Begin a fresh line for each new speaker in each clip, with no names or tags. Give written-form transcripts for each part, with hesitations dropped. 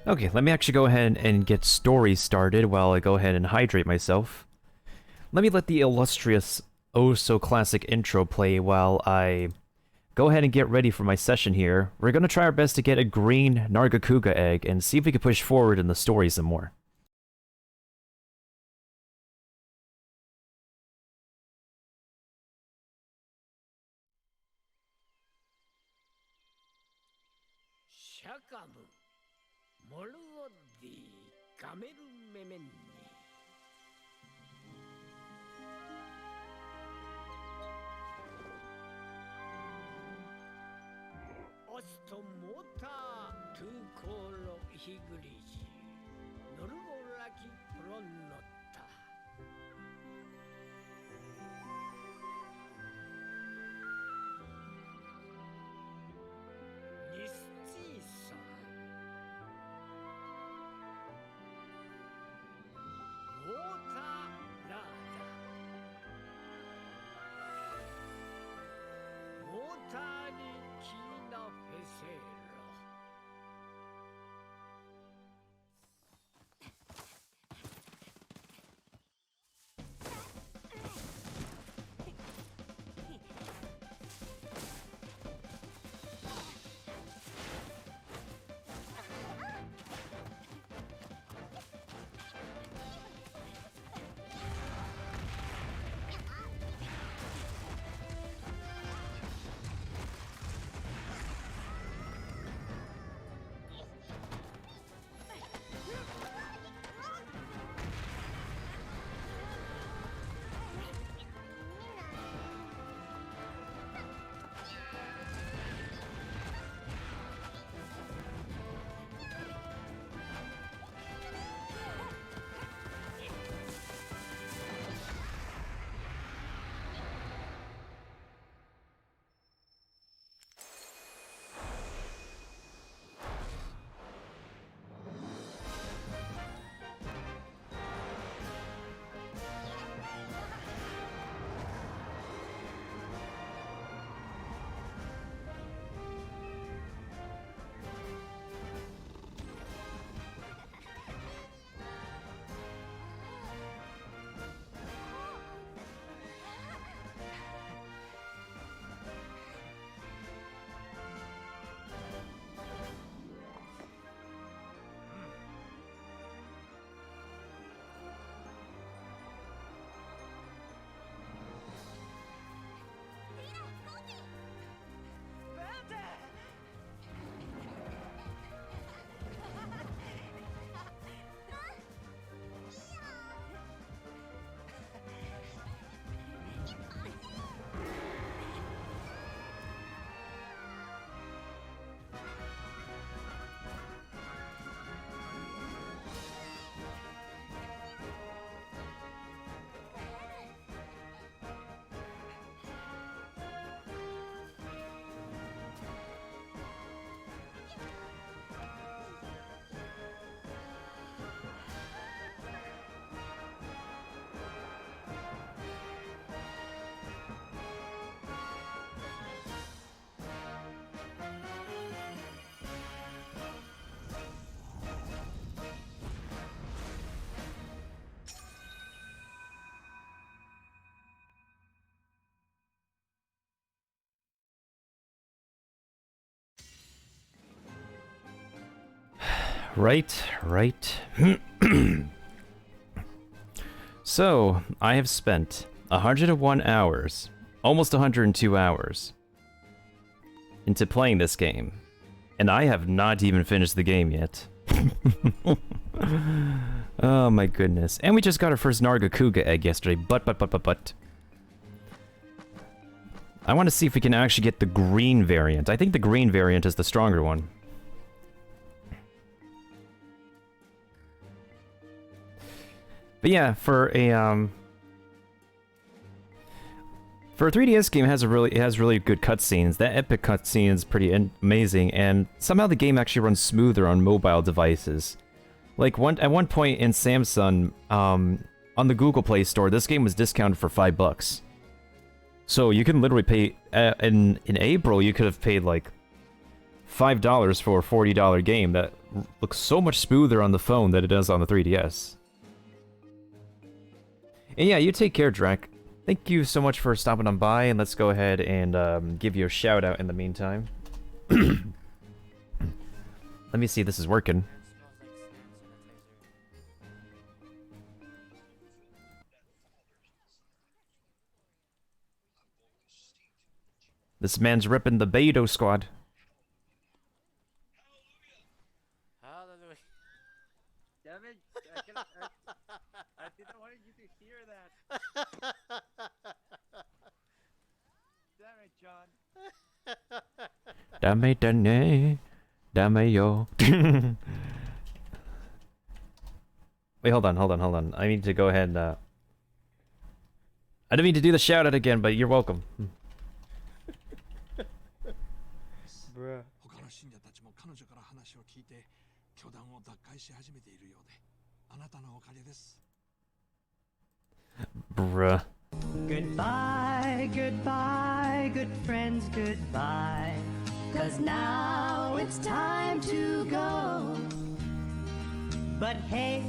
Okay, let me actually go ahead and get story started while I go ahead and hydrate myself. Let me let the illustrious, oh-so-classic intro play while I go ahead and get ready for my session here. We're gonna try our best to get a green Nargacuga egg and see if we can push forward in the story some more.
Shakamu, Moruodi, Kameru Memeni. Ostomota, Tukoro Higuriji, Norugoraki Pronota. Nishisa. Water Raja. Water ni Kina Fesero.
Right. So, I have spent 101 hours, almost 102 hours, into playing this game. And I have not even finished the game yet. Oh my goodness. And we just got our first Nargacuga egg yesterday, but. I want to see if we can actually get the green variant. I think the green variant is the stronger one. But yeah, for a 3DS game, it has really good cutscenes. That epic cutscene is pretty amazing, and somehow the game actually runs smoother on mobile devices. Like at one point in Samsung, on the Google Play Store, this game was discounted for $5. So you can literally pay in April. You could have paid like $5 for a $40 game that looks so much smoother on the phone than it does on the 3DS. And yeah, you take care, Drac. Thank you so much for stopping on by, and let's go ahead and give you a shout out in the meantime. Let me see if this is working. This man's ripping the Beto squad.
Hallelujah.
Damn it! I didn't want you to hear that. Damn it, John.
Dame yo. Wait, hold on. I need to go ahead and, I didn't mean to do the shout out again, but you're welcome.
Bruh.
他の信者たちも彼女から話を聞いて教団を脱会し始めているようであなたのおかげです
Bruh.
Goodbye, goodbye, good friends, goodbye. 'Cause now it's time to go. But hey,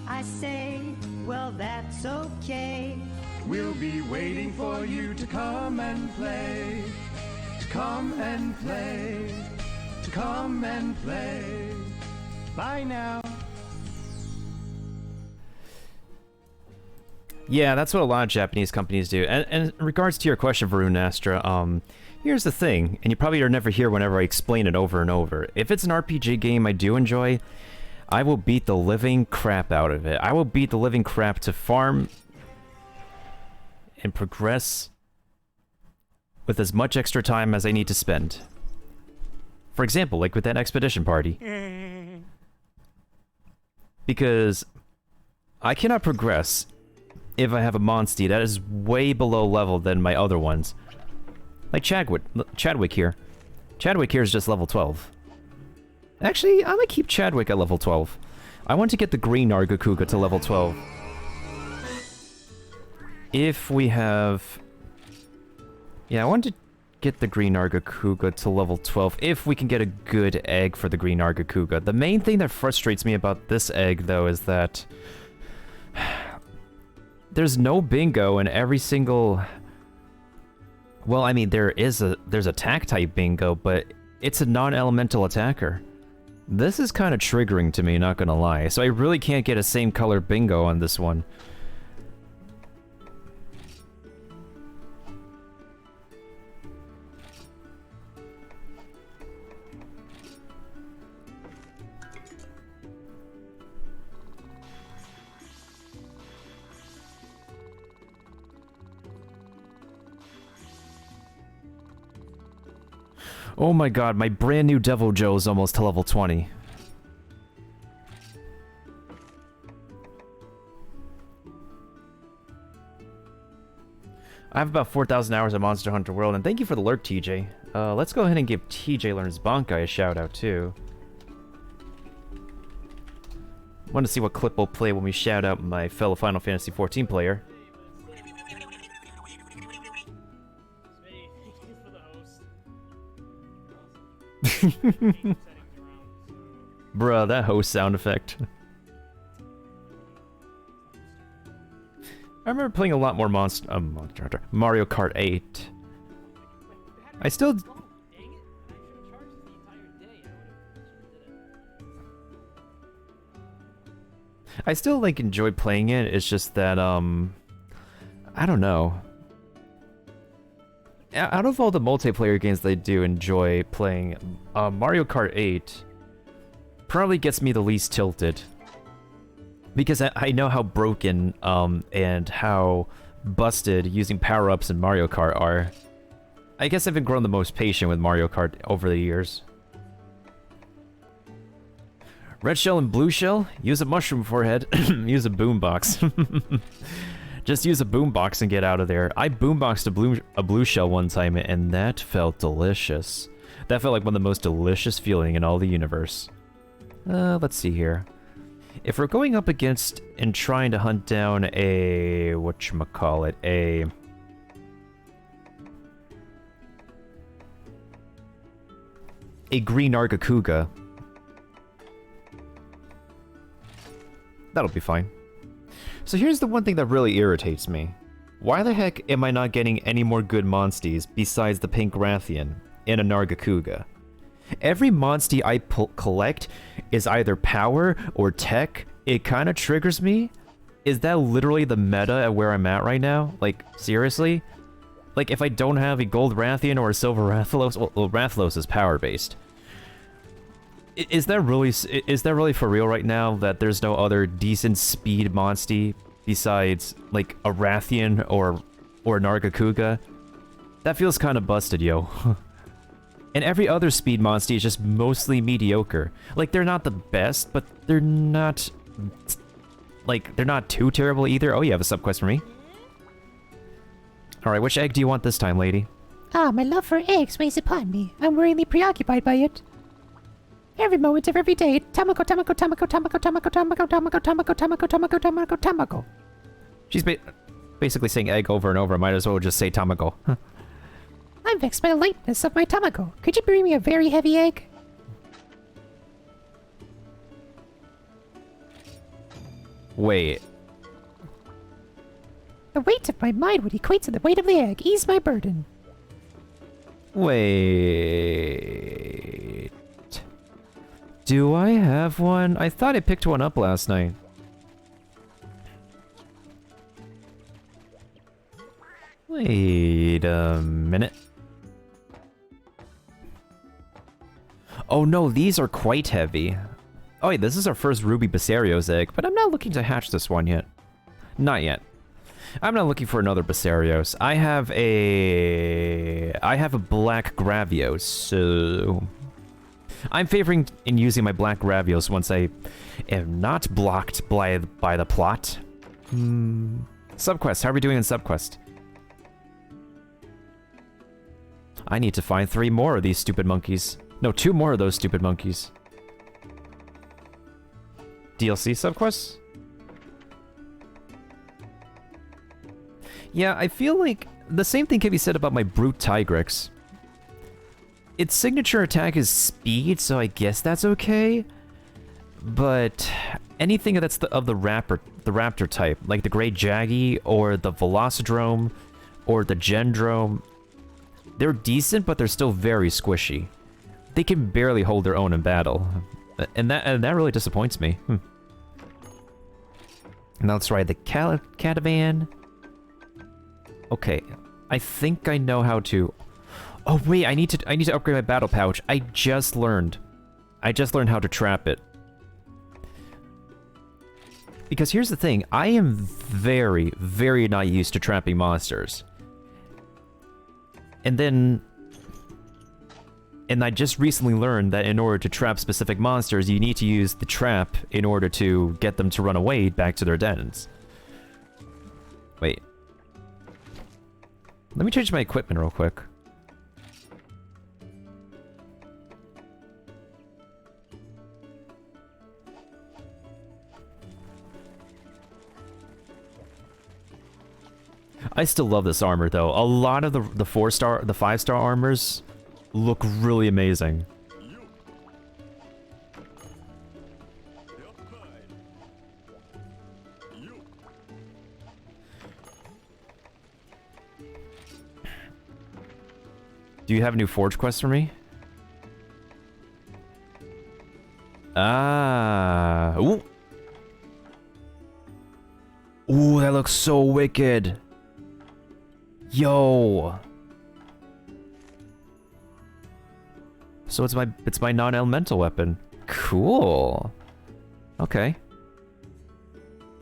I say, well, that's okay.
We'll be waiting for you to come and play to come and play to come and play bye now
Yeah, that's what a lot of Japanese companies do. And in regards to your question, Varun Astra, here's the thing, and you probably are never here whenever I explain it over and over. If it's an RPG game I do enjoy, I will beat the living crap out of it. I will beat the living crap to farm and progress with as much extra time as I need to spend. For example, like with that expedition party. Because I cannot progress if I have a Monstie that is way below level than my other ones. Like Chadwick here. Chadwick here is just level 12. Actually, I'm gonna keep Chadwick at level 12. I want to get the green Nargacuga to level 12. If we have... Yeah, I want to get the green Nargacuga to level 12 if we can get a good egg for the green Nargacuga. The main thing that frustrates me about this egg, though, is that... there's no bingo in every single... Well, I mean, there's attack type bingo, but it's a non-elemental attacker. This is kind of triggering to me, not gonna lie. So I really can't get a same color bingo on this one. Oh my god, my brand new Devil Joe is almost to level 20. I have about 4,000 hours of Monster Hunter World, and thank you for the lurk, TJ. Let's go ahead and give TJ Learns Bankai a shout out, too. Want to see what clip we'll play when we shout out my fellow Final Fantasy XIV player. Bruh, that host sound effect. I remember playing a lot more Monster Hunter. Mario Kart 8. I still... I still, like, enjoy playing it, it's just that, I don't know. Out of all the multiplayer games I do enjoy playing, Mario Kart 8 probably gets me the least tilted. Because I know how broken, and how busted using power-ups in Mario Kart are. I guess I've been grown the most patient with Mario Kart over the years. Red shell and blue shell? Use a mushroom forehead. Use a boombox. Just use a boombox and get out of there. I boomboxed a blue shell one time, and that felt delicious. That felt like one of the most delicious feeling in all the universe. Let's see here. If we're going up against and trying to hunt down a... whatchamacallit, a green Nargacuga. That'll be fine. So here's the one thing that really irritates me. Why the heck am I not getting any more good monsties besides the pink Rathian in a Nargacuga? Every monstie I collect is either power or tech. It kind of triggers me. Is that literally the meta at where I'm at right now? Like, seriously? Like, if I don't have a gold Rathian or a silver Rathalos... Well, Rathalos is power-based. Is that really for real right now that there's no other decent speed monstie besides, like, a Rathian or a Nargacuga? That feels kind of busted, yo. And every other speed monstie is just mostly mediocre. Like, they're not the best, but they're not... Like, they're not too terrible either. Oh, you have a subquest for me. Alright, which egg do you want this time, lady?
Ah, my love for eggs weighs upon me. I'm worryingly preoccupied by it. Every moment of every day, Tamako, Tamako, Tamako, Tamako, Tamako, Tamako, Tamako, Tamako, Tamako, Tamako, Tamako, Tamako.
She's basically saying egg over and over. Might as well just say Tamako.
I'm vexed by the lightness of my Tamako. Could you bring me a very heavy egg?
Wait.
The weight of my mind would equate to the weight of the egg. Ease my burden.
Wait. Do I have one? I thought I picked one up last night. Wait a minute. Oh no, these are quite heavy. Oh wait, this is our first Ruby Basario's egg, but I'm not looking to hatch this one yet. Not yet. I'm not looking for another Basarios. I have a black Gravios, so I'm favoring in using my black Gravios once I am not blocked by the plot. Subquest, how are we doing in subquest? I need to find 3 more of these stupid monkeys. No, 2 more of those stupid monkeys. DLC subquests? Yeah, I feel like the same thing can be said about my Brute Tigrex. Its signature attack is speed, so I guess that's okay. But anything that's of the raptor type, like the Great Jaggy or the Velocidrome or the Gendrome, they're decent, but they're still very squishy. They can barely hold their own in battle. And that really disappoints me. Now let's ride the Catavan. Okay, I think I know how to... Oh wait, I need to upgrade my battle pouch. I just learned how to trap it. Because here's the thing, I am very, very not used to trapping monsters. And I just recently learned that in order to trap specific monsters, you need to use the trap in order to get them to run away back to their dens. Wait. Let me change my equipment real quick. I still love this armor though. A lot of the 5-star armors look really amazing. Do you have a new Forge quest for me? Ah. Ooh. Ooh, that looks so wicked. Yo. So it's my non-elemental weapon. Cool. Okay.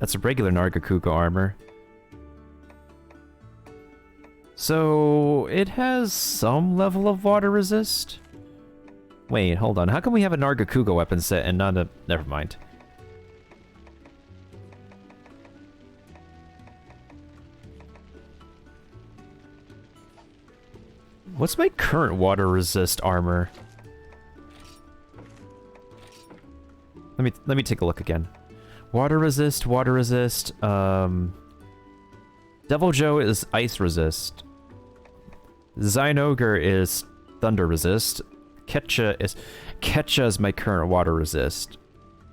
That's a regular Nargacuga armor. So it has some level of water resist. Wait, hold on. How come we have a Nargacuga weapon set and not a... Never mind. What's my current water resist armor? Let me take a look again. Water resist. Devil Joe is ice resist. Zynoger is thunder resist. Ketcha is my current water resist.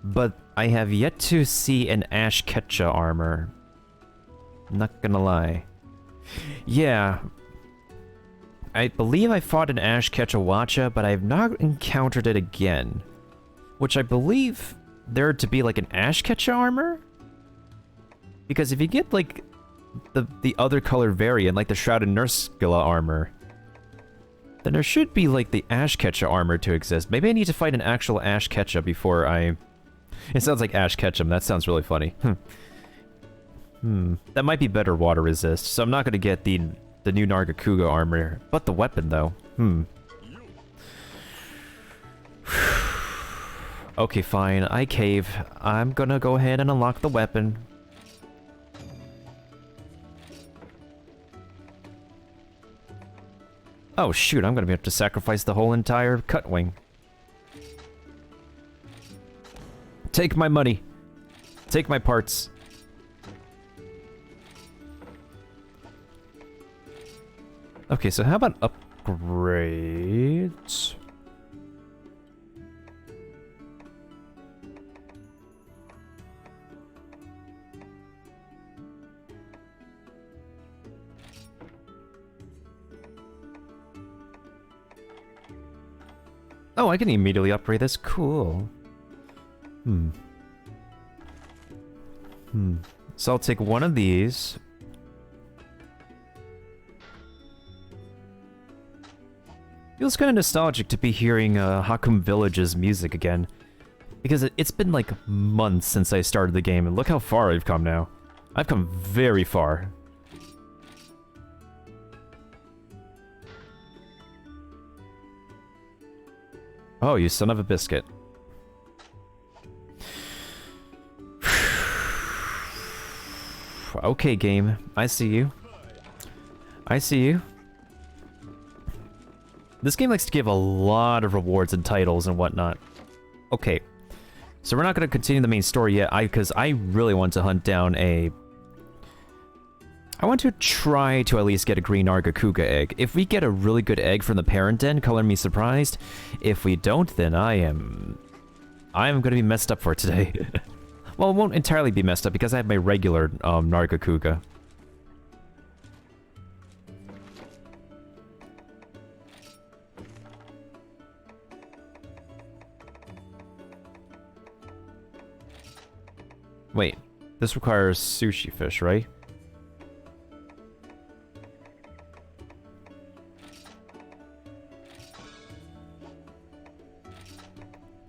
But I have yet to see an Ash Ketcha armor. Not gonna lie. Yeah. I believe I fought an Ash Ketcha Watcha, but I have not encountered it again. Which I believe there to be like an Ash Ketcha armor? Because if you get like the other color variant, like the Shrouded Nurskilla armor, then there should be like the Ash Ketcha armor to exist. Maybe I need to fight an actual Ash Ketcha before I... It sounds like Ash Ketchum, that sounds really funny. That might be better water resist, so I'm not gonna get the new Nargacuga armor, but the weapon though. Okay, fine, I cave. I'm gonna go ahead and unlock the weapon. Oh shoot, I'm gonna have to sacrifice the whole entire cut wing. Take my money. Take my parts. Okay, so how about upgrades? Oh, I can immediately upgrade this. Cool. So I'll take one of these. Feels kind of nostalgic to be hearing Hakum Village's music again. Because it's been like months since I started the game, and look how far I've come now. I've come very far. Oh, you son of a biscuit. Okay, game. I see you. I see you. This game likes to give a lot of rewards and titles and whatnot. Okay. So we're not going to continue the main story yet, because I really want to hunt down a... I want to try to at least get a green Nargacuga egg. If we get a really good egg from the parent den, color me surprised. If we don't, then I am going to be messed up for today. Well, it won't entirely be messed up because I have my regular Nargacuga. Wait, this requires sushi fish, right?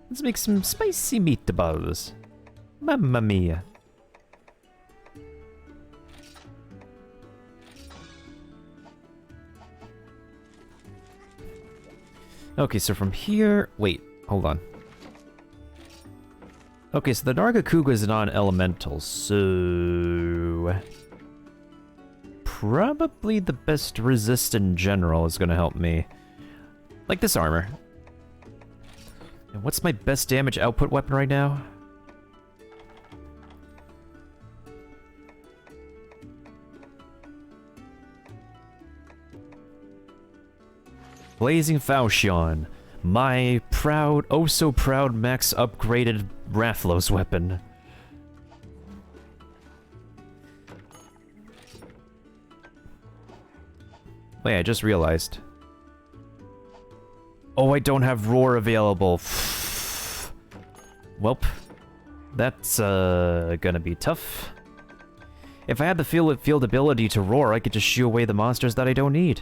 Let's make some spicy meatballs. Mamma mia. Okay, so from here... Wait, hold on. Okay, so the Nargacuga is non-elemental, so... Probably the best resist in general is gonna help me. Like this armor. And what's my best damage output weapon right now? Blazing Falchion. My proud, oh so proud max upgraded Rathlos weapon. Wait, I just realized. Oh, I don't have Roar available. Welp. That's, gonna be tough. If I had the field ability to Roar, I could just shoo away the monsters that I don't need.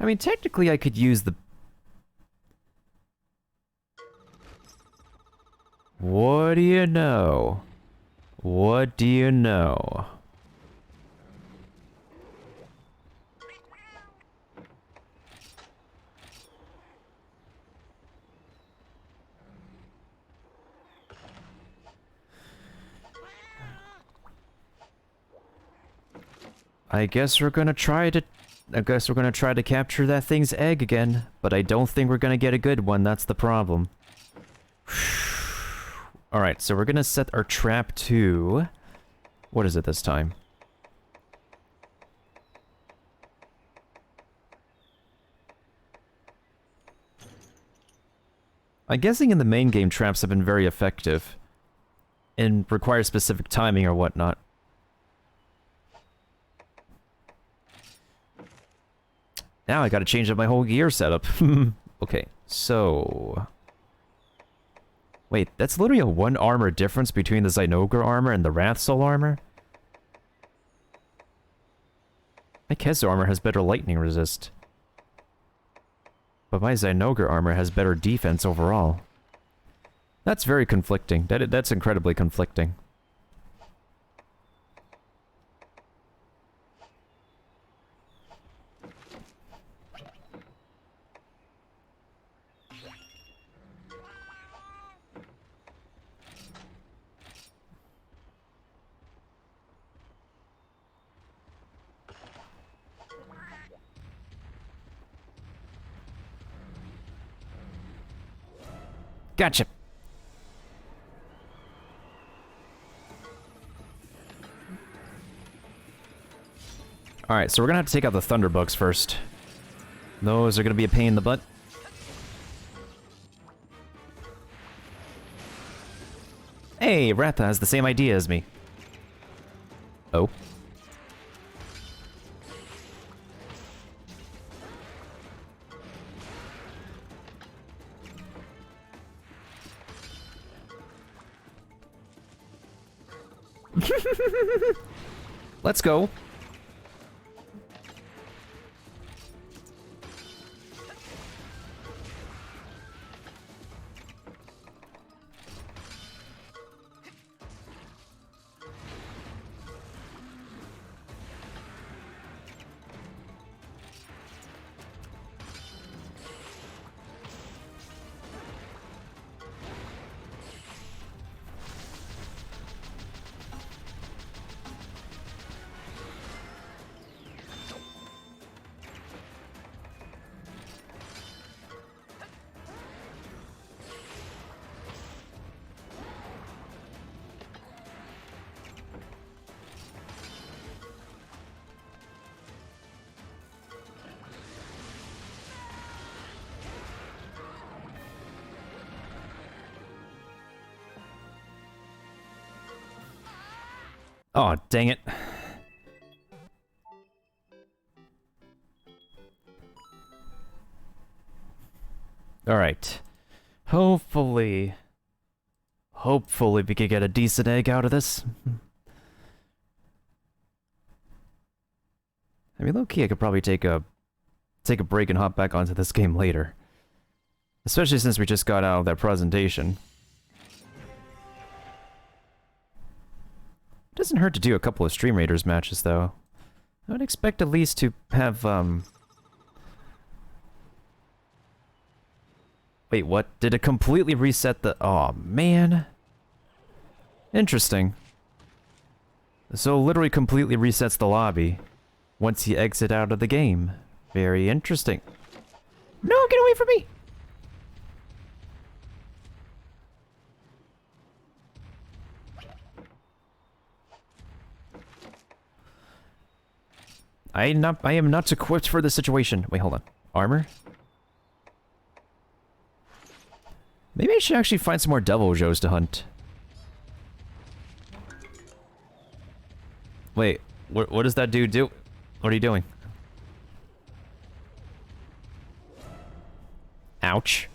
I mean, technically I could use the... What do you know? What do you know? I guess we're gonna try to... I guess we're gonna try to capture that thing's egg again, but I don't think we're gonna get a good one, that's the problem. Alright, so we're gonna set our trap to... What is it this time? I'm guessing in the main game traps have been very effective. And require specific timing or whatnot. Now I gotta change up my whole gear setup. Okay, so... Wait, that's literally a 1 armor difference between the Zynogra armor and the Wrathsoul armor? My Kez armor has better lightning resist. But my Zynogra armor has better defense overall. That's very conflicting. That's incredibly conflicting. Gotcha. Alright, so we're gonna have to take out the Thunderbugs first. Those are gonna be a pain in the butt. Hey, Ratha has the same idea as me. Oh. Let's go. Oh, dang it. Alright. Hopefully we can get a decent egg out of this. I mean, low-key, I could probably take a break and hop back onto this game later. Especially since we just got out of that presentation. Doesn't hurt to do a couple of Stream Raiders matches, though. I would expect at least to have, Wait, what? Did it completely reset the... Aw, man. Interesting. So it literally completely resets the lobby once you exit out of the game. Very interesting. No, get away from me! I am not equipped for this situation. Wait, hold on. Armor? Maybe I should actually find some more Devil Joes to hunt. Wait, what does that dude do? What are you doing? Ouch.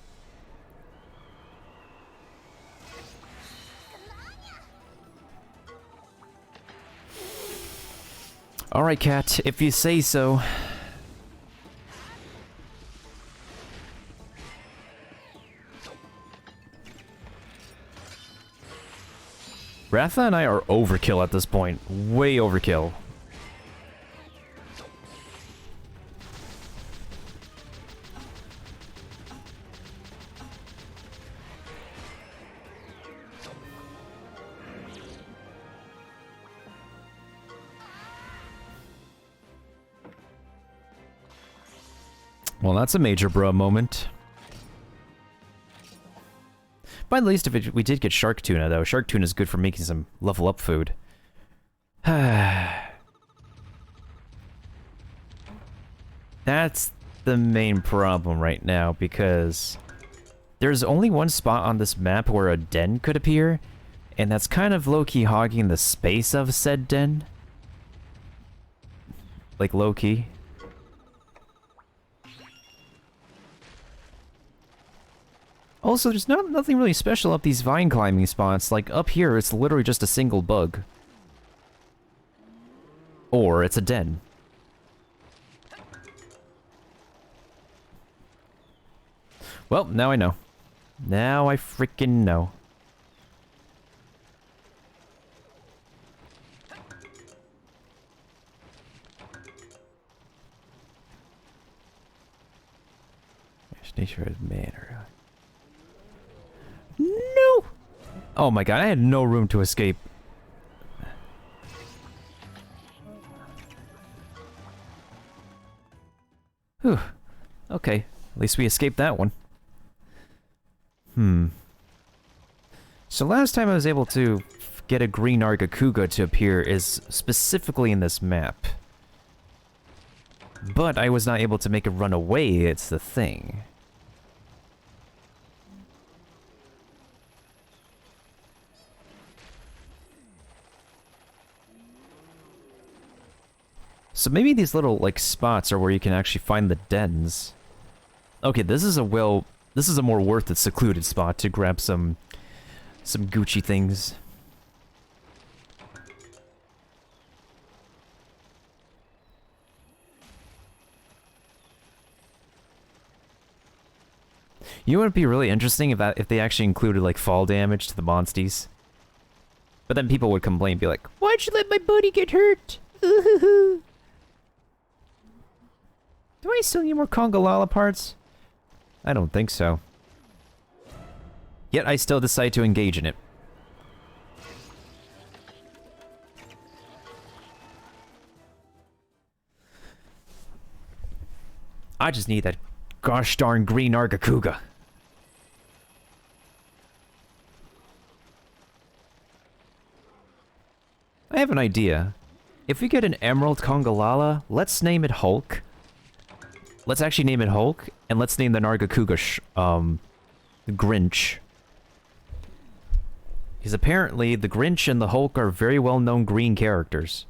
Alright, cat, if you say so. Ratha and I are overkill at this point. Way overkill. Well, that's a major bruh moment. But at least if we did get shark tuna, though. Shark tuna is good for making some level up food. That's the main problem right now, because there's only one spot on this map where a den could appear, and that's kind of low-key hogging the space of said den. Like, low-key. Also, there's nothing really special up these vine climbing spots. Like, up here, it's literally just a single bug. Or it's a den. Well, now I know. Now I freaking know. Nature of manner. No! Oh my god, I had no room to escape. Whew. Okay, at least we escaped that one. So last time I was able to get a green Nargacuga to appear is specifically in this map. But I was not able to make it run away, it's the thing. So maybe these little, like, spots are where you can actually find the dens. Okay, this is a more worth it secluded spot to grab some Gucci things. You know what would be really interesting if they actually included, like, fall damage to the monsties? But then people would complain, be like, "Why'd you let my buddy get hurt?" Ooh. Do I still need more Congalala parts? I don't think so. Yet I still decide to engage in it. I just need that gosh darn green Nargacuga. I have an idea. If we get an Emerald Congalala, let's name it Hulk. Let's actually name it Hulk, and let's name the Nargacuga Grinch. Because apparently, the Grinch and the Hulk are very well-known green characters.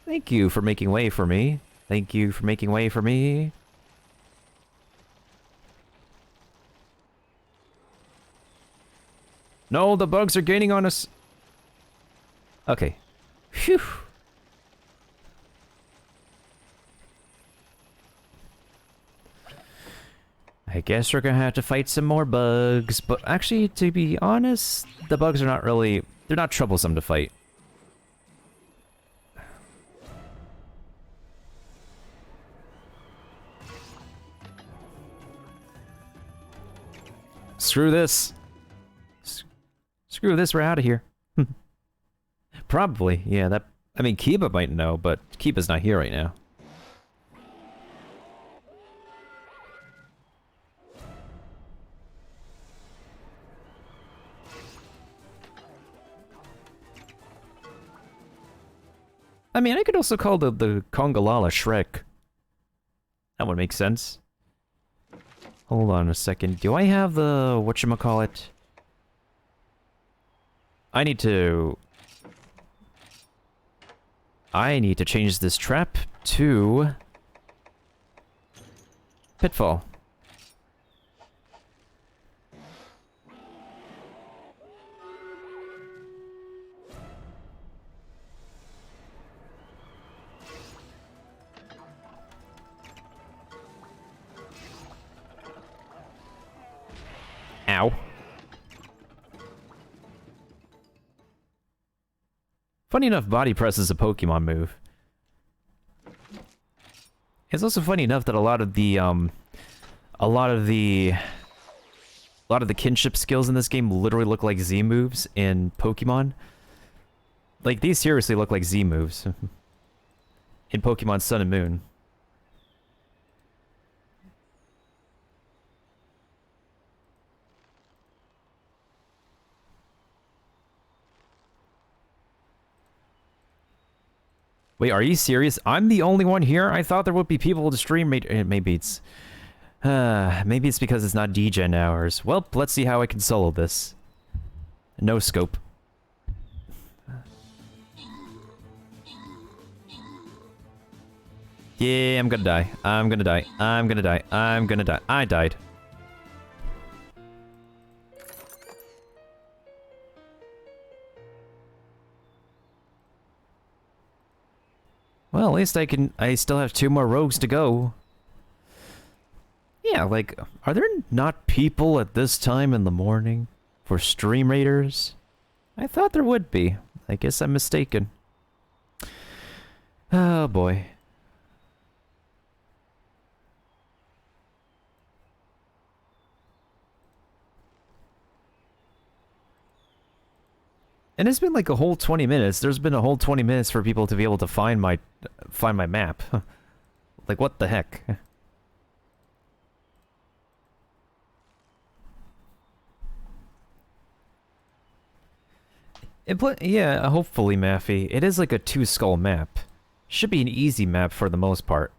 Thank you for making way for me. Thank you for making way for me. No, the bugs are gaining on us. Okay. Phew. I guess we're gonna have to fight some more bugs, but actually, to be honest, the bugs are not really... they're not troublesome to fight. Screw this. Screw this, we're out of here. Probably, yeah, that... I mean, Kiba might know, but Kiba's not here right now. I mean, I could also call the Congalala Shrek. That would make sense. Hold on a second. Do I have the... whatchamacallit? I need to change this trap to... Pitfall. Ow. Funny enough, body press is a Pokemon move. It's also funny enough that a lot of the kinship skills in this game literally look like Z moves in Pokemon. Like, these seriously look like Z moves. in Pokemon Sun and Moon. Wait, are you serious? I'm the only one here? I thought there would be people to stream. Maybe it's... maybe it's because it's not DGen hours. Well, let's see how I can solo this. No scope. Yeah, I'm gonna die. I'm gonna die. I'm gonna die. I'm gonna die. I died. Well, at least I still have 2 more rogues to go. Yeah, like, are there not people at this time in the morning for stream raiders? I thought there would be. I guess I'm mistaken. Oh boy. And it's been like a whole 20 minutes. There's been a whole 20 minutes for people to be able to find my map. Like, what the heck? Yeah, hopefully, Maffy. It is like a 2-skull map. Should be an easy map for the most part.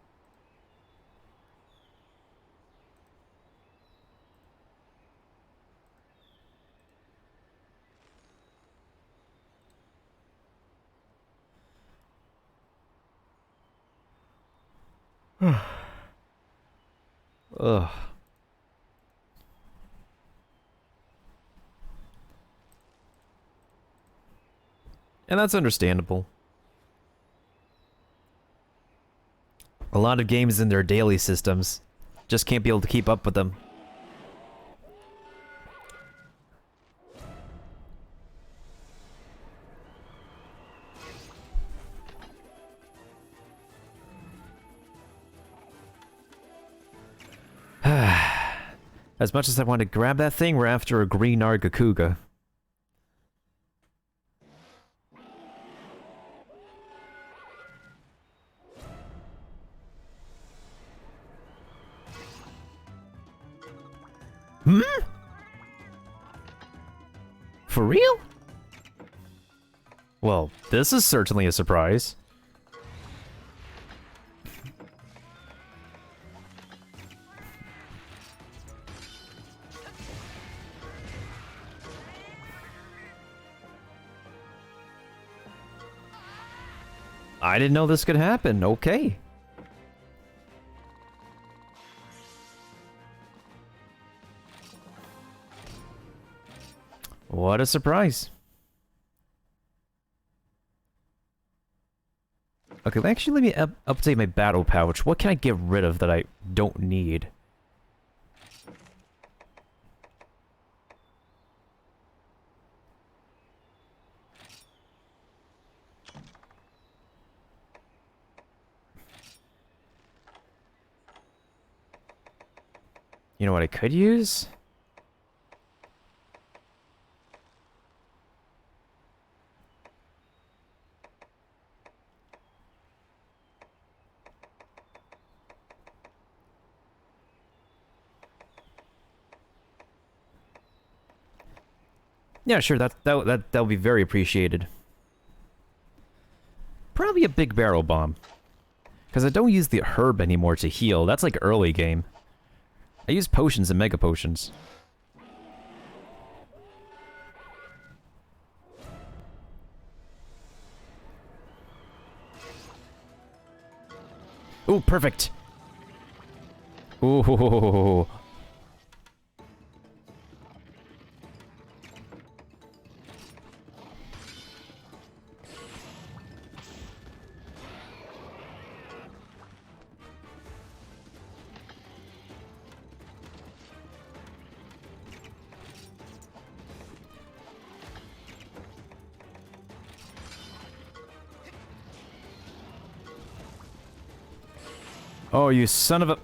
Ugh. And that's understandable. A lot of games in their daily systems just can't be able to keep up with them. As much as I want to grab that thing, we're after a green Nargacuga. Hmm? For real? Well, this is certainly a surprise. I didn't know this could happen. Okay. What a surprise. Okay, actually let me update my battle pouch. What can I get rid of that I don't need? You know what I could use? Yeah, sure, that'll be very appreciated. Probably a big barrel bomb. Because I don't use the herb anymore to heal. That's like early game. I use potions and mega potions. Ooh, perfect. Ooh. Oh, you son of a...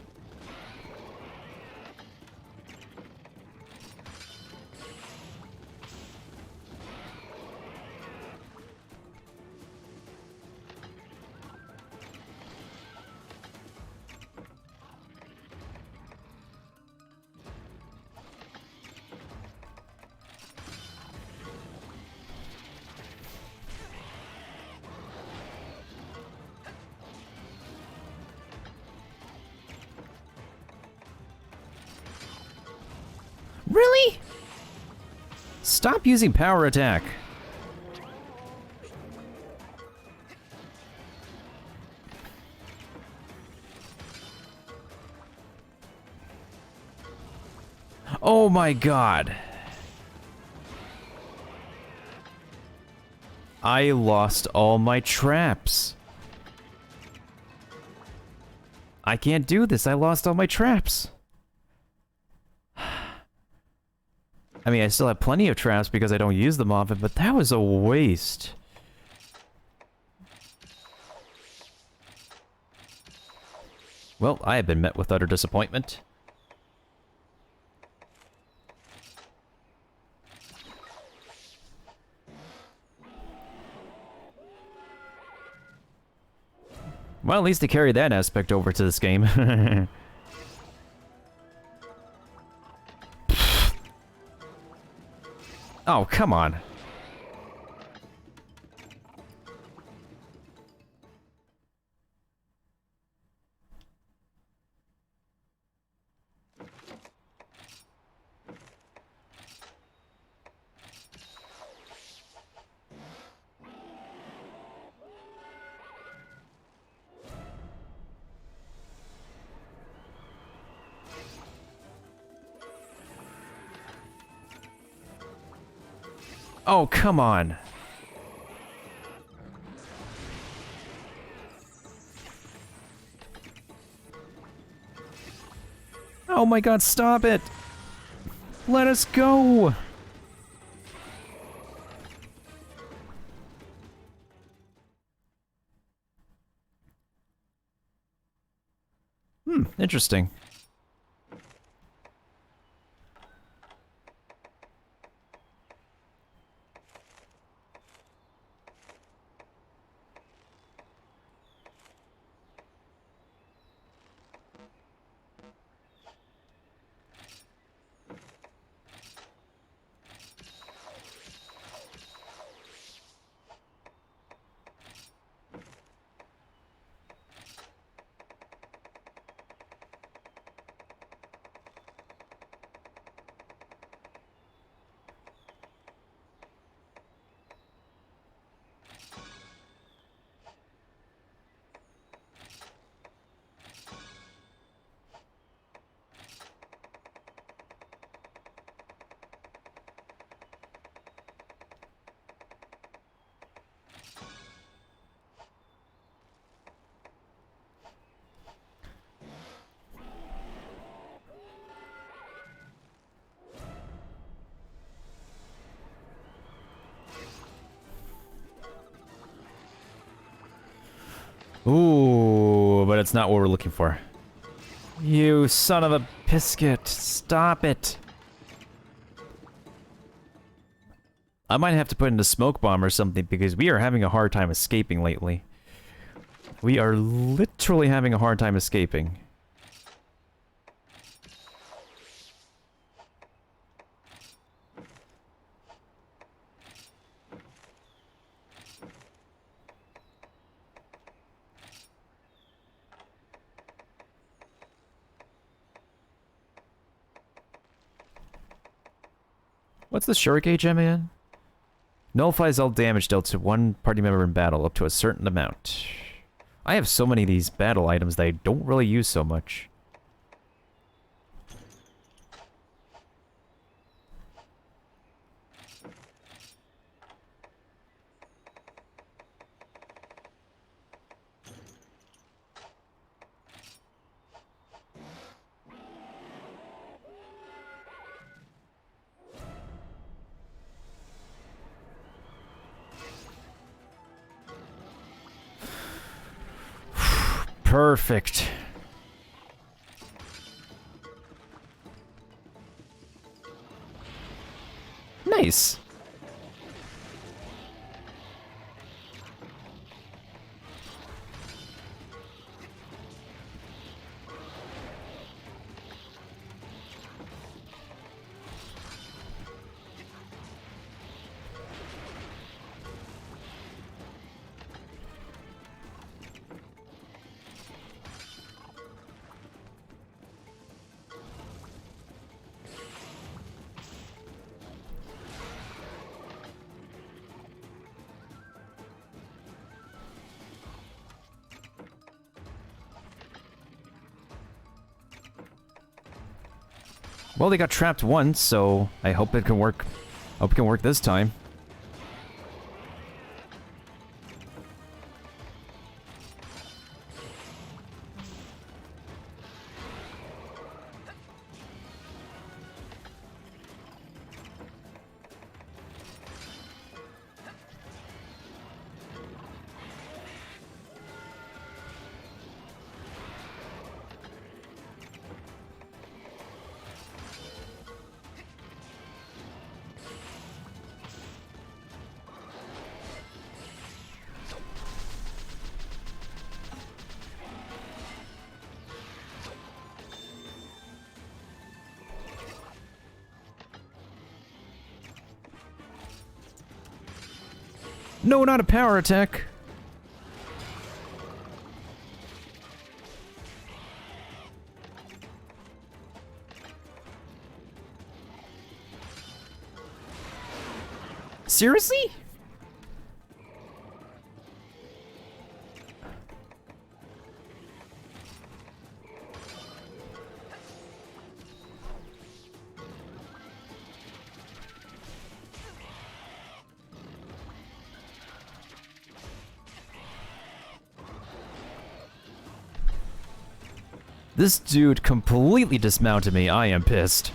Really? Stop using power attack. Oh my god. I lost all my traps. I can't do this. I lost all my traps. I mean, I still have plenty of traps because I don't use them often, but that was a waste. Well, I have been met with utter disappointment. Well, at least they carried that aspect over to this game. Oh, come on. Oh, come on. Oh my god, stop it! Let us go! Interesting. Ooh, but it's not what we're looking for. You son of a biscuit. Stop it. I might have to put in a smoke bomb or something because we are having a hard time escaping lately. We are literally having a hard time escaping. What's the Shurikei gem again? Nullifies all damage dealt to one party member in battle up to a certain amount. I have so many of these battle items that I don't really use so much. Perfect. Nice. Well, they got trapped once, so I hope it can work. Hope it can work this time. No, not a power attack. Seriously? This dude completely dismounted me. I am pissed.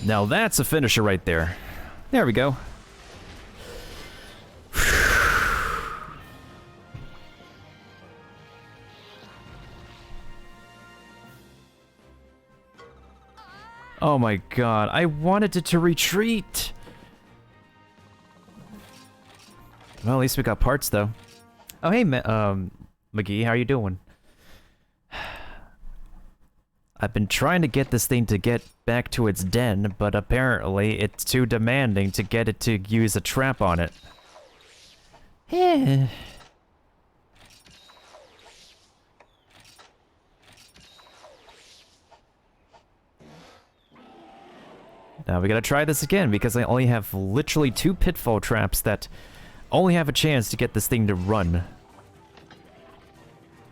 Now that's a finisher right there. There we go. Oh my god, I wanted it to retreat! Well, at least we got parts, though. Oh, hey, McGee, how you doing? I've been trying to get this thing to get back to its den, but apparently it's too demanding to get it to use a trap on it. Eh. Now we gotta try this again, because I only have literally 2 pitfall traps that only have a chance to get this thing to run.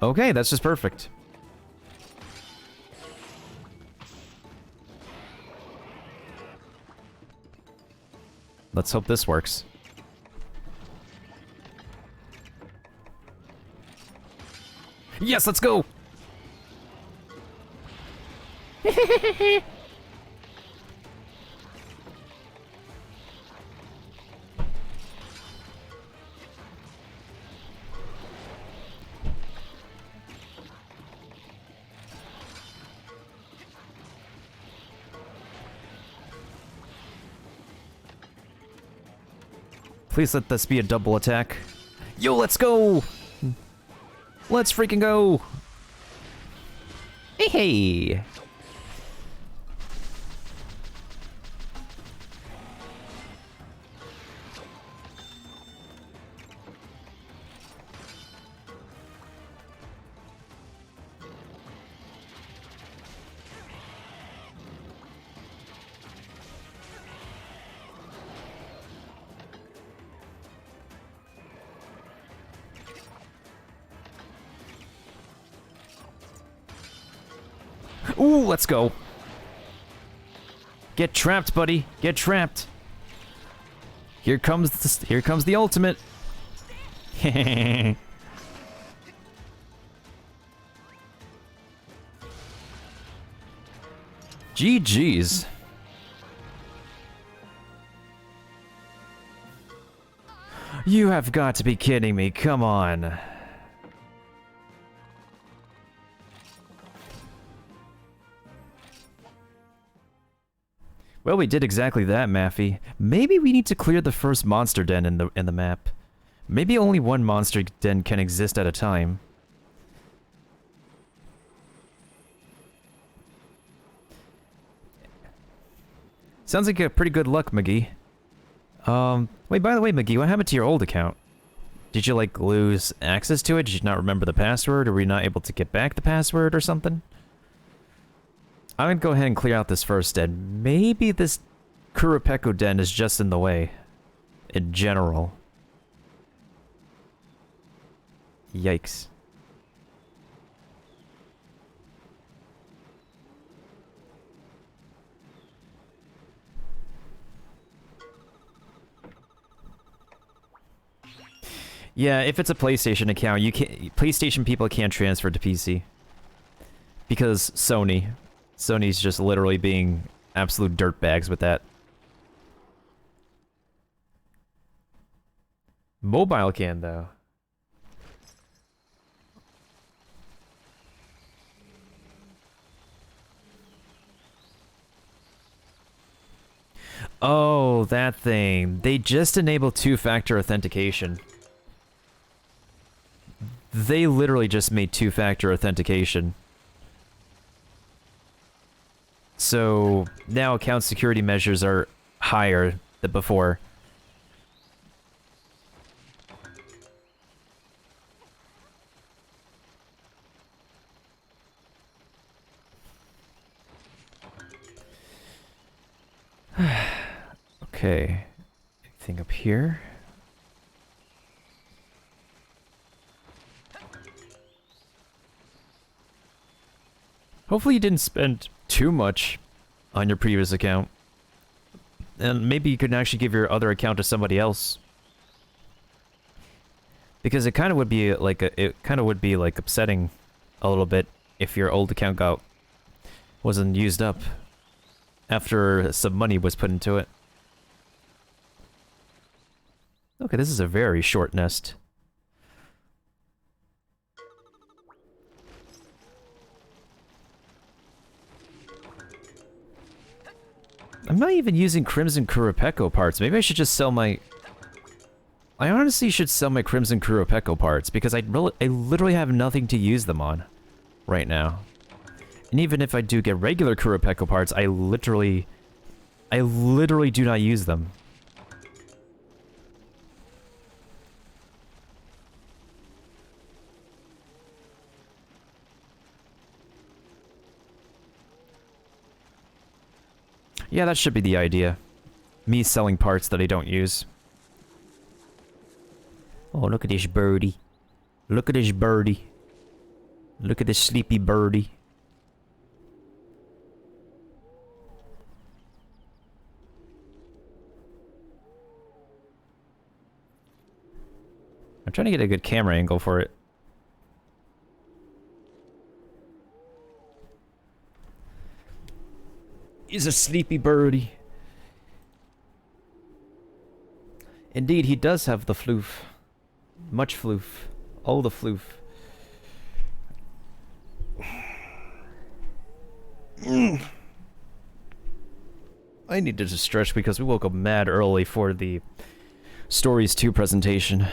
Okay, that's just perfect. Let's hope this works. Yes, let's go! Please let this be a double attack. Yo, let's go! Let's freaking go! Hey, hey! Ooh, let's go. Get trapped, buddy. Get trapped. Here comes the ultimate. GG's. You have got to be kidding me. Come on. Well, we did exactly that, Maffy. Maybe we need to clear the first monster den in the map. Maybe only one monster den can exist at a time. Sounds like a pretty good luck, McGee. Wait, by the way, McGee, what happened to your old account? Did you, like, lose access to it? Did you not remember the password? Or were you not able to get back the password or something? I'm gonna go ahead and clear out this first den. Maybe this Kurapeko den is just in the way. In general. Yikes. Yeah, if it's a PlayStation account, you can't. PlayStation people can't transfer to PC because Sony's just literally being absolute dirtbags with that. Mobile can though. Oh, that thing. They just enabled two-factor authentication. They literally just made two-factor authentication. So now account security measures are higher than before. Okay. Anything up here? Hopefully you didn't spend too much on your previous account. And maybe you could actually give your other account to somebody else. Because it kind of would be like upsetting a little bit if your old account wasn't used up after some money was put into it. Okay, this is a very short nest. I'm not even using Crimson Kurapeko parts. Maybe I should just sell my... I honestly should sell my Crimson Kurapeko parts, because I literally have nothing to use them on right now. And even if I do get regular Kurapeko parts, I literally do not use them. Yeah, that should be the idea. Me selling parts that I don't use. Oh, look at this birdie. Look at this birdie. Look at this sleepy birdie. I'm trying to get a good camera angle for it. He's a sleepy birdie. Indeed, he does have the floof. Much floof. All the floof. I needed to stretch because we woke up mad early for the Stories 2 presentation.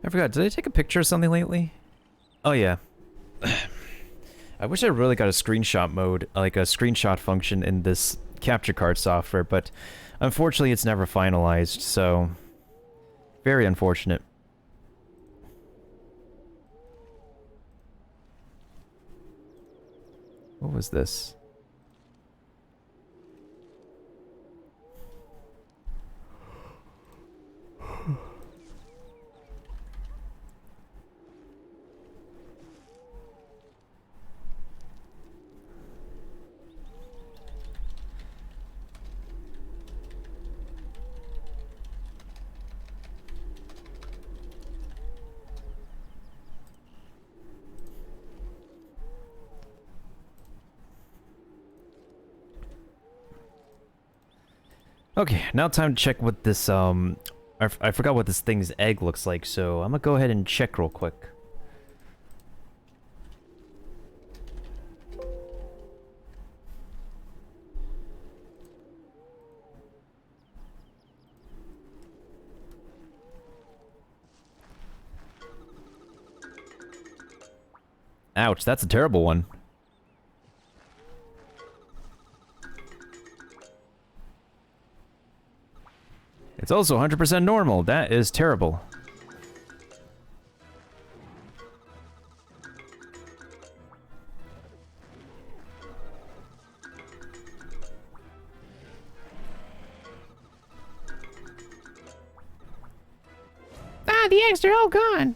I forgot, did I take a picture of something lately? Oh yeah. I wish I really got a screenshot mode, like a screenshot function in this capture card software, but unfortunately it's never finalized, so... Very unfortunate. What was this? Okay, now time to check what this, I forgot what this thing's egg looks like, so I'm gonna go ahead and check real quick. Ouch, that's a terrible one. It's also 100% normal. That is terrible.
Ah, the eggs are all gone.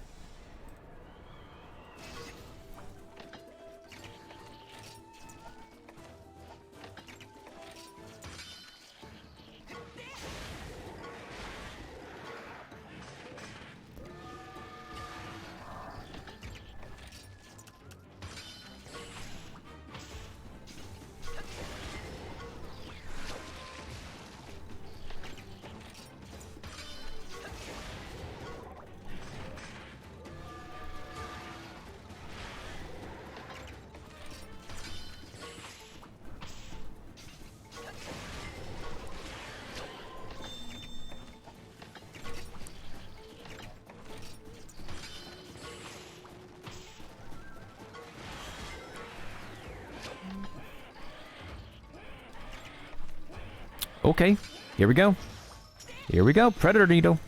Okay, here we go. Here we go, Predator Needle.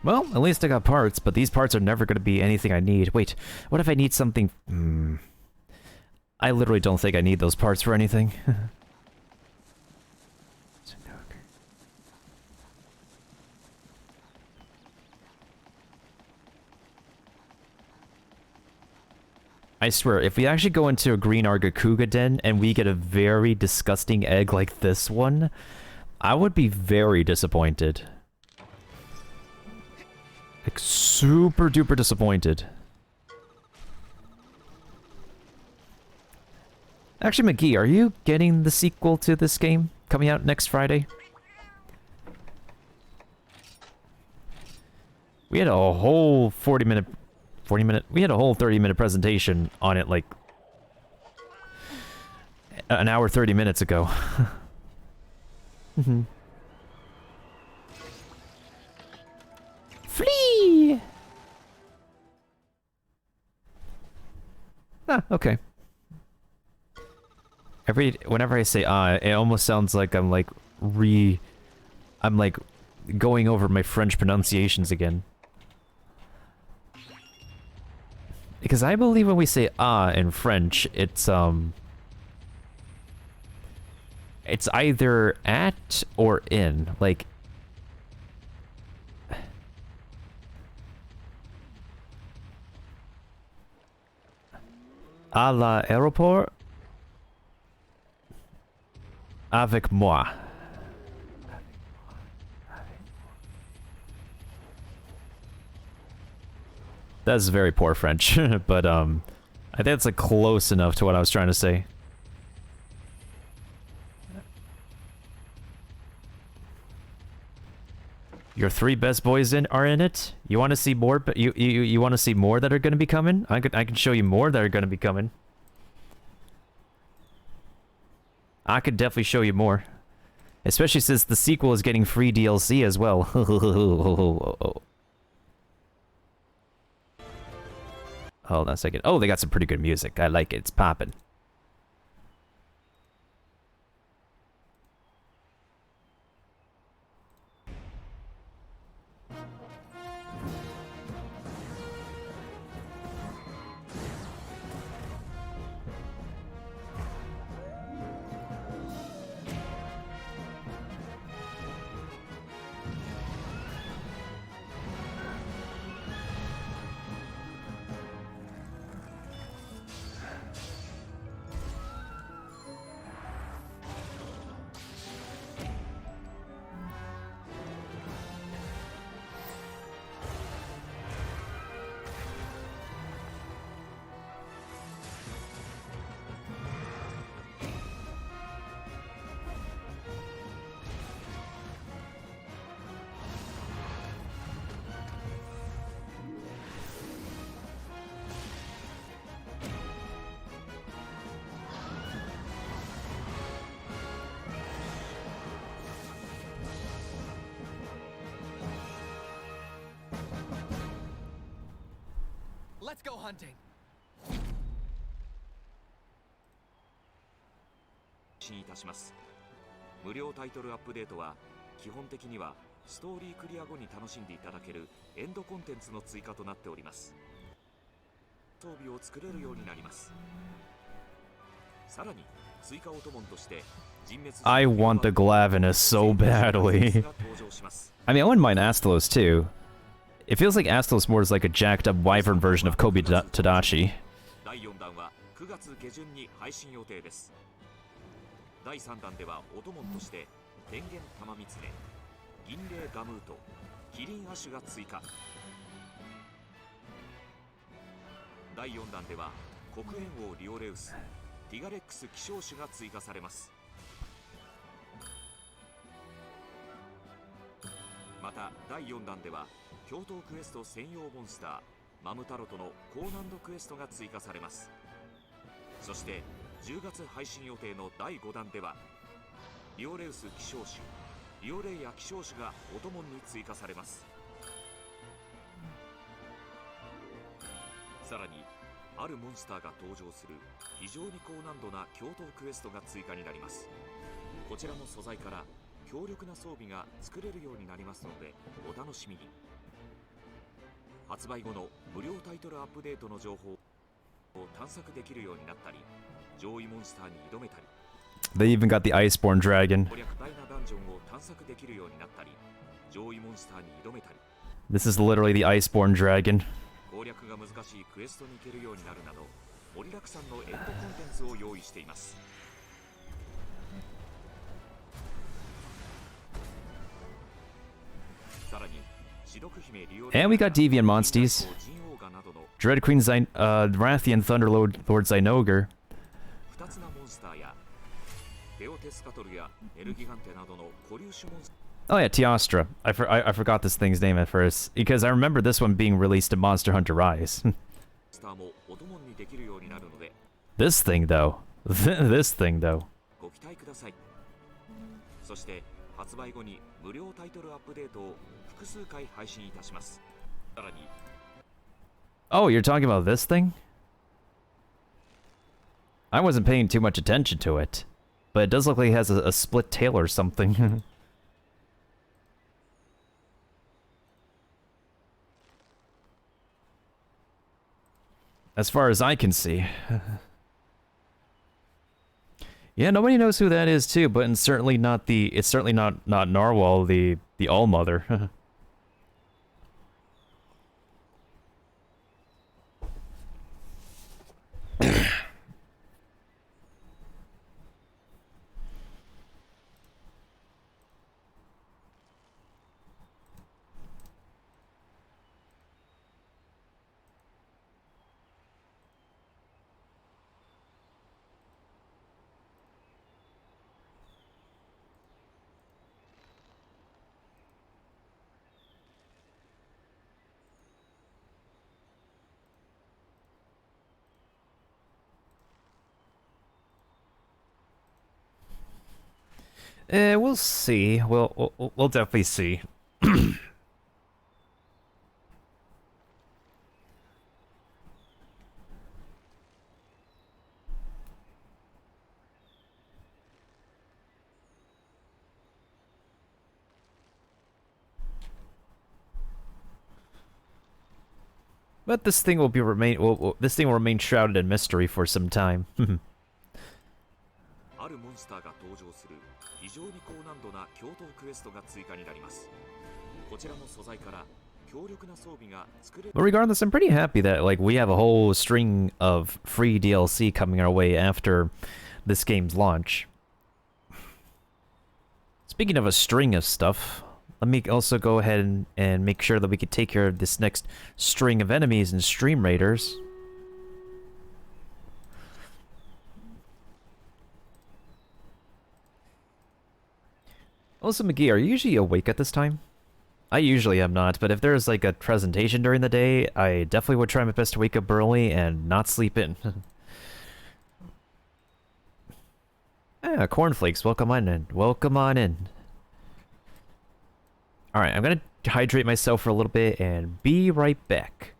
Well, at least I got parts, but these parts are never going to be anything I need. Wait, what if I need something? I literally don't think I need those parts for anything. I swear, if we actually go into a green Argakuga den and we get a very disgusting egg like this one, I would be very disappointed. Like, super duper disappointed. Actually, McGee, are you getting the sequel to this game coming out next Friday? We had a whole 40-minute, we had a whole 30-minute presentation on it, like, an hour 30 minutes ago.
Flee!
Ah, okay. Whenever I say it almost sounds like I'm like going over my French pronunciations again. Because I believe when we say in French, it's either at or in, like à l'aéroport avec moi. That's very poor French, but I think it's like close enough to what I was trying to say. Your 3 best boys are in it. You want to see more? But you want to see more that are going to be coming? I can show you more that are going to be coming. I could definitely show you more, especially since the sequel is getting free DLC as well. Hold on a second. Oh, they got some pretty good music. I like it. It's popping.
go hunting.
いたします。無料タイトルアップデートは基本的にはストーリークリア後に楽しんでいただけるエンドコンテンツの追加となっております。装備を作れるようになります。さらに追加オトモンとして人滅
I want the Glavinus so badly. I mean, I wouldn't mind Astalos too. It feels like Astalos more is like a jacked up wyvern version of Kobe Tadashi.
第4弾は9月下旬に配信予定です。第3弾ではオトモンとして電源玉蜜で銀霊ガムーとキリンアシュが追加。第4弾では黒煙王リオレウスティガレックス希少種が追加されます。また第4弾では共闘クエスト専用モンスターマムタロトの高難度クエストが追加されます。そして10月配信予定の第5弾ではリオレウス希少種リオレイヤ希少種がオトモンに追加されます。さらにあるモンスターが登場する非常に高難度な共闘クエストが追加になります。こちらも素材から強力な装備が作れるようになりますのでお楽しみに。発売後の無料タイトルアップデートの情報を探索できるようになったり上位モンスターに挑めたり
They even got the Iceborne Dragon.
攻略大なダンジョンを探索できるようになったり上位モンスターに挑めたり
This is literally the Iceborne Dragon.
攻略が難しいクエストに行けるようになるなど盛りだくさんのエンドコンテンツを用意しています。さらに
And we got Deviant Monsties. Dread Queen Rathian Thunderlord Lord Zynoger. Oh yeah, Teostra. I forgot this thing's name at first, because I remember this one being released in Monster Hunter Rise. This thing though. This thing though.
発売後に無料タイトルアップデートを複数回配信いたします。さらに
Oh, you're talking about this thing? I wasn't paying too much attention to it, but it does look like it has a split tail or something. As far as I can see. Yeah, nobody knows who that is too, but it's certainly not not Narwhal, the All-Mother. We'll see. We'll definitely see. But this thing will this thing will remain shrouded in mystery for some time.
あるモンスターが登場する非常に高難度な共闘クエストが追加になります。こちらも素材から強力な装備が作れる。
But regardless, I'm pretty happy that like we have a whole string of free DLC coming our way after this game's launch. Speaking of a string of stuff, let me also go ahead and make sure that we can take care of this next string of enemies and stream raiders. Also, McGee, are you usually awake at this time? I usually am not, but if there's like a presentation during the day, I definitely would try my best to wake up early and not sleep in. Ah, cornflakes, welcome on in. Welcome on in. Alright, I'm gonna hydrate myself for a little bit and be right back.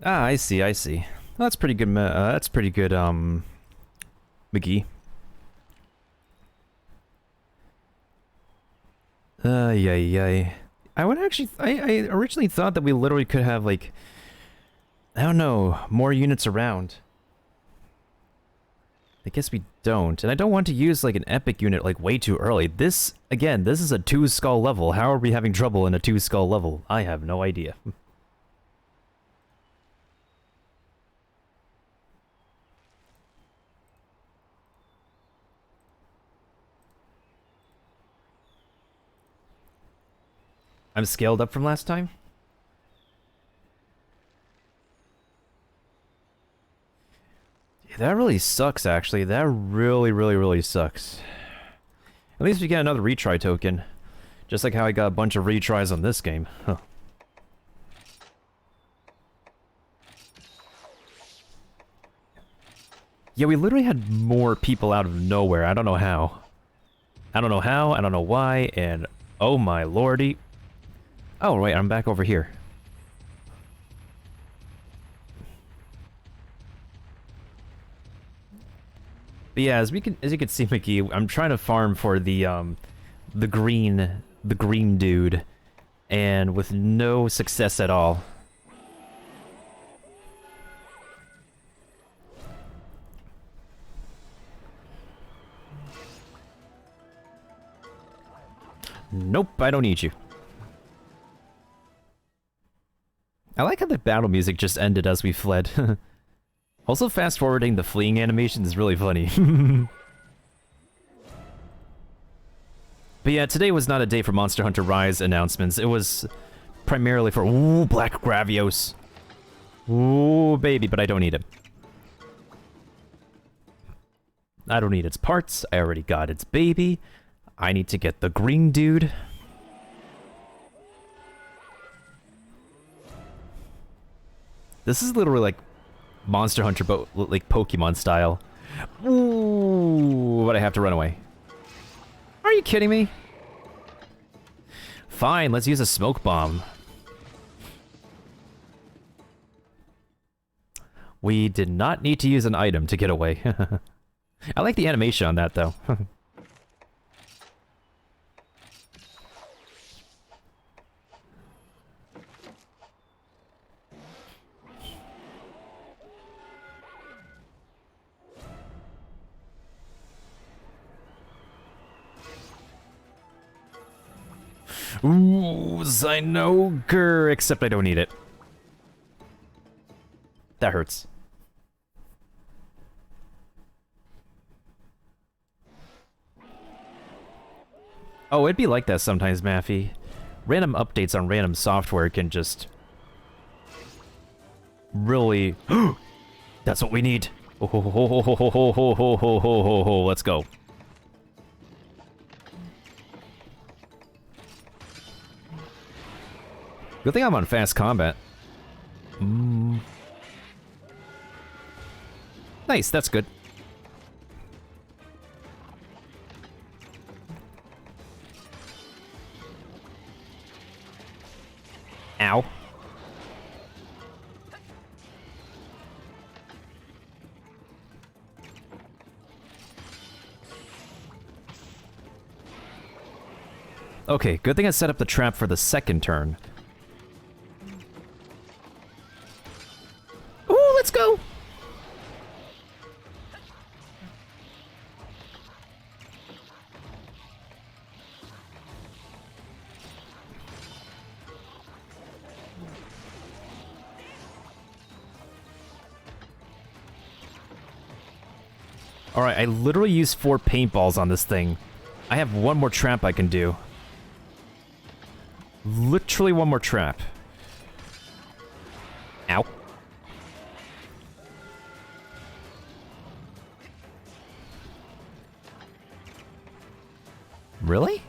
Ah, I see, I see. Well, that's pretty good, McGee. Yay. I would actually, I originally thought that we literally could have, like, I don't know, more units around. I guess we don't. And I don't want to use, like, an epic unit, like, way too early. This, again, this is a 2-skull level. How are we having trouble in a 2-skull level? I have no idea. I'm scaled up from last time? Yeah, that really sucks, actually. That really sucks. At least we get another retry token. Just like how I got a bunch of retries on this game. Huh. Yeah, we literally had more people out of nowhere. I don't know how. I don't know how, I don't know why, and oh my lordy. Oh, wait, I'm back over here. But yeah, as you can see, Mickey, I'm trying to farm for the green dude, and with no success at all. Nope, I don't need you. I like how the battle music just ended as we fled. Also, fast-forwarding the fleeing animation is really funny. But yeah, today was not a day for Monster Hunter Rise announcements. It was primarily for... Ooh, Black Gravios. Ooh, baby, but I don't need it. I don't need its parts. I already got its baby. I need to get the green dude. This is literally like Monster Hunter, but like Pokemon style. Ooh, but I have to run away. Are you kidding me? Fine, let's use a smoke bomb. We did not need to use an item to get away. I like the animation on that, though. Ooh, Zynoger, except I don't need it. That hurts. Oh, it'd be like that sometimes, Maffy. Random updates on random software can just... really... That's what we need! Oh, let's go. Good thing I'm on fast combat. Nice, that's good. Ow. Okay, good thing I set up the trap for the second turn. Ooh, let's go! Alright, I literally used 4 paintballs on this thing. I have one more trap I can do. Literally one more trap. Ow. Really?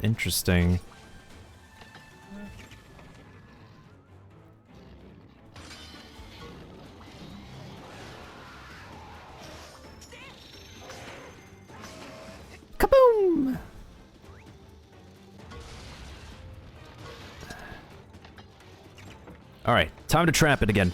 Interesting.
Kaboom!
Alright, time to trap it again.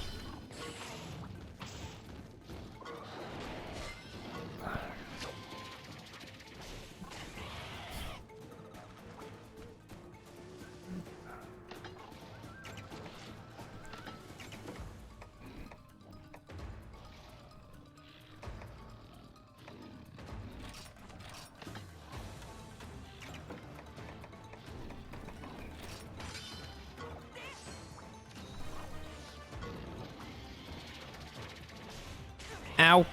Ow.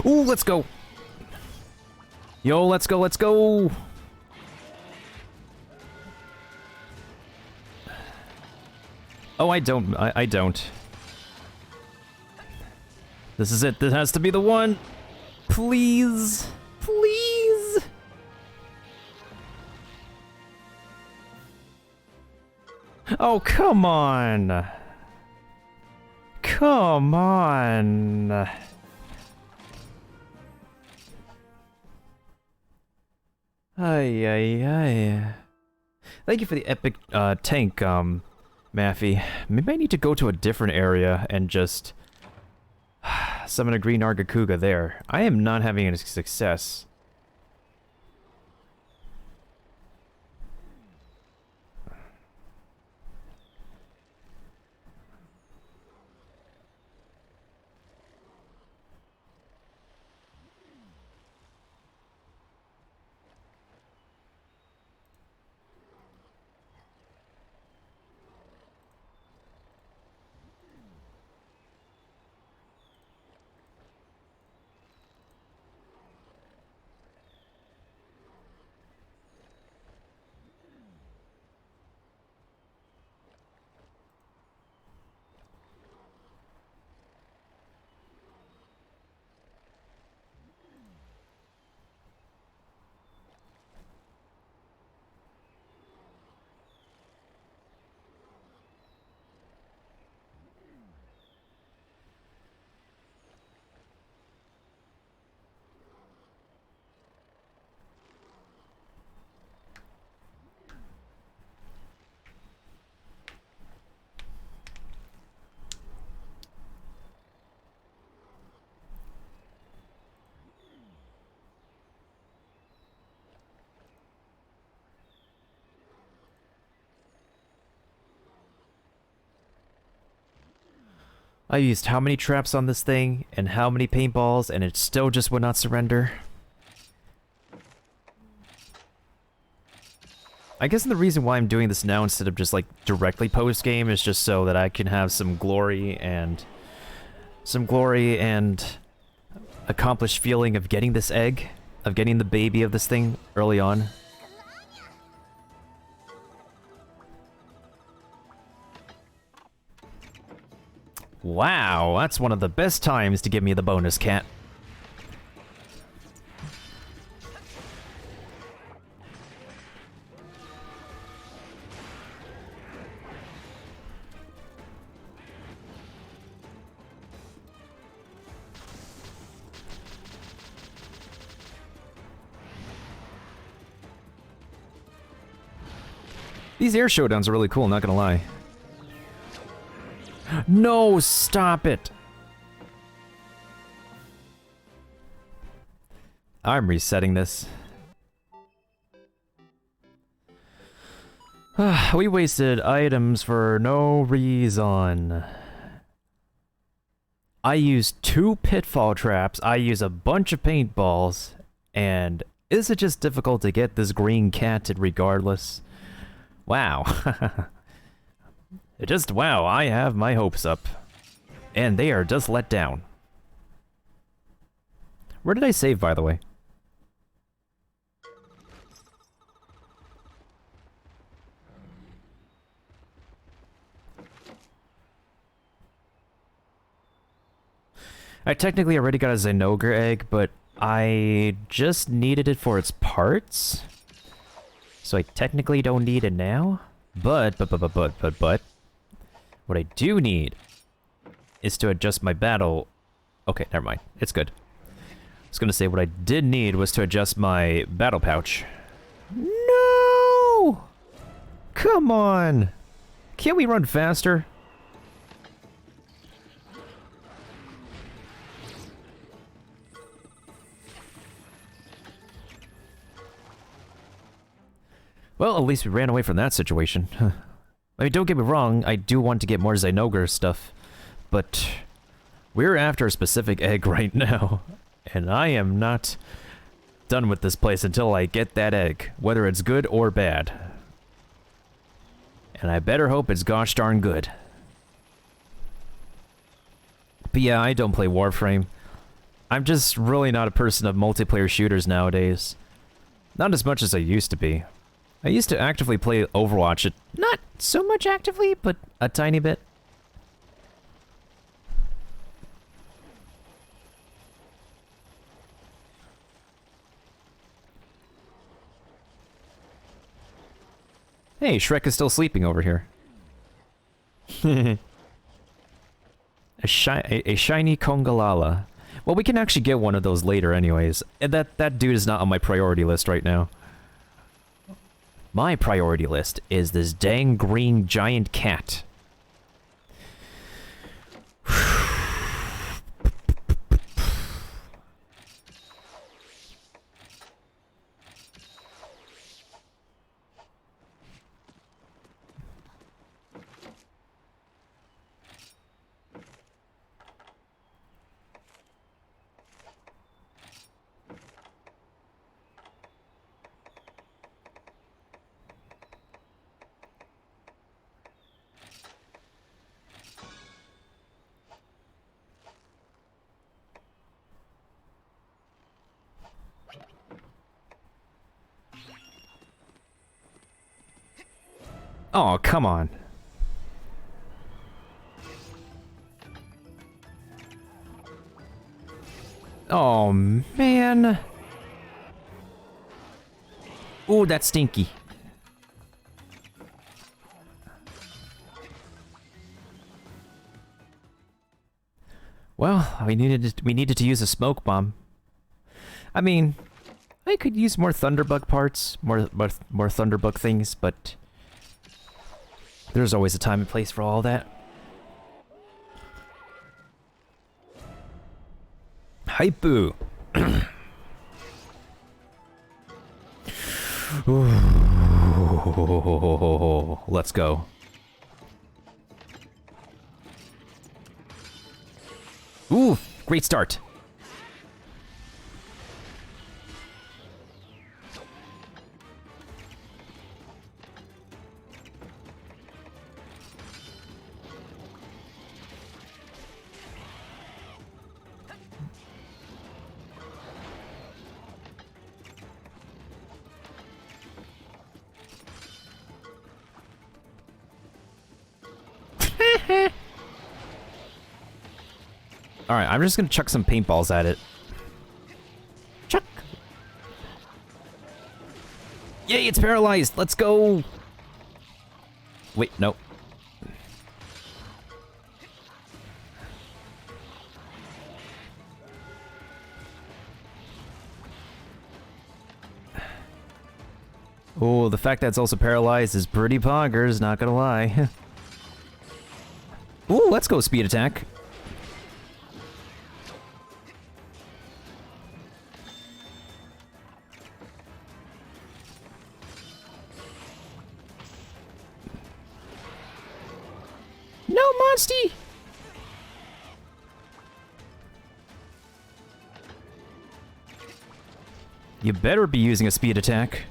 Ooh, let's go. Yo, let's go, let's go. Oh, I don't. I don't. This is it. This has to be the one. Please. Please. Oh, come on. Come on. Ay, ay, ay. Thank you for the epic tank, Maffy. Maybe I need to go to a different area and just summon a green Nargacuga there. I am not having any success. I used how many traps on this thing, and how many paintballs, and it still just would not surrender. I guess the reason why I'm doing this now instead of just like directly post-game is just so that I can have some glory and accomplished feeling of getting this egg, of getting the baby of this thing early on. Wow, that's one of the best times to give me the bonus cat. These air showdowns are really cool, not gonna lie. No, stop it! I'm resetting this. We wasted items for no reason. I used 2 pitfall traps, I use a bunch of paintballs, and is it just difficult to get this green cat regardless? Wow. Wow, I have my hopes up. And they are just let down. Where did I save, by the way? I technically already got a Zinogre egg, but I just needed it for its parts. So I technically don't need it now. But, what I do need is to adjust my battle. Okay, never mind. It's good. I was gonna say what I did need was to adjust my battle pouch. No! Come on! Can't we run faster? Well, at least we ran away from that situation. I mean, don't get me wrong, I do want to get more Zinogre stuff, but we're after a specific egg right now, and I am not done with this place until I get that egg, whether it's good or bad. And I better hope it's gosh darn good. But yeah, I don't play Warframe. I'm just really not a person of multiplayer shooters nowadays. Not as much as I used to be. I used to actively play Overwatch, not so much actively, but a tiny bit. Hey, Shrek is still sleeping over here. a shiny Kongalala. Well, we can actually get one of those later anyways. And that dude is not on my priority list right now. My priority list is this dang green giant cat. Oh, come on. Oh, man. Ooh, that's stinky. Well, we needed to use a smoke bomb. I mean, I could use more Thunderbug parts, more Thunderbug things, but there's always a time and place for all that. Hypoo. Ooh, let's go. Ooh, great start. Alright, I'm just gonna chuck some paintballs at it. Chuck! Yay, it's paralyzed! Let's go! Wait, no. Oh, the fact that it's also paralyzed is pretty poggers, not gonna lie. Ooh, let's go speed attack. No, Monsty! You better be using a speed attack.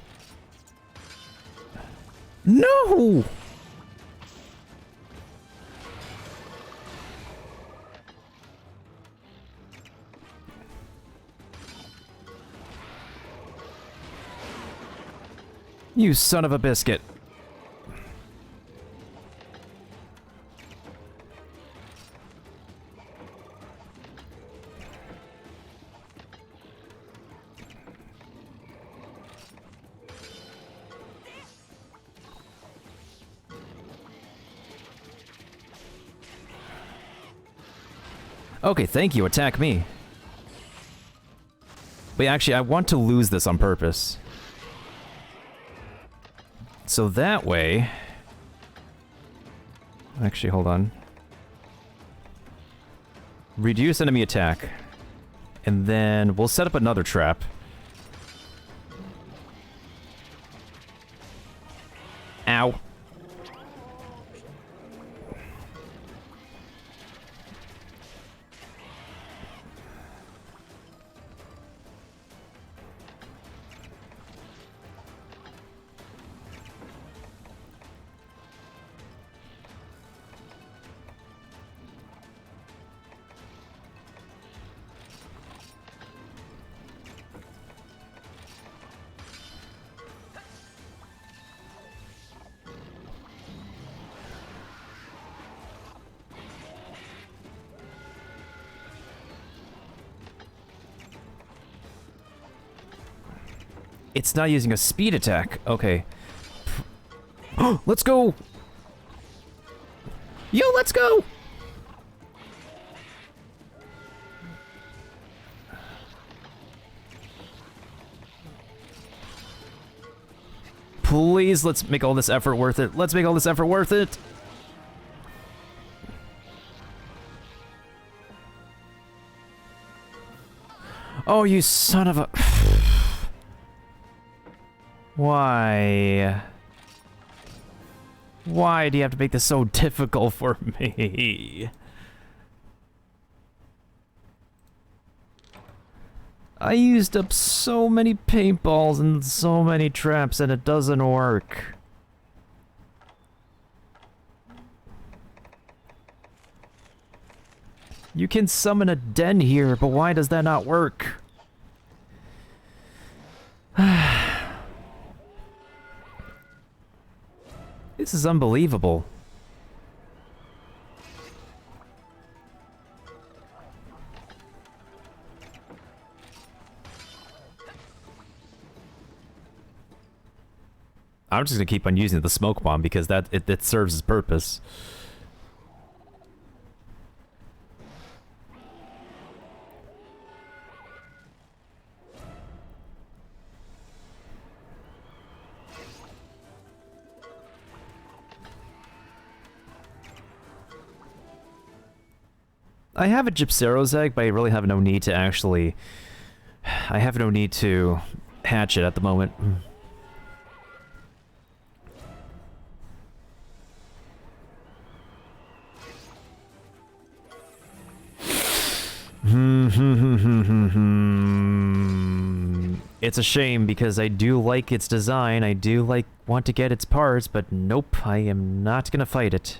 No! You son of a biscuit. Okay, thank you. Attack me. But actually, I want to lose this on purpose. So that way... Actually, hold on. Reduce enemy attack. And then we'll set up another trap. Ow. It's not using a speed attack. Okay. Let's go! Yo, let's go! Please, let's make all this effort worth it. Let's make all this effort worth it! Oh, you son of a... Why? Why do you have to make this so difficult for me? I used up so many paintballs and so many traps and it doesn't work. You can summon a den here, but why does that not work? This is unbelievable. I'm just gonna keep on using the smoke bomb because it serves its purpose. I have a Gypcero's egg, but I really have no need to actually... I have no need to hatch it at the moment. It's a shame because I do like its design, I do want to get its parts, but nope, I am not gonna fight it.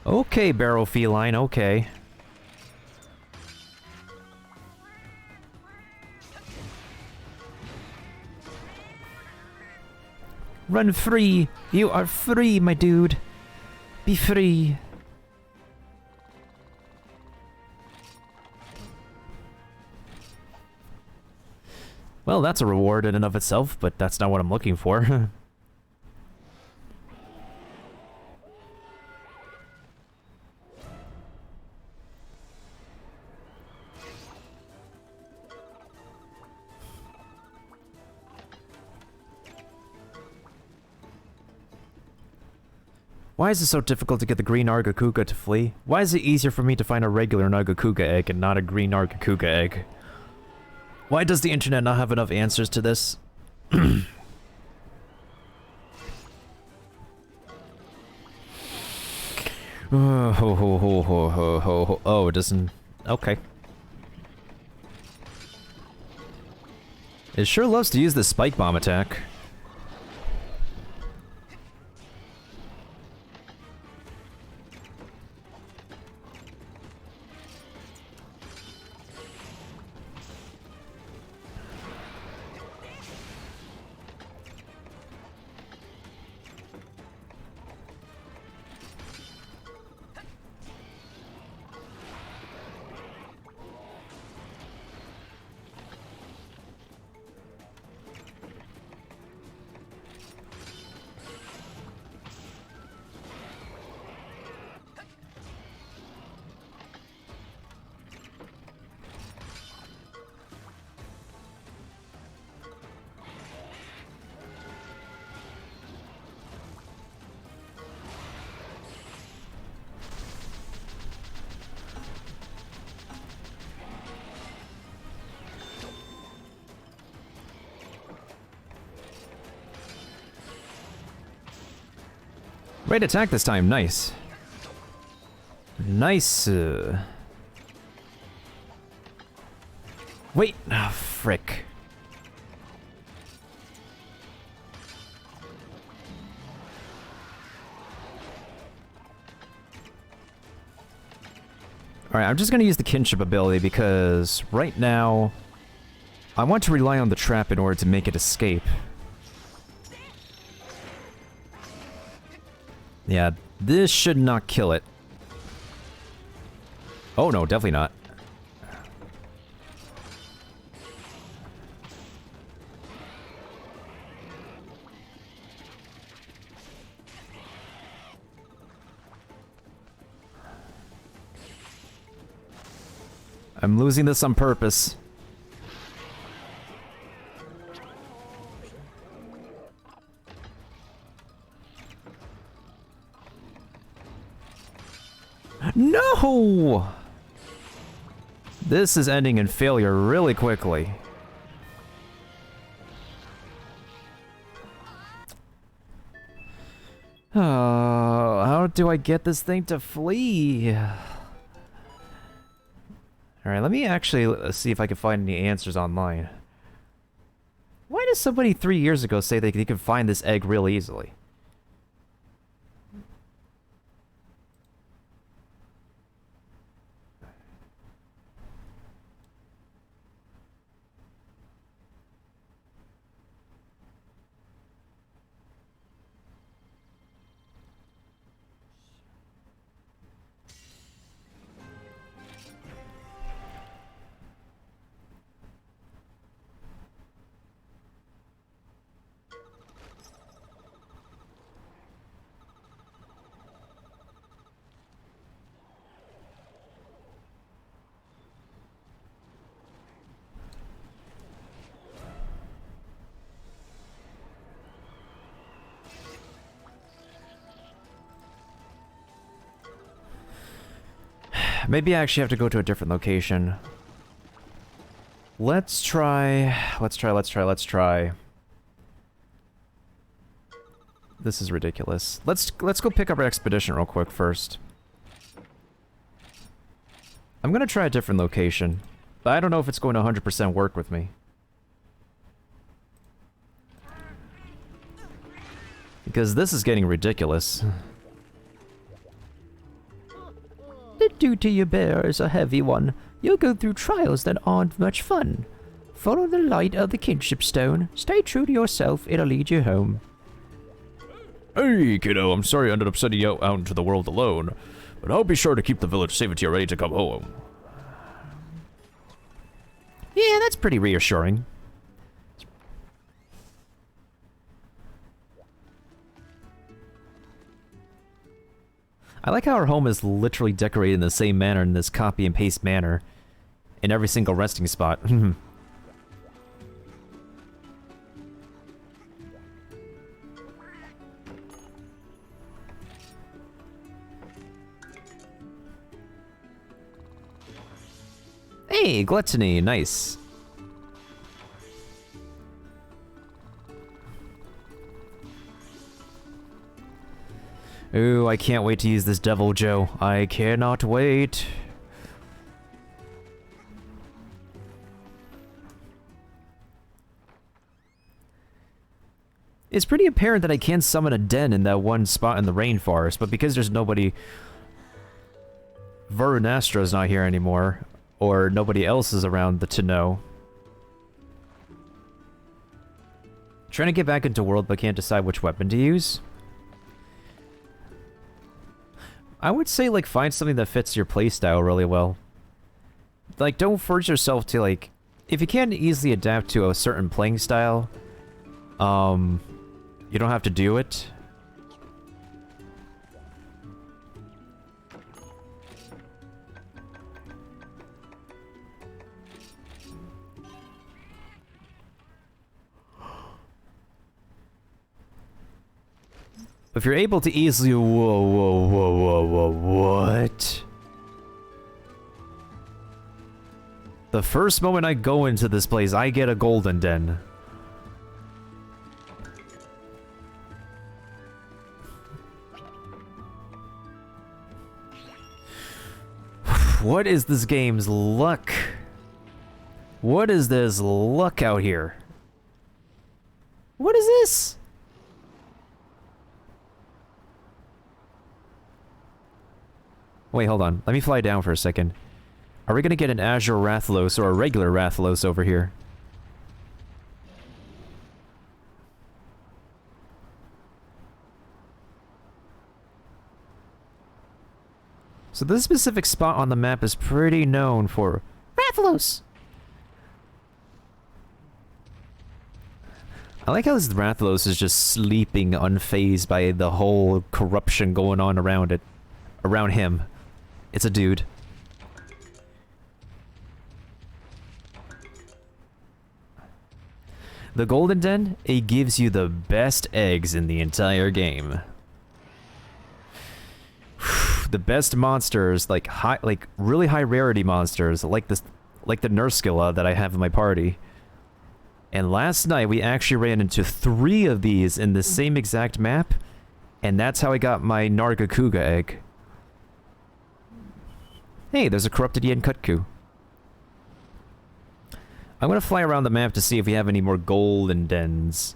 Okay, Barrow Feline, okay. Run free! You are free, my dude! Be free! Well, that's a reward in and of itself, but that's not what I'm looking for. Why is it so difficult to get the green Nargacuga to flee? Why is it easier for me to find a regular Nargacuga egg and not a green Nargacuga egg? Why does the internet not have enough answers to this? Oh, it doesn't... Okay. It sure loves to use this spike bomb attack. Great attack this time, nice. Nice. Wait, ah, frick. Alright, I'm just gonna use the kinship ability because right now I want to rely on the trap in order to make it escape. Yeah, this should not kill it. Oh no, definitely not. I'm losing this on purpose. No! This is ending in failure really quickly. Oh, how do I get this thing to flee? Alright, let me actually see if I can find any answers online. Why did somebody 3 years ago say they could find this egg real easily? Maybe I actually have to go to a different location. Let's try... Let's try. This is ridiculous. Let's go pick up our expedition real quick first. I'm gonna try a different location, but I don't know if it's going to 100% work with me. Because this is getting ridiculous.
The duty you bear is a heavy one. You'll go through trials that aren't much fun. Follow the light of the kinship stone. Stay true to yourself, it'll lead you home.
Hey, kiddo, I'm sorry I ended up sending you out into the world alone, but I'll be sure to keep the village safe until you're ready to come home. Yeah, that's pretty reassuring. I like how our home is literally decorated in the same manner, in this copy and paste manner, in every single resting spot. Hey, gluttony, nice. Ooh, I can't wait to use this Devil Joe. I cannot wait. It's pretty apparent that I can summon a den in that one spot in the rainforest, but because there's nobody... Varunastra's not here anymore, or nobody else is around to know. Trying to get back into world but can't decide which weapon to use. I would say, like, find something that fits your playstyle really well. Like, don't force yourself to, like... If you can't easily adapt to a certain playing style, you don't have to do it. If you're able to easily... Whoa, what? The first moment I go into this place, I get a golden den. What is this game's luck? What is this luck out here? What is this? Wait, hold on. Let me fly down for a second. Are we gonna get an Azure Rathlos or a regular Rathlos over here? So this specific spot on the map is pretty known for
Rathalos!
I like how this Rathalos is just sleeping unfazed by the whole corruption going on around it. Around him. It's a dude. The Golden Den, it gives you the best eggs in the entire game. The best monsters, like really high rarity monsters, like the Nurskilla that I have in my party. And last night we actually ran into 3 of these in the same exact map, and that's how I got my Nargacuga egg. Hey, there's a corrupted Yenkutku. I'm gonna fly around the map to see if we have any more golden dens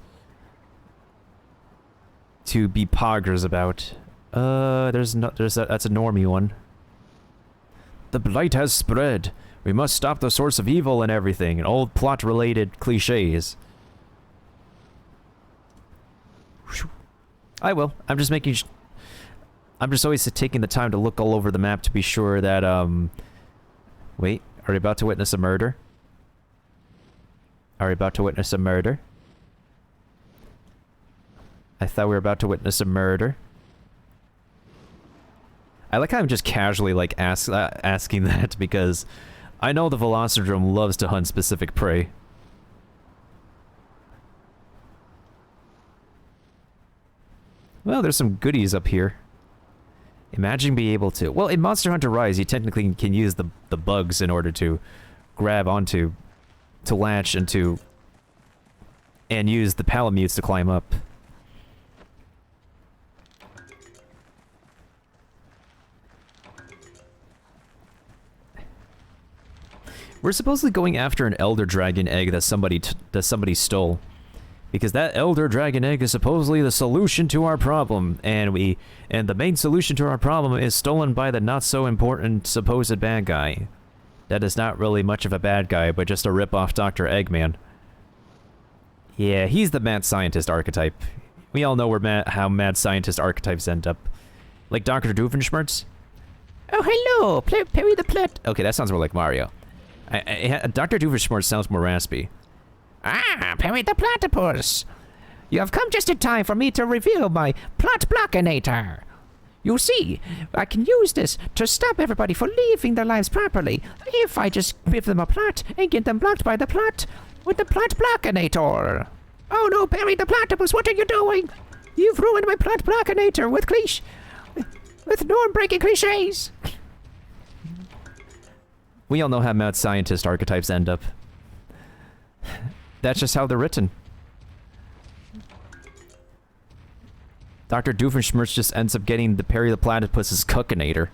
to be poggers about. That's a normie one. The blight has spread. We must stop the source of evil and everything, and old plot-related cliches. I will. I'm just making... I'm just always taking the time to look all over the map to be sure that, Wait, are we about to witness a murder? Are we about to witness a murder? I thought we were about to witness a murder. I like how I'm just casually, like, asking that because I know the Velocidrome loves to hunt specific prey. Well, there's some goodies up here. Imagine being able to... Well, in Monster Hunter Rise, you technically can use the bugs in order to grab onto... to latch into... and use the Palamutes to climb up. We're supposedly going after an Elder Dragon egg that somebody stole. Because that Elder Dragon egg is supposedly the solution to our problem, and the main solution to our problem is stolen by the not-so-important supposed bad guy. That is not really much of a bad guy, but just a rip-off Dr. Eggman. Yeah, he's the mad scientist archetype. We all know how mad scientist archetypes end up. Like Dr. Doofenshmirtz?
Oh, hello! Perry the Plat.
Okay, that sounds more like Mario. Dr. Doofenshmirtz sounds more raspy.
Ah, Perry the Platypus! You have come just in time for me to reveal my plot blockinator. You see, I can use this to stop everybody from living their lives properly if I just give them a plot and get them blocked by the plot with the plot blockinator. Oh no, Perry the Platypus, what are you doing? You've ruined my plot blockinator with norm-breaking cliches.
We all know how mad scientist archetypes end up. That's just how they're written. Dr. Doofenshmirtz just ends up getting the Perry the Platypus's cuckinator.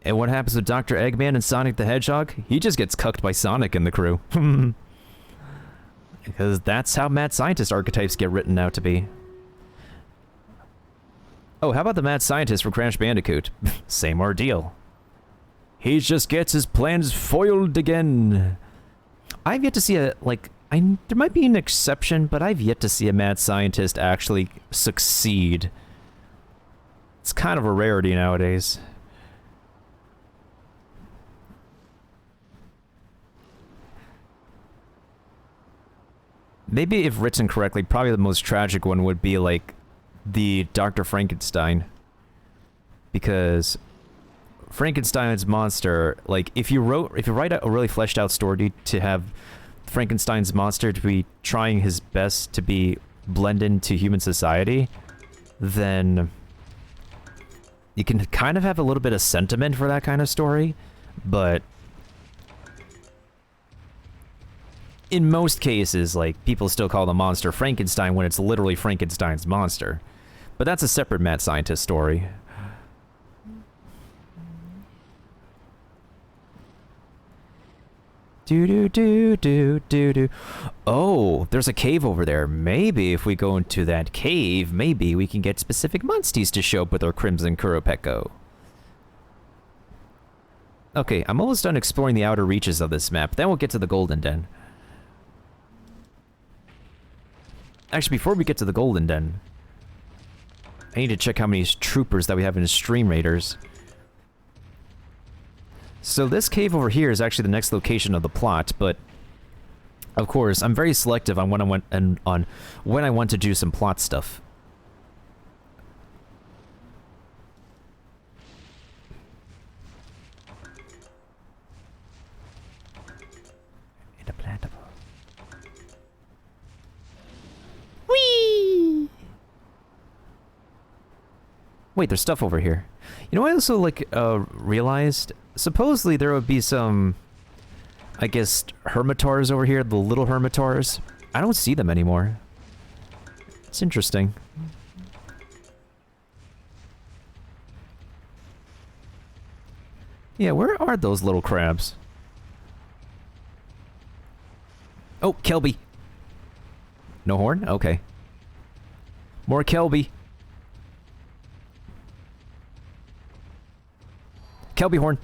And what happens with Dr. Eggman and Sonic the Hedgehog? He just gets cucked by Sonic and the crew. Because that's how mad scientist archetypes get written out to be. Oh, how about the mad scientist from Crash Bandicoot? Same ordeal. He just gets his plans foiled again. I've yet to see there might be an exception, but I've yet to see a mad scientist actually succeed. It's kind of a rarity nowadays. Maybe if written correctly, probably the most tragic one would be like the Dr. Frankenstein. Because Frankenstein's monster, like if you write a really fleshed out story to have Frankenstein's monster to be trying his best to be blend into human society, then you can kind of have a little bit of sentiment for that kind of story, but in most cases, like, people still call the monster Frankenstein when it's literally Frankenstein's monster. But that's a separate mad scientist story. Do do do do do do. Oh, there's a cave over there. Maybe if we go into that cave, maybe we can get specific monsties to show up with our Crimson Kuropeko. Okay, I'm almost done exploring the outer reaches of this map. Then we'll get to the Golden Den. Actually, before we get to the Golden Den, I need to check how many troopers that we have in Stream Raiders. So this cave over here is actually the next location of the plot, but of course, I'm very selective on when I want to do some plot stuff. Whee! Wait, there's stuff over here. You know, I also realized supposedly there would be some, I guess, hermitars over here, the little hermitars. I don't see them anymore. It's interesting. Yeah, where are those little crabs? Oh, Kelby. No horn? Okay. More Kelby. Kelby horn.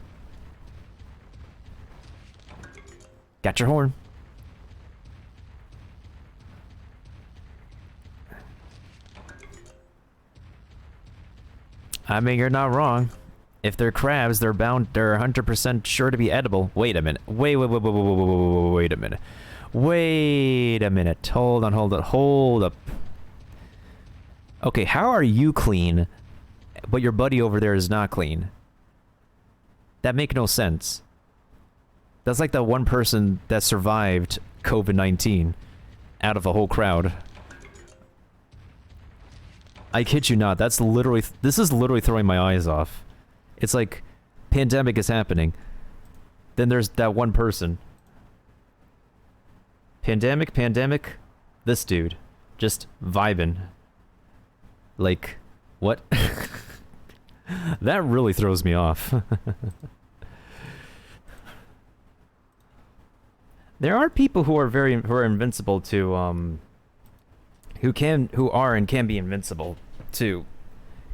Got your horn. I mean, you're not wrong. If they're crabs, they're 100% sure to be edible. Wait a minute. Wait a minute. Wait a minute. Hold on, hold up. Okay, how are you clean, but your buddy over there is not clean? That make no sense. That's like that one person that survived COVID-19 out of a whole crowd. I kid you not, this is literally throwing my eyes off. It's like, pandemic is happening. Then there's that one person. Pandemic, this dude. Just vibing. Like, what? That really throws me off. There are people who are invincible to who are and can be invincible to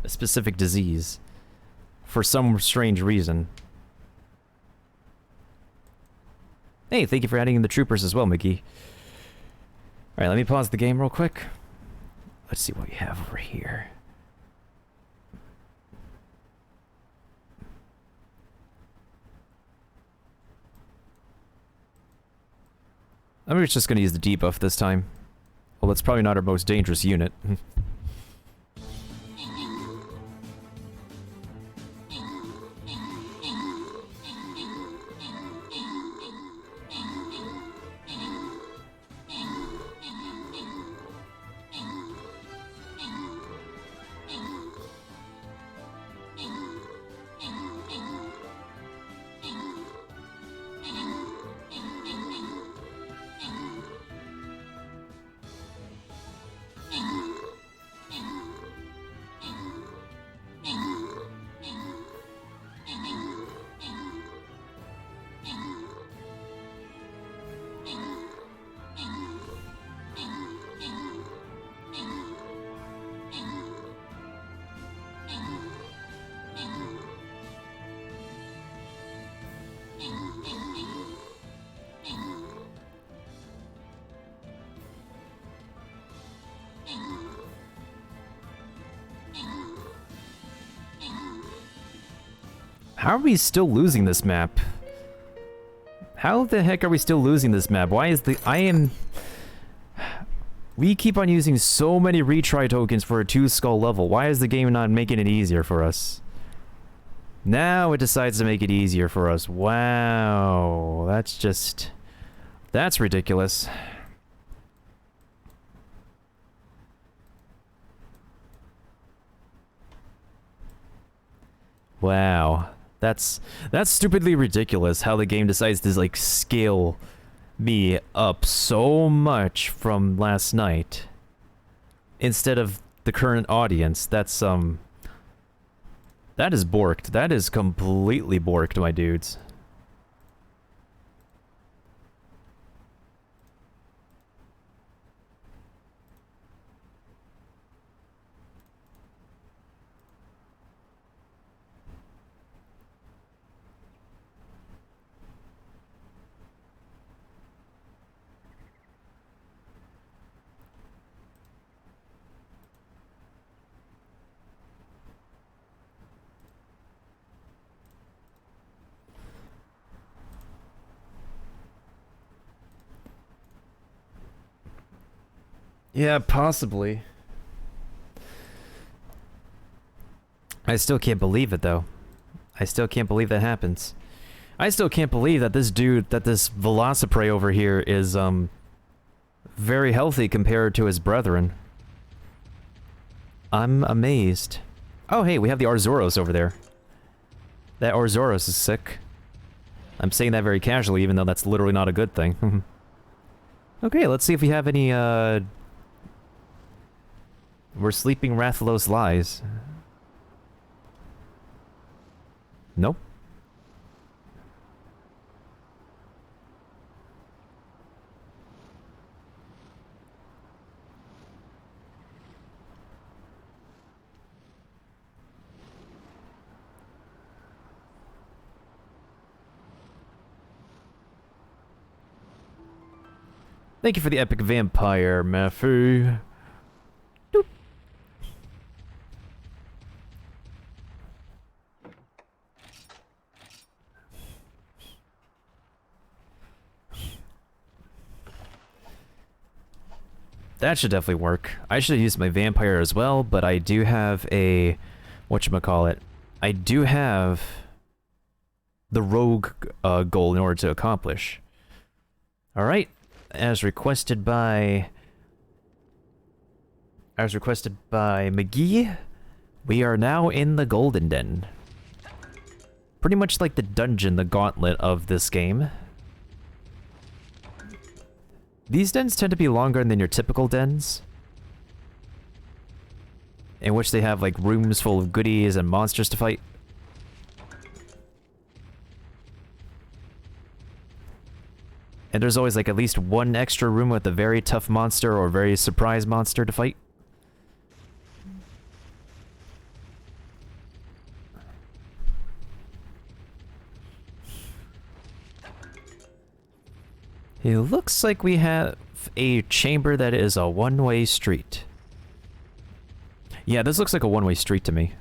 a specific disease for some strange reason. Hey, thank you for adding in the troopers as well, Mickey. Alright, let me pause the game real quick. Let's see what we have over here. I'm just gonna use the debuff this time. Well, it's probably not our most dangerous unit. How are we still losing this map? How the heck are we still losing this map? Why is we keep on using so many retry tokens for a 2-skull level. Why is the game not making it easier for us? Now it decides to make it easier for us. Wow. That's ridiculous. Wow. That's stupidly ridiculous how the game decides to like scale me up so much from last night instead of the current audience. That is borked. That is completely borked, my dudes. Yeah, possibly. I still can't believe it, though. I still can't believe that happens. I still can't believe that this dude, that this Velociprey over here is, very healthy compared to his brethren. I'm amazed. Oh, hey, we have the Arzuros over there. That Arzuros is sick. I'm saying that very casually, even though that's literally not a good thing. Okay, let's see if we have any, We're sleeping Rathalos lies. Nope. Thank you for the epic vampire, Mafu. Doop. That should definitely work. I should have used my vampire as well, but I do have a... whatchamacallit. I do have the rogue goal in order to accomplish. Alright. As requested by McGee, we are now in the Golden Den. Pretty much like the dungeon, the gauntlet of this game. These dens tend to be longer than your typical dens, in which they have like rooms full of goodies and monsters to fight. And there's always like at least one extra room with a very tough monster or very surprise monster to fight. It looks like we have a chamber that is a one-way street. Yeah, this looks like a one-way street to me.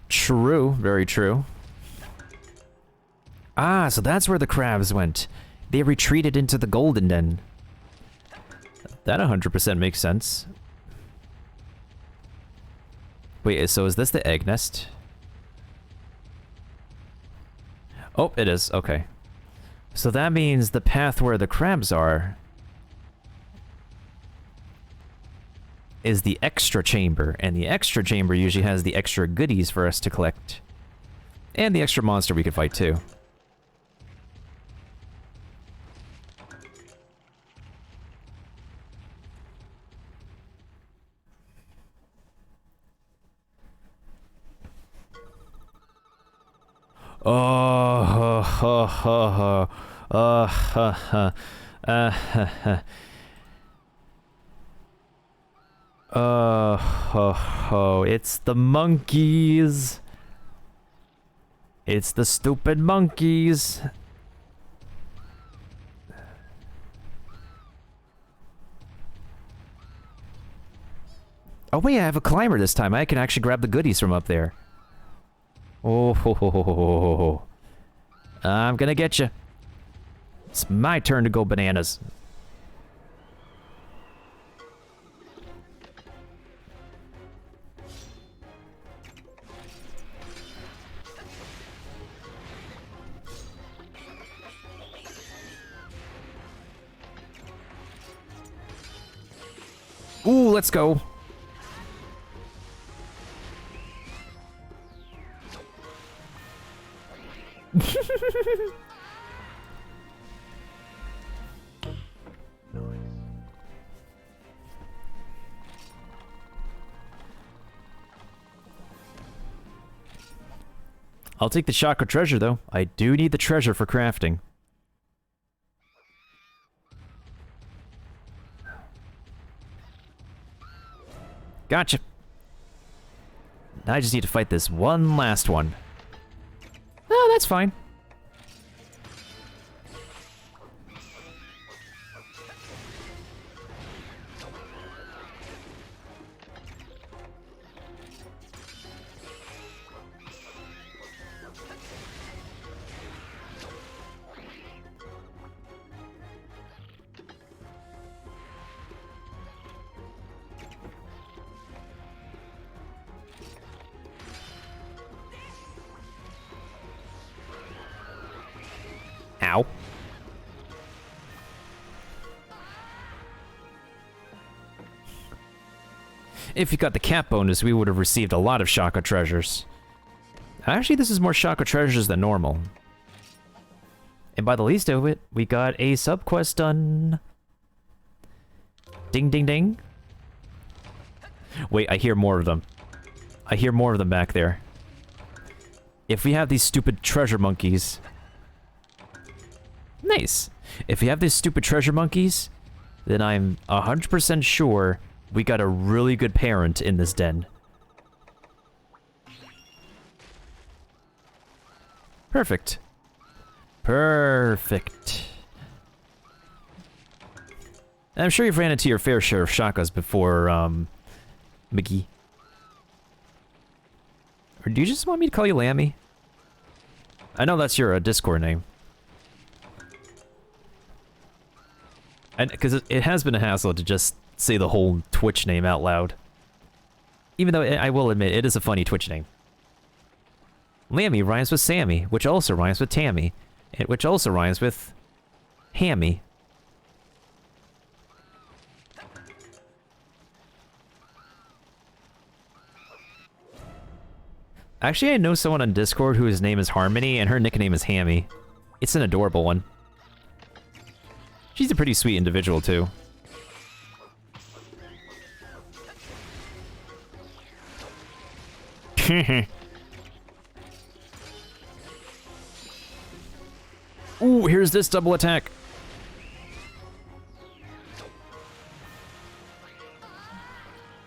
True, very true. Ah, so that's where the crabs went. They retreated into the Golden Den. That 100% makes sense. Wait, so is this the egg nest? Oh, it is. Okay. So that means the path where the crabs are is the extra chamber, and the extra chamber usually has the extra goodies for us to collect. And the extra monster we could fight too. Oh, ho, ho, ho, ho. Oh, ha, ha. Ha, ha. Oh, ho, ho. It's the monkeys. It's the stupid monkeys. Oh wait, I have a climber this time. I can actually grab the goodies from up there. Oh, ho, ho, ho, ho, ho, ho. I'm gonna get you. It's my turn to go bananas. Ooh, let's go. I'll take the chakra treasure, though. I do need the treasure for crafting. Gotcha. I just need to fight this one last one. Oh, That's fine. Ow. If you got the cat bonus, we would have received a lot of Shaka treasures. Actually, this is more Shaka treasures than normal. And by the least of it, we got a subquest done. Ding, ding, ding. Wait, I hear more of them. I hear more of them back there. If we have these stupid treasure monkeys... Nice. If we have these stupid treasure monkeys, then I'm 100% sure we got a really good parent in this den. Perfect. Perfect. I'm sure you've ran into your fair share of Shakas before, Mickey. Or do you just want me to call you Lammy? I know that's your Discord name. And because it has been a hassle to just say the whole Twitch name out loud. Even though I will admit, it is a funny Twitch name. Lammy rhymes with Sammy, which also rhymes with Tammy, which also rhymes with Hammy. Actually, I know someone on Discord whose name is Harmony, and her nickname is Hammy. It's an adorable one. She's a pretty sweet individual, too. Ooh, here's this double attack.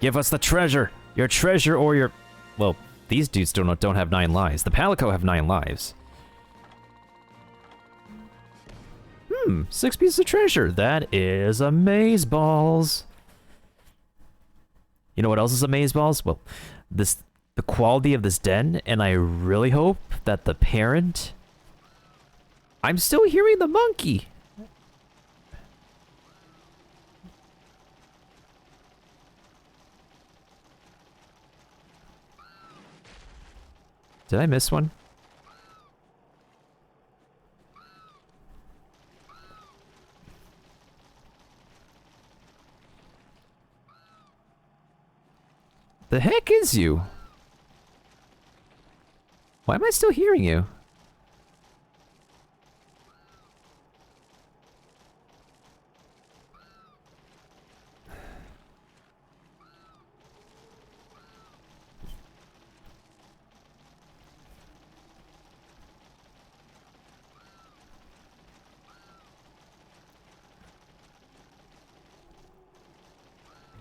Give us the treasure. Your treasure or your... Well, these dudes don't have 9 lives. The Palico have 9 lives. 6 pieces of treasure. That is amazeballs. You know what else is amazeballs? Well, the quality of this den, and I really hope that the parent... I'm still hearing the monkey. Did I miss one? The heck is you? Why am I still hearing you?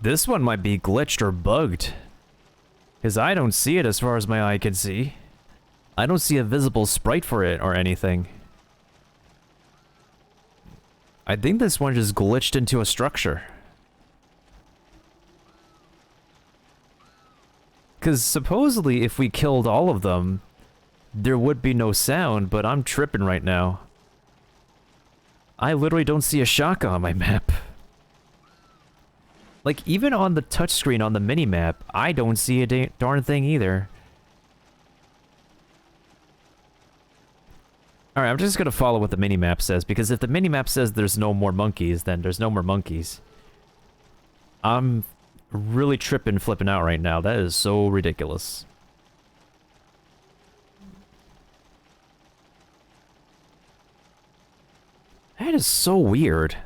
This one might be glitched or bugged. Because I don't see it as far as my eye can see. I don't see a visible sprite for it or anything. I think this one just glitched into a structure. Because supposedly if we killed all of them, there would be no sound, but I'm tripping right now. I literally don't see a Shaka on my map. Like, even on the touchscreen on the mini-map, I don't see a darn thing either. Alright, I'm just gonna follow what the mini-map says, because if the mini-map says there's no more monkeys, then there's no more monkeys. I'm really tripping, flipping out right now. That is so ridiculous. That is so weird.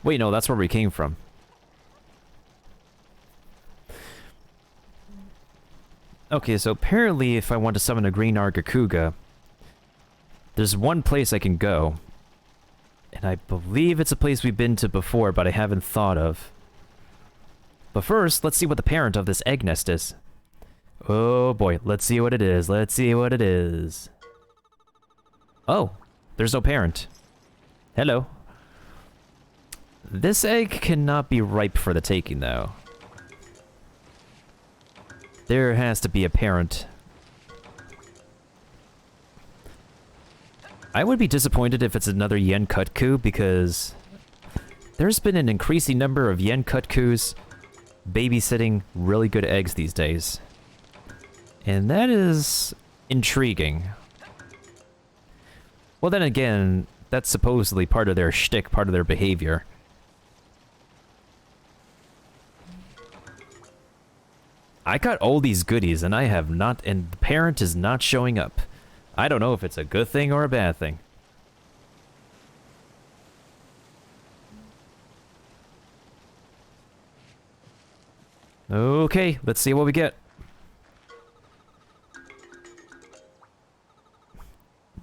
Wait, no, that's where we came from. Okay, so apparently if I want to summon a green Nargacuga, there's one place I can go. And I believe it's a place we've been to before, but I haven't thought of. But first, let's see what the parent of this egg nest is. Oh boy, let's see what it is. Let's see what it is. Oh, there's no parent. Hello. This egg cannot be ripe for the taking, though. There has to be a parent. I would be disappointed if it's another Yen Kutku, because there's been an increasing number of Yen Kutkus babysitting really good eggs these days. And that is intriguing. Well, then again, that's supposedly part of their shtick, part of their behavior. I got all these goodies and I have not, and the parent is not showing up. I don't know if it's a good thing or a bad thing. Okay, let's see what we get.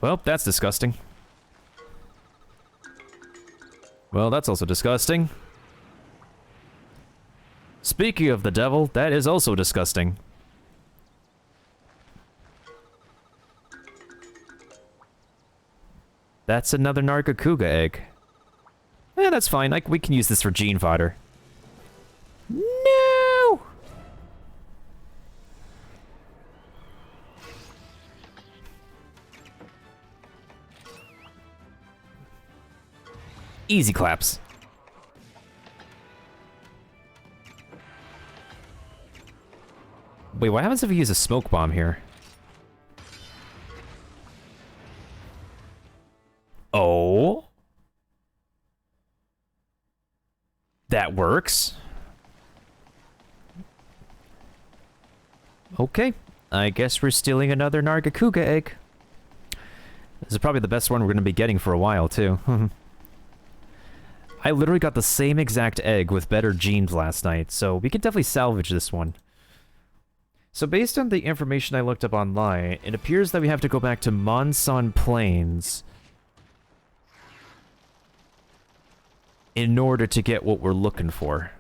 Well, that's disgusting. Well, that's also disgusting. Speaking of the devil, that is also disgusting. That's another Nargacuga egg. Eh, that's fine. We can use this for gene fodder. No! Easy claps. Wait, what happens if we use a smoke bomb here? Oh. That works. Okay. I guess we're stealing another Nargacuga egg. This is probably the best one we're going to be getting for a while, too. I literally got the same exact egg with better genes last night, so we could definitely salvage this one. So based on the information I looked up online, it appears that we have to go back to Monson Plains in order to get what we're looking for.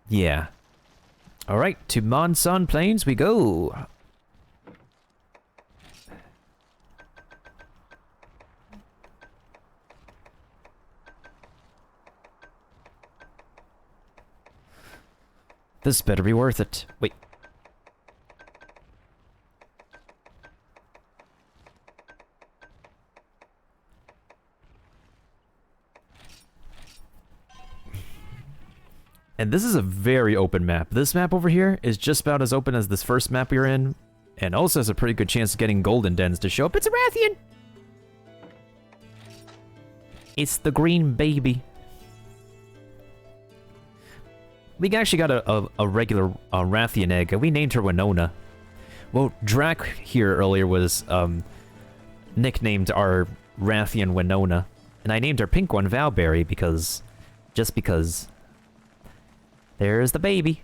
Yeah. Alright, to Monson Plains we go. This better be worth it. Wait. And this is a very open map. This map over here is just about as open as this first map we were in, and also has a pretty good chance of getting golden dens to show up. It's a Rathian! It's the green baby. We actually got a regular Rathian egg, and we named her Winona. Well, Drac here earlier was nicknamed our Rathian Winona, and I named her Pink One Valberry because... just because... There's the baby.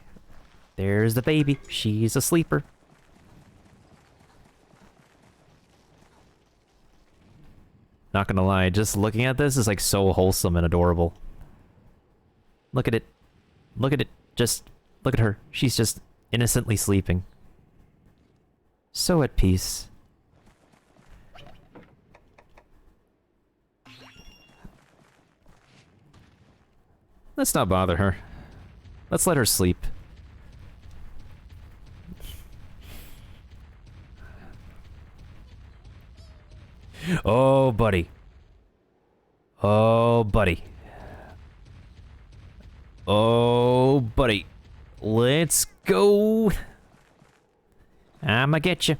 There's the baby. She's a sleeper. Not gonna lie, just looking at this is like so wholesome and adorable. Look at it. Look at it. Just look at her. She's just innocently sleeping. So at peace. Let's not bother her. Let's let her sleep. Oh, buddy. Oh, buddy. Oh, buddy. Let's go. I'ma get you.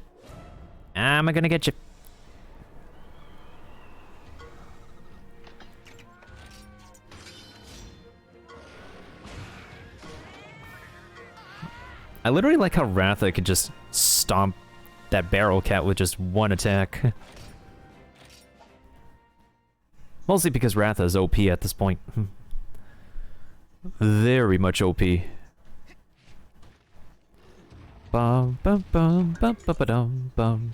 I'm gonna get you. I literally like how Ratha could just stomp that barrel cat with just one attack. Mostly because Ratha is OP at this point. Very much OP. Bum bum bum bum bum bum bum.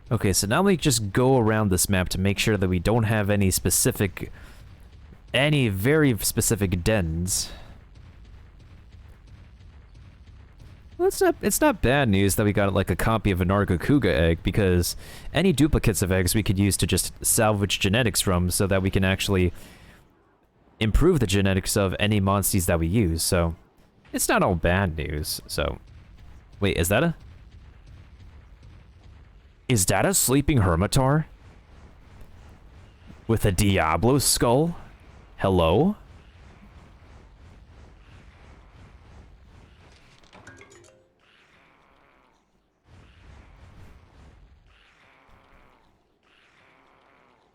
Okay, so now we just go around this map to make sure that we don't have any very specific dens. Well, it's not bad news that we got like a copy of a Nargacuga egg, because any duplicates of eggs we could use to just salvage genetics from, so that we can actually improve the genetics of any monsties that we use, so it's not all bad news, so... Wait, is that a sleeping Hermitar? With a Diablo skull? Hello?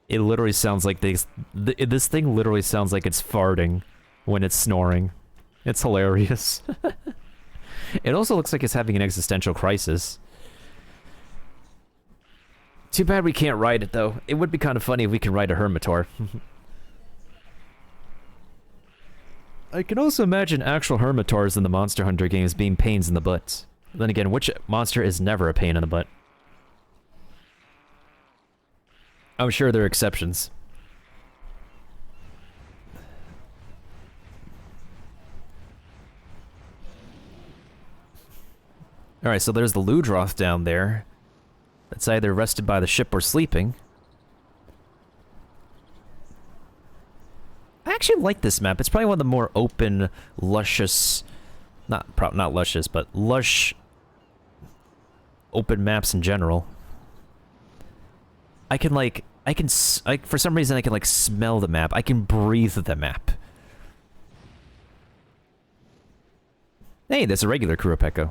It literally sounds like this thing literally sounds like it's farting when it's snoring. It's hilarious. It also looks like it's having an existential crisis. Too bad we can't ride it, though. It would be kind of funny if we can ride a Hermitar. I can also imagine actual Hermitars in the Monster Hunter games being pains in the butt. Then again, which monster is never a pain in the butt? I'm sure there are exceptions. Alright, so there's the Ludroth down there. That's either rested by the ship or sleeping. I actually like this map. It's probably one of the more open, luscious... Not luscious, but lush... open maps in general. I can, for some reason, I can, like, smell the map. I can breathe the map. Hey, there's a regular Kurapeko.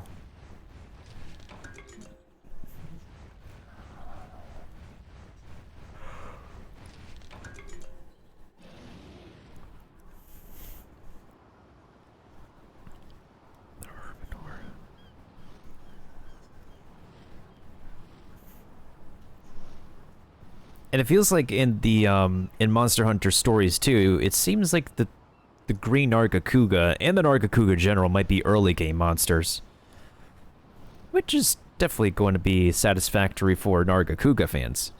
And it feels like in the in Monster Hunter Stories too, it seems like the green Nargacuga and the Nargacuga general might be early game monsters, which is definitely going to be satisfactory for Nargacuga fans.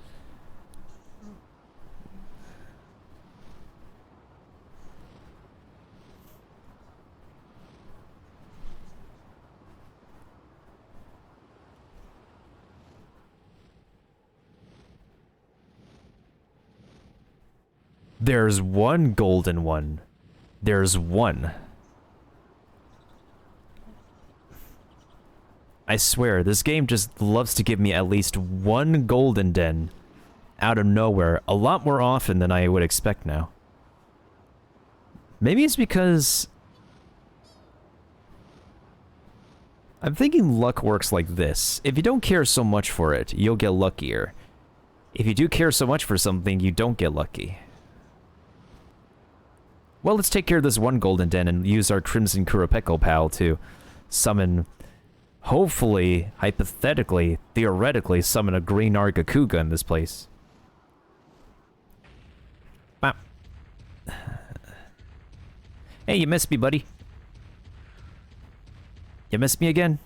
There's one golden one. There's one. I swear, this game just loves to give me at least one golden den out of nowhere, a lot more often than I would expect now. Maybe it's because... I'm thinking luck works like this. If you don't care so much for it, you'll get luckier. If you do care so much for something, you don't get lucky. Well, let's take care of this one golden den and use our Crimson Kurapeko pal to summon, hopefully, hypothetically, theoretically, summon a green Nargacuga in this place. Bop. Hey, you missed me, buddy. You missed me again?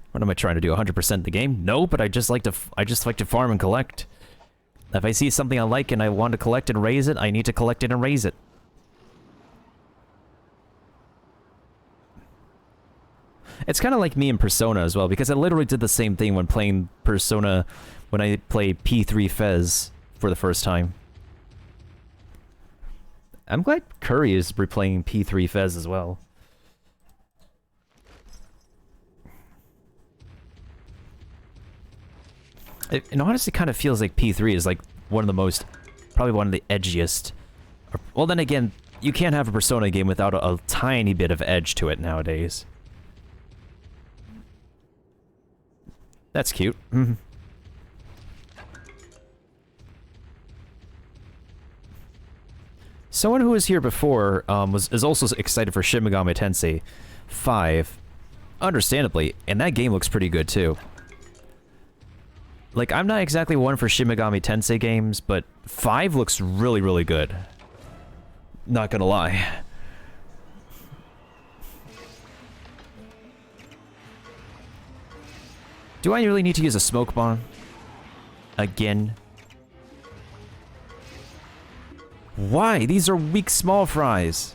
What am I trying to do? 100% the game? No, but I just like to farm and collect. If I see something I like and I want to collect and raise it, I need to collect it and raise it. It's kind of like me in Persona as well, because I literally did the same thing when playing Persona, when I played P3 Fez for the first time. I'm glad Curry is replaying P3 Fez as well. It honestly kind of feels like P3 is like one of the most, probably one of the edgiest. Well, then again, you can't have a Persona game without a tiny bit of edge to it nowadays. That's cute. Someone who was here before is also excited for Shin Megami Tensei 5. Understandably, and that game looks pretty good too. Like, I'm not exactly one for Shin Megami Tensei games, but 5 looks really, really good. Not gonna lie. Do I really need to use a smoke bomb? Again? Why? These are weak small fries.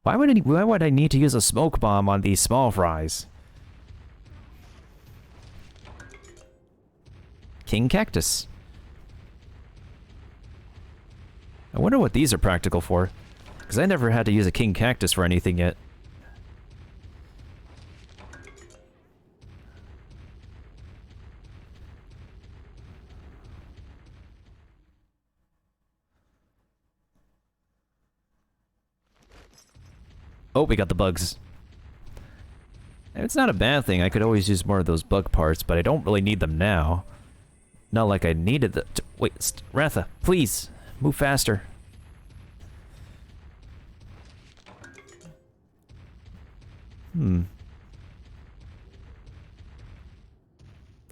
Why would I need to use a smoke bomb on these small fries? King Cactus. I wonder what these are practical for. Because I never had to use a King Cactus for anything yet. Oh, we got the bugs. It's not a bad thing. I could always use more of those bug parts, but I don't really need them now. Not like I needed the... Wait, Ratha, please, move faster.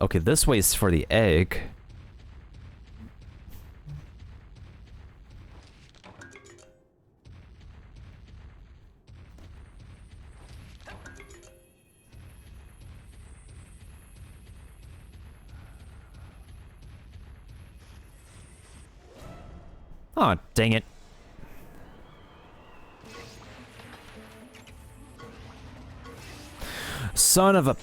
Okay, this way's for the egg. Aw, dang it. Son of a...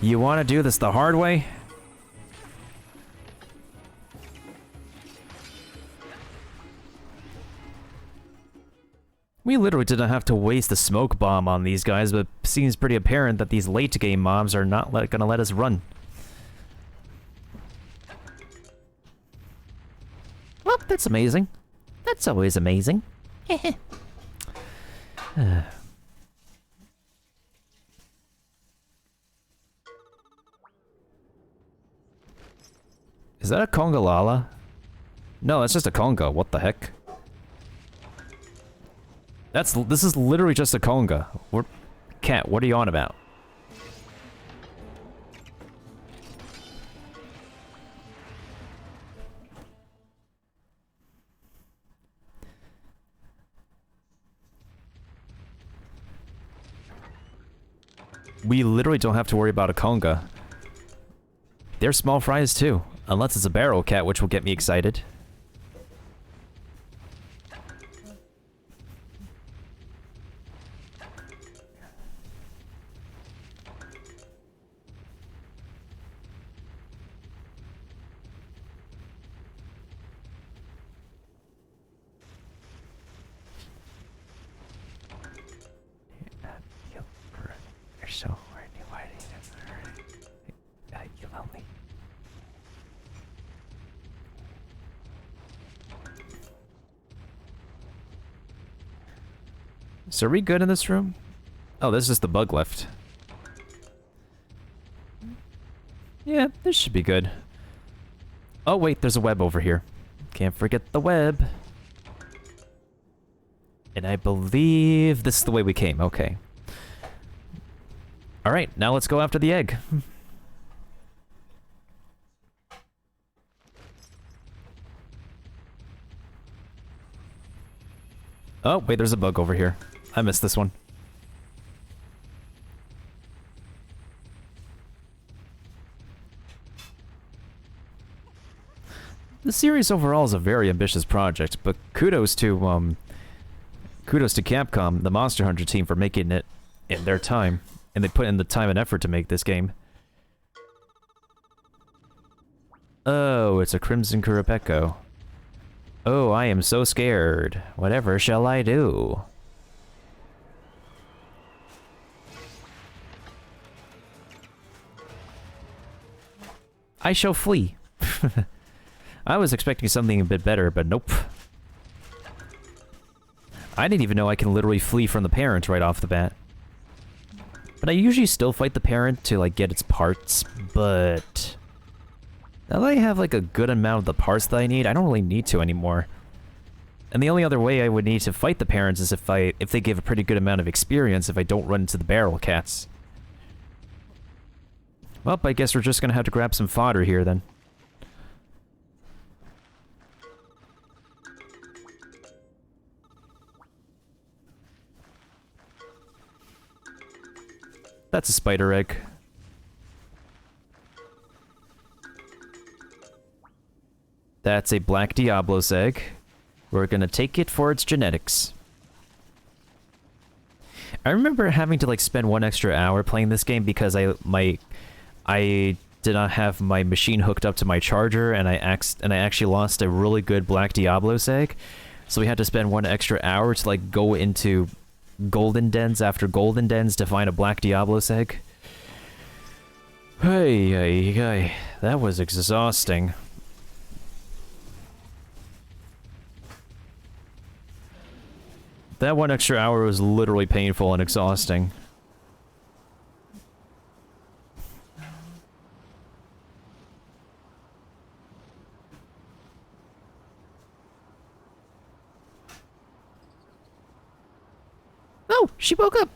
You want to do this the hard way? We literally didn't have to waste a smoke bomb on these guys, but it seems pretty apparent that these late game mobs are not gonna let us run. Well, that's amazing. That's always amazing. Is that a conga lala? No, that's just a conga. What the heck? This is literally just a conga. Cat, what are you on about? We literally don't have to worry about a conga. They're small fries too, unless it's a barrel cat, which will get me excited. So, why you lonely? So are we good in this room? Oh, this is the bug left. Yeah, this should be good. Oh wait, there's a web over here. Can't forget the web. And I believe this is the way we came, okay. Alright, now let's go after the egg. Oh, wait, there's a bug over here. I missed this one. The series overall is a very ambitious project, but kudos to Capcom, the Monster Hunter team, for making it in their time. And they put in the time and effort to make this game. Oh, it's a Crimson Kurapeko. Oh, I am so scared. Whatever shall I do? I shall flee. I was expecting something a bit better, but nope. I didn't even know I can literally flee from the parent right off the bat. But I usually still fight the parent to, like, get its parts, but... Now that I have like a good amount of the parts that I need, I don't really need to anymore. And the only other way I would need to fight the parents is if they give a pretty good amount of experience if I don't run into the barrel cats. Well, I guess we're just gonna have to grab some fodder here then. That's a spider egg. That's a Black Diablo's egg. We're gonna take it for its genetics. I remember having to like spend 1 extra hour playing this game because I did not have my machine hooked up to my charger, and I actually lost a really good Black Diablo's egg. So we had to spend 1 extra hour to like go into golden dens after golden dens to find a Black Diablo's egg. Hey, that was exhausting. That 1 extra hour was literally painful and exhausting.
Oh, she woke up.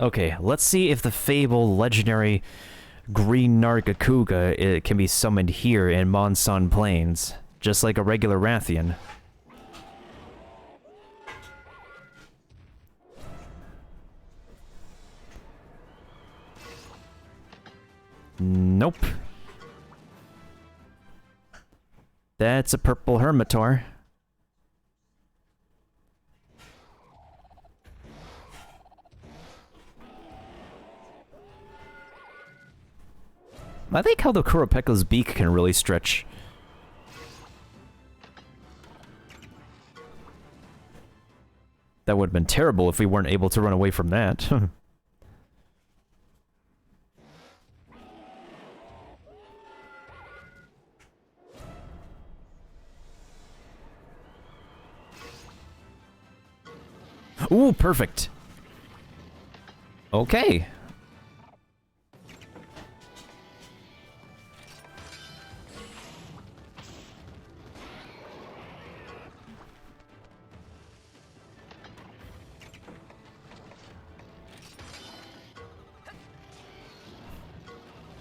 Okay, let's see if the fabled legendary green Nargacuga it can be summoned here in Monsun Plains, just like a regular Rathian. Nope. That's a purple Hermitor. I like how the Kuropeka's beak can really stretch. That would have been terrible if we weren't able to run away from that. Ooh, perfect. Okay.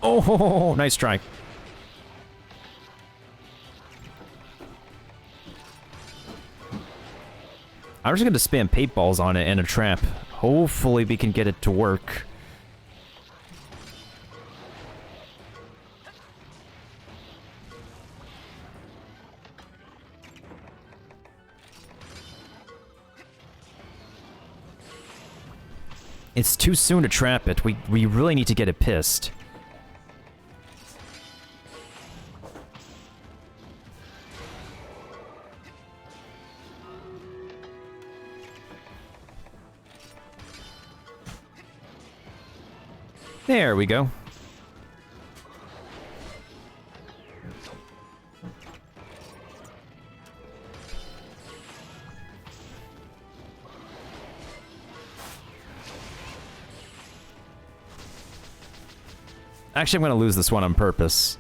Oh, nice try. I'm just gonna spam paintballs on it and a trap. Hopefully we can get it to work. It's too soon to trap it. We really need to get it pissed. There we go. Actually, I'm gonna lose this one on purpose.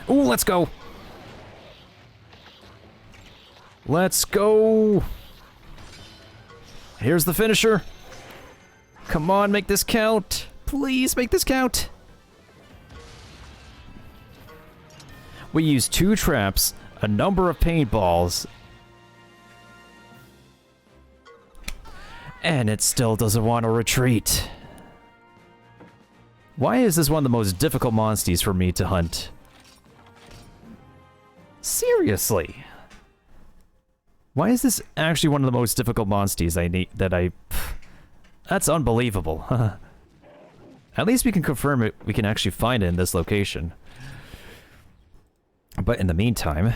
Ooh, let's go. Let's go! Here's the finisher! Come on, make this count! Please make this count! We used 2 traps, a number of paintballs, and it still doesn't want to retreat. Why is this one of the most difficult monsties for me to hunt? Seriously. Why is this actually one of the most difficult monsties I need That's unbelievable. At least we can confirm it. We can actually find it in this location. But in the meantime,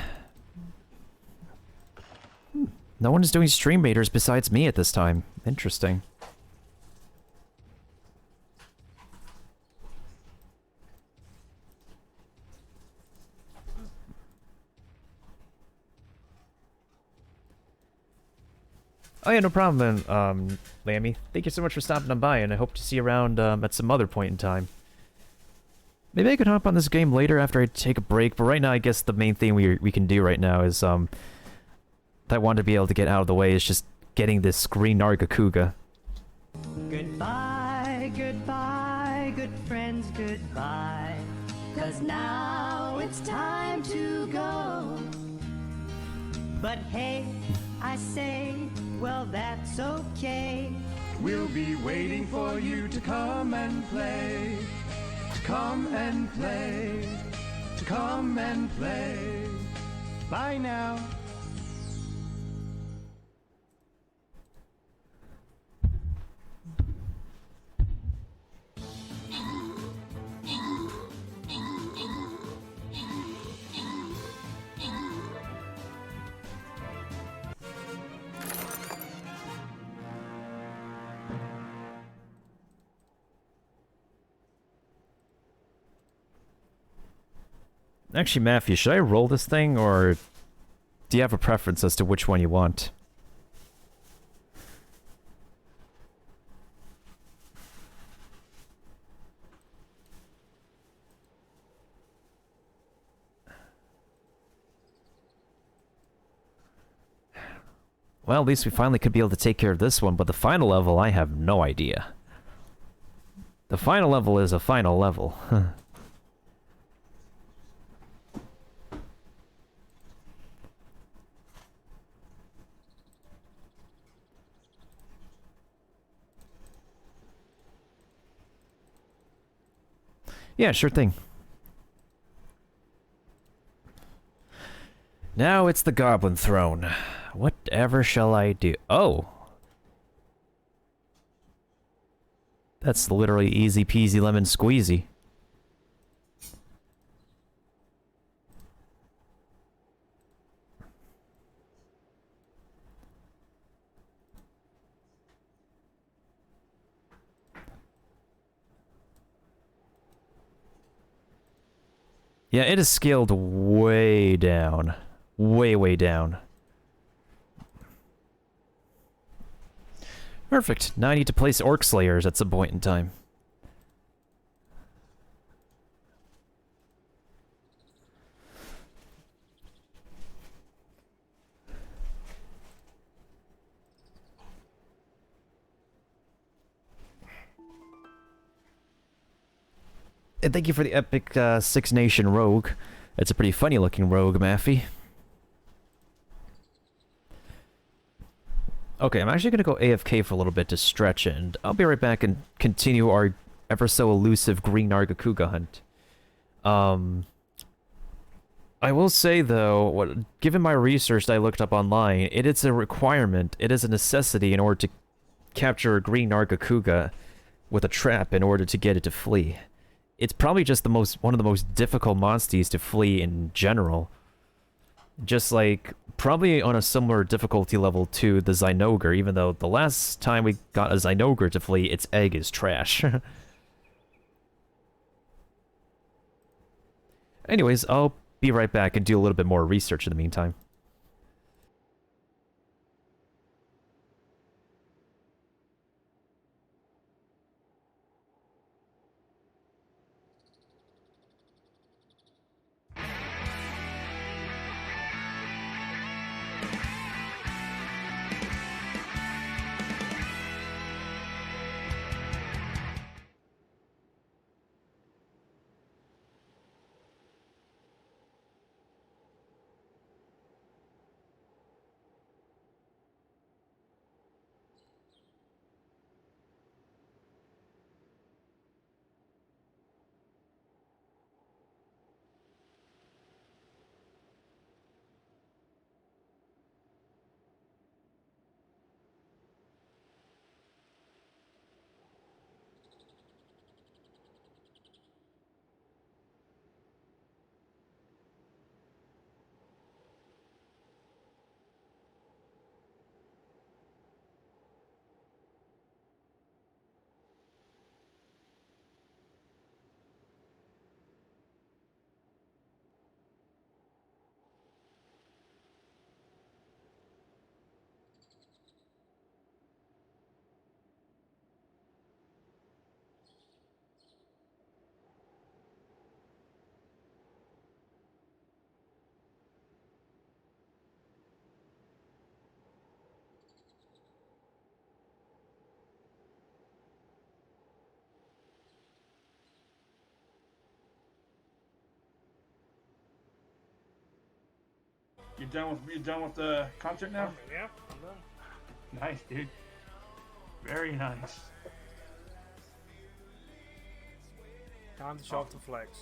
no one is doing stream raiders besides me at this time. Interesting. Oh yeah, no problem then, Lammy. Thank you so much for stopping on by, and I hope to see you around at some other point in time. Maybe I could hop on this game later after I take a break, but right now I guess the main thing we can do right now is, that I want to be able to get out of the way is just getting this green Nargacuga.
Goodbye, goodbye, good friends, goodbye. 'Cause now it's time to go. But hey, I say, well, that's okay.
We'll be waiting for you to come and play. To come and play. To come and play. Bye now.
Actually, Matthew, should I roll this thing, or do you have a preference as to which one you want? Well, at least we finally could be able to take care of this one, but the final level, I have no idea. The final level is a final level. Yeah, sure thing. Now it's the Goblin Throne. Whatever shall I do? Oh! That's literally easy peasy lemon squeezy. Yeah, it is scaled way down. Way, way down. Perfect. Now I need to place Orc Slayers at some point in time. And thank you for the epic Six Nation Rogue. It's a pretty funny looking rogue, Maffy. Okay, I'm actually gonna go AFK for a little bit to stretch, and I'll be right back and continue our ever so elusive green Nargacuga hunt. I will say though, given my research that I looked up online, it is a requirement, it is a necessity in order to capture a green Nargacuga with a trap in order to get it to flee. It's probably just one of the most difficult monsties to flee in general. Just like, probably on a similar difficulty level to the Zynoger, even though the last time we got a Zynoger to flee, its egg is trash. Anyways, I'll be right back and do a little bit more research in the meantime.
You done with the concert now?
Yeah, I'm done.
Nice, dude. Very nice.
Time to show off the flex.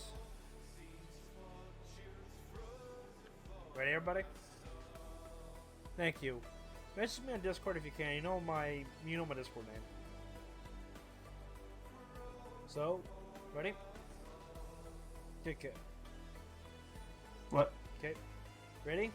Ready, everybody? Thank you. Message me on Discord if you can. You know my Discord name. So, ready? Kick it.
What?
Okay. Ready?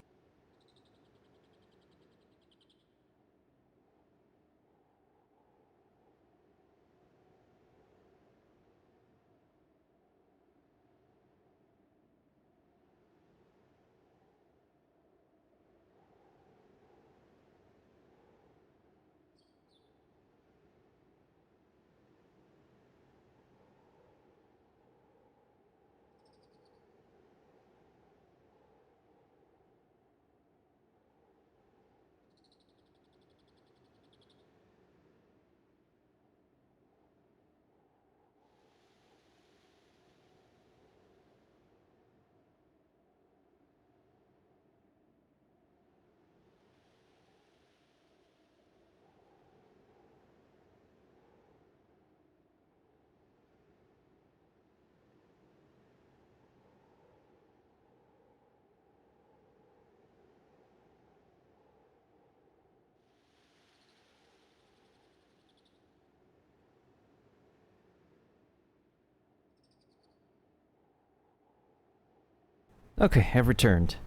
Okay, I've returned.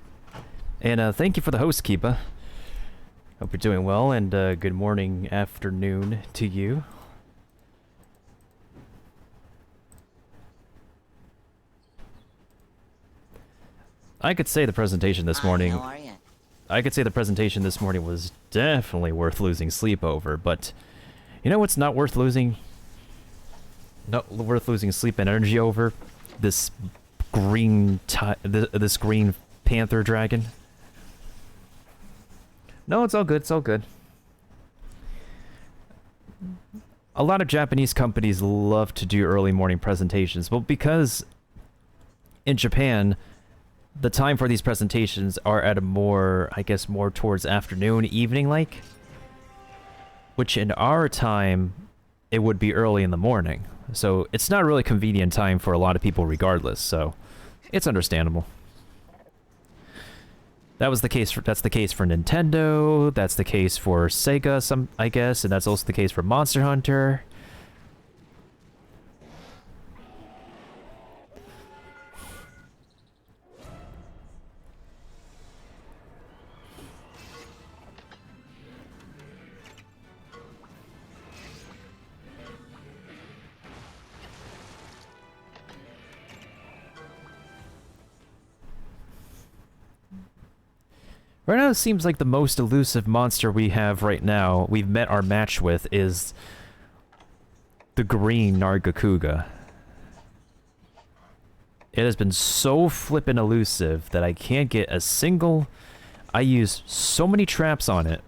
And thank you for the host, Kiba. Hope you're doing well, and good morning, afternoon to you. I could say the presentation this morning...
How are you?
I could say the presentation this morning was definitely worth losing sleep over, but... You know what's not worth losing? Not worth losing sleep and energy over? This green... this green panther dragon. No, it's all good, it's all good. A lot of Japanese companies love to do early morning presentations, but because in Japan, the time for these presentations are at a more, I guess, more towards afternoon, evening-like, which in our time, it would be early in the morning. So it's not really convenient time for a lot of people regardless, so it's understandable. That's the case for Nintendo, that's the case for Sega, I guess, and that's also the case for Monster Hunter. Right now, it seems like the most elusive monster we have right now, we've met our match with, is the green Nargacuga. It has been so flippin' elusive that I can't get a single... I use so many traps on it.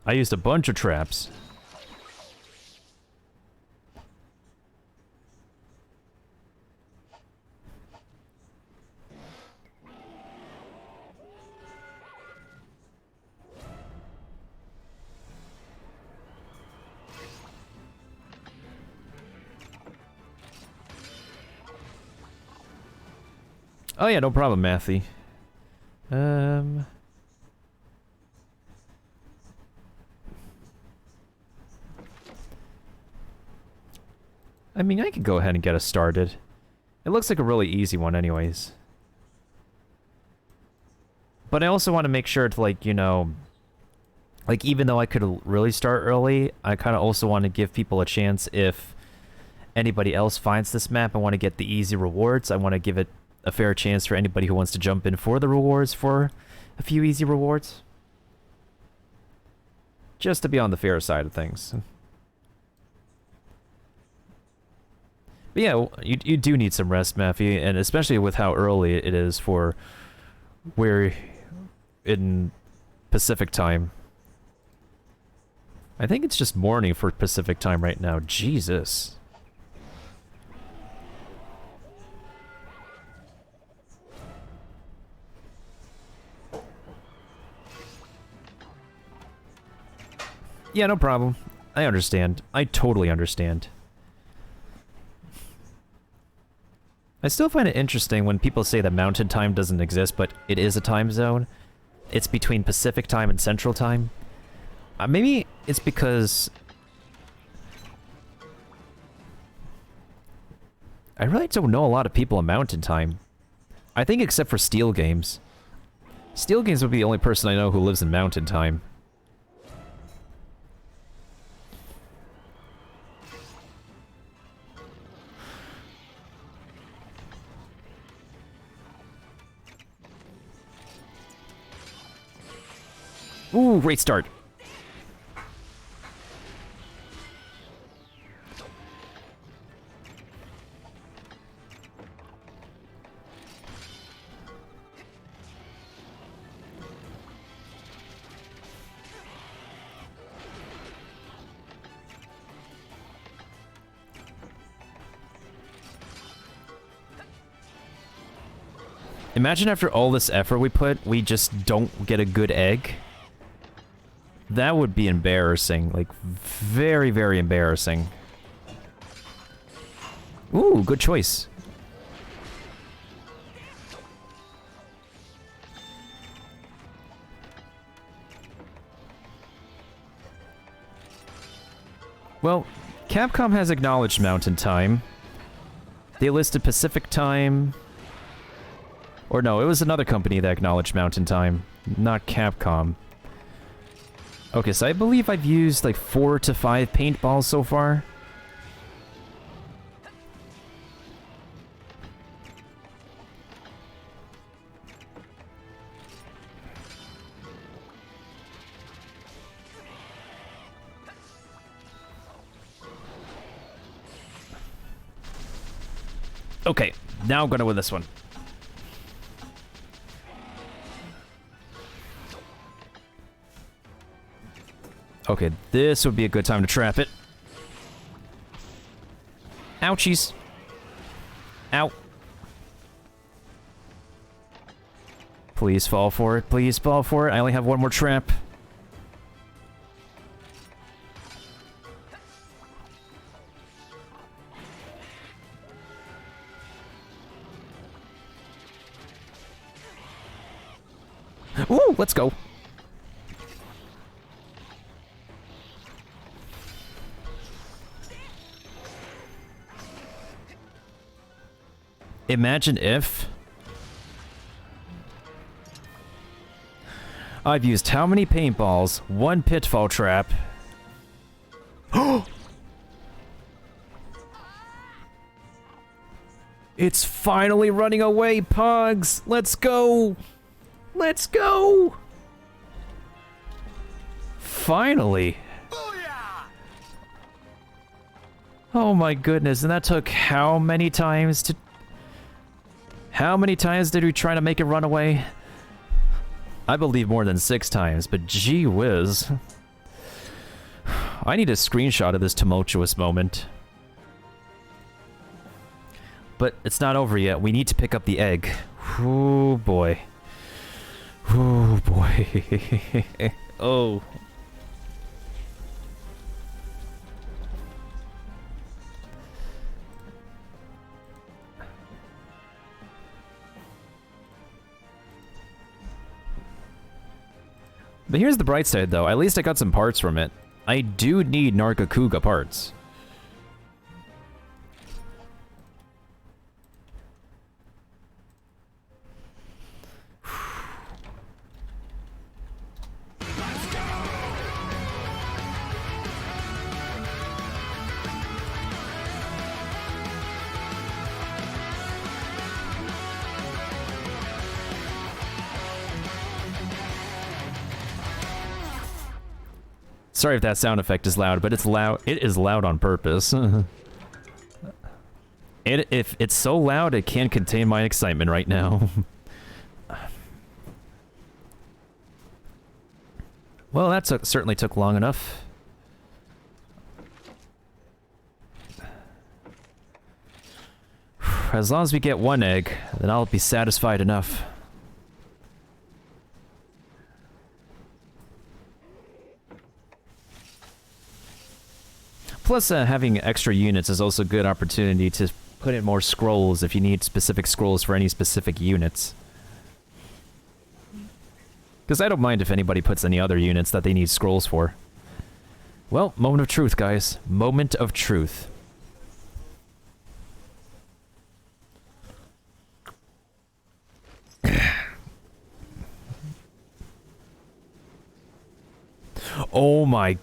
I used a bunch of traps. Oh yeah, no problem, Matthew. I mean, I could go ahead and get us started. It looks like a really easy one anyways. But I also want to make sure to, like, you know... Like, even though I could really start early, I kind of also want to give people a chance if anybody else finds this map and want to get the easy rewards. I want to give it a fair chance for anybody who wants to jump in for the rewards for a few easy rewards. Just to be on the fair side of things. But yeah, you do need some rest, Matthew, and especially with how early it is for we're in Pacific time. I think it's just morning for Pacific time right now. Jesus. Yeah, no problem. I understand. I totally understand. I still find it interesting when people say that Mountain Time doesn't exist, but it is a time zone. It's between Pacific Time and Central Time. Maybe it's because... I really don't know a lot of people in Mountain Time. I think except for Steel Games. Steel Games would be the only person I know who lives in Mountain Time. Ooh, great start. Imagine after all this effort we put, we just don't get a good egg. That would be embarrassing. Like, very, very embarrassing. Ooh, good choice. Well, Capcom has acknowledged Mountain Time. They listed Pacific Time... Or no, it was another company that acknowledged Mountain Time, not Capcom. Okay, so I believe I've used like 4 to 5 paintballs so far. Okay, now I'm gonna win this one. Okay, this would be a good time to trap it. Ouchies. Ow. Please fall for it. Please fall for it. I only have one more trap. Ooh, let's go. Imagine if... I've used how many paintballs, 1 pitfall trap. It's finally running away, Pogs! Let's go! Let's go! Finally! Oh my goodness, and that took how many times to... How many times did we try to make it run away? I believe more than 6 times, but gee whiz. I need a screenshot of this tumultuous moment. But it's not over yet. We need to pick up the egg. Oh boy. Oh boy. Oh. But here's the bright side, though. At least I got some parts from it. I do need Nargacuga parts. Sorry if that sound effect is loud, but it's loud. It is loud on purpose. If it's so loud, it can't contain my excitement right now. Well, that certainly took long enough. As long as we get 1 egg, then I'll be satisfied enough. Plus, having extra units is also a good opportunity to put in more scrolls if you need specific scrolls for any specific units. Because I don't mind if anybody puts any other units that they need scrolls for. Well, moment of truth, guys. Moment of truth. Oh my...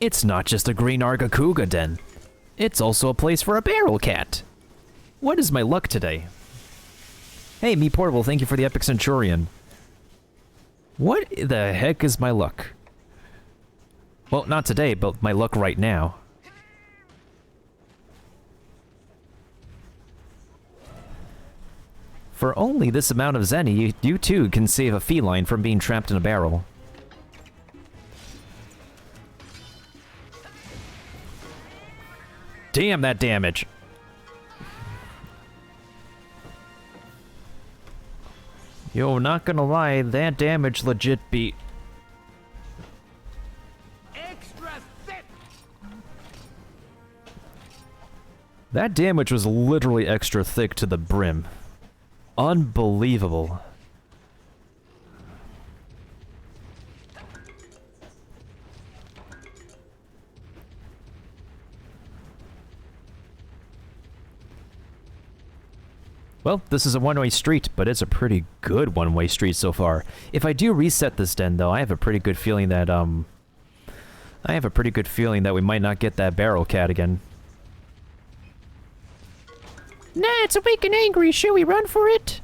It's not just a green Argakuga den. It's also a place for a barrel cat. What is my luck today? Hey, Me Portable, thank you for the Epic Centurion. What the heck is my luck? Well, not today, but my luck right now. For only this amount of Zenny, you too can save a feline from being trapped in a barrel. Damn that damage! Yo, not gonna lie, that damage legit beat.
Extra thick.
That damage was literally extra thick to the brim. Unbelievable. Well, this is a one-way street, but it's a pretty good one-way street so far. If I do reset this den, though, I have a pretty good feeling that, we might not get that barrel cat again.
Nah, it's awake and angry. Should we run for it?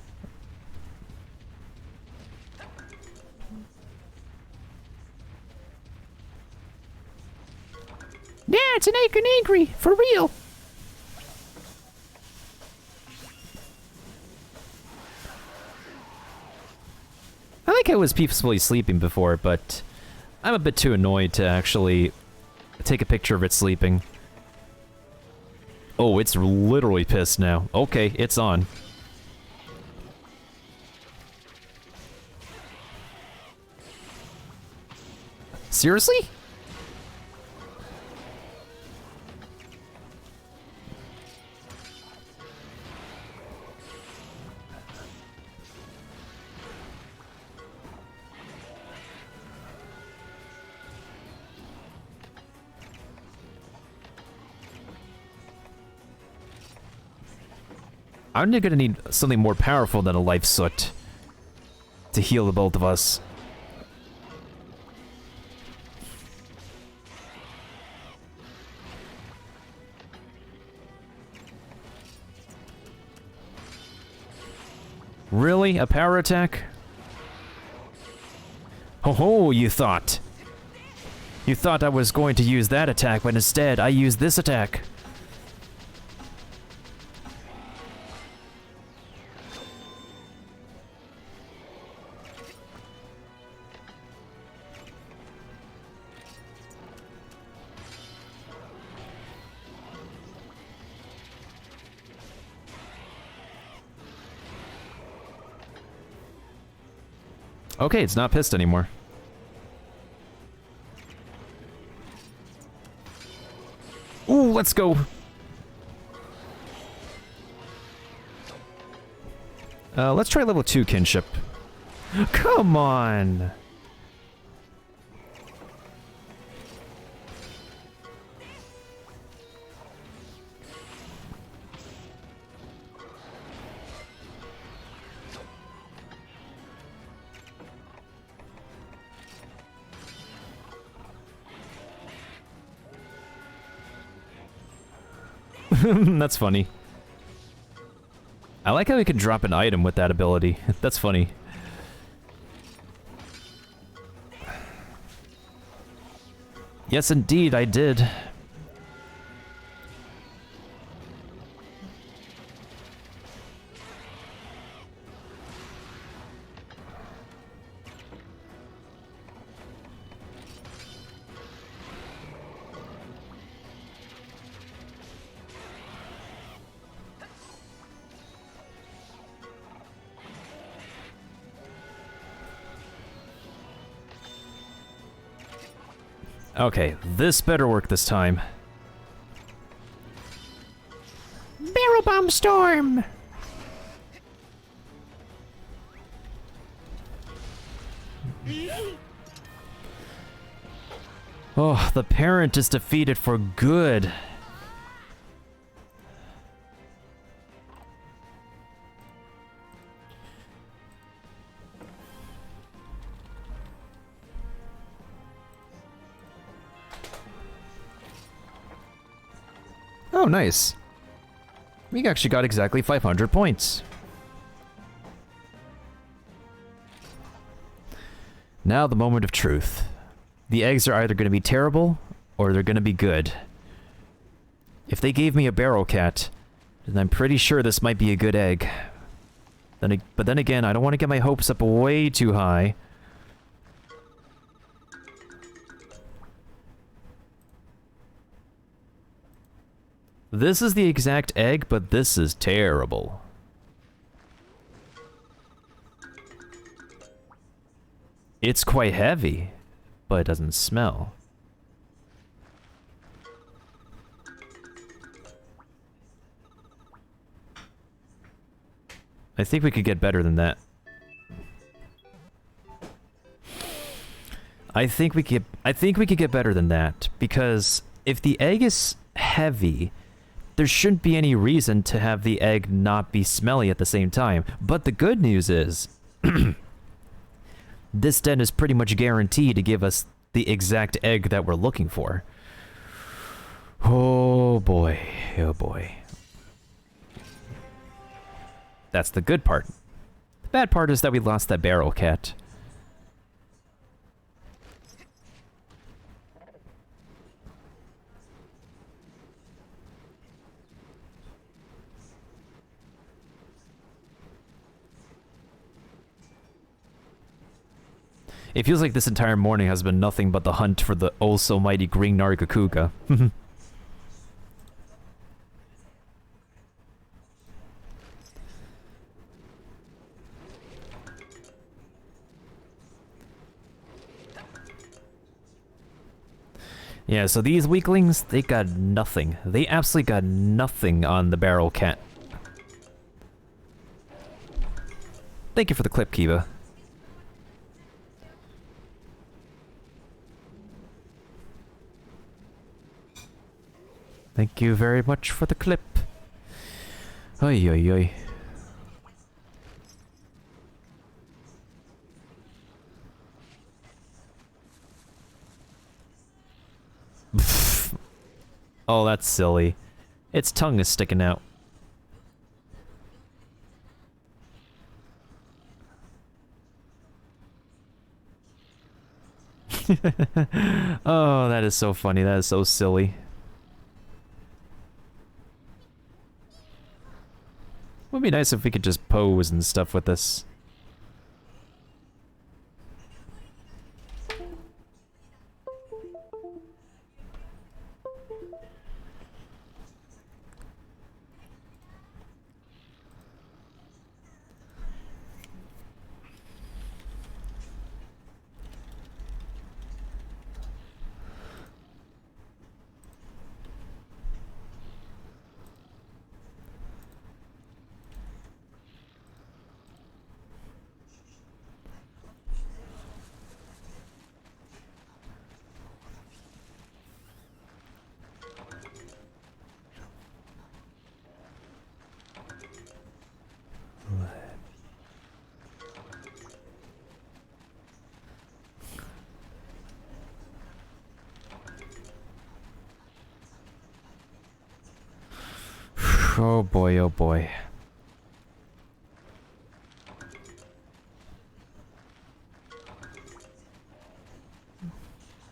Nah, it's an awake and angry. For real.
I like how it was peacefully sleeping before, but I'm a bit too annoyed to actually take a picture of it sleeping. Oh, it's literally pissed now. Okay, it's on. Seriously? I'm gonna need something more powerful than a life soot to heal the both of us. Really? A power attack? Ho ho, you thought. You thought I was going to use that attack, but instead I used this attack. Okay, it's not pissed anymore. Ooh, let's go. Let's try level 2 kinship. Come on. That's funny. I like how we can drop an item with that ability. That's funny. Yes, indeed, I did. Okay, this better work this time.
Barrel bomb storm!
Oh, the parent is defeated for good. Oh, nice. We actually got exactly 500 points. Now the moment of truth. The eggs are either going to be terrible, or they're going to be good. If they gave me a barrel cat, then I'm pretty sure this might be a good egg. But then again, I don't want to get my hopes up way too high. This is the exact egg, but this is terrible. It's quite heavy, but it doesn't smell. I think we could get better than that. I think we could get better than that, because if the egg is heavy, there shouldn't be any reason to have the egg not be smelly at the same time. But the good news is, this den is pretty much guaranteed to give us the exact egg that we're looking for. Oh boy, oh boy. That's the good part. The bad part is that we lost that barrel cat. It feels like this entire morning has been nothing but the hunt for the oh-so-mighty green Nargacuga. Yeah, so these weaklings, they got nothing. They absolutely got nothing on the barrel cat. Thank you for the clip, Kiva. Thank you very much for the clip. Oy, oy, oy. Oh, that's silly. Its tongue is sticking out. Oh, that is so funny. That is so silly. Would be nice if we could just pose and stuff with this. Oh boy, oh boy.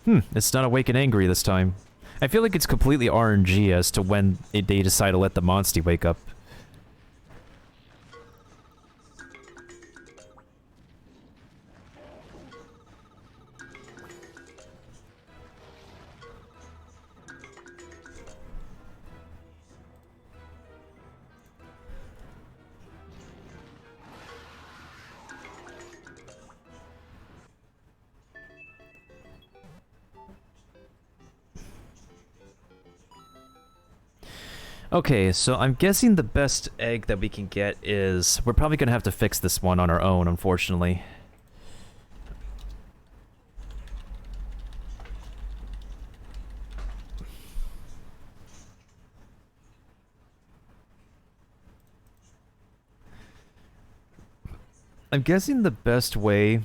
It's not awake and angry this time. I feel like it's completely RNG as to when they decide to let the monster wake up. Okay, so I'm guessing the best egg that we can get is... We're probably gonna have to fix this one on our own, unfortunately. I'm guessing the best way...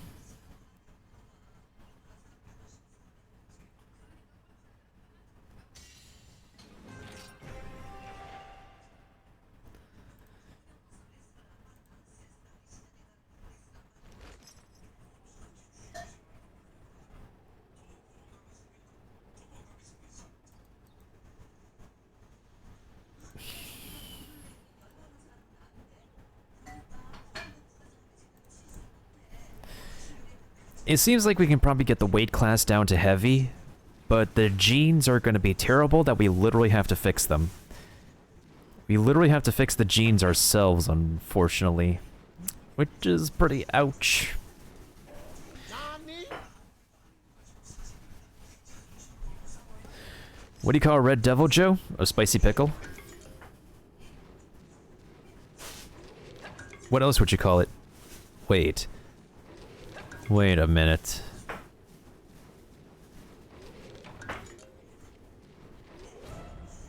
It seems like we can probably get the weight class down to heavy, but the genes are going to be terrible that we literally have to fix them. We literally have to fix the genes ourselves, unfortunately. Which is pretty ouch. What do you call a red devil, Joe? A spicy pickle? What else would you call it? Wait. Wait a minute.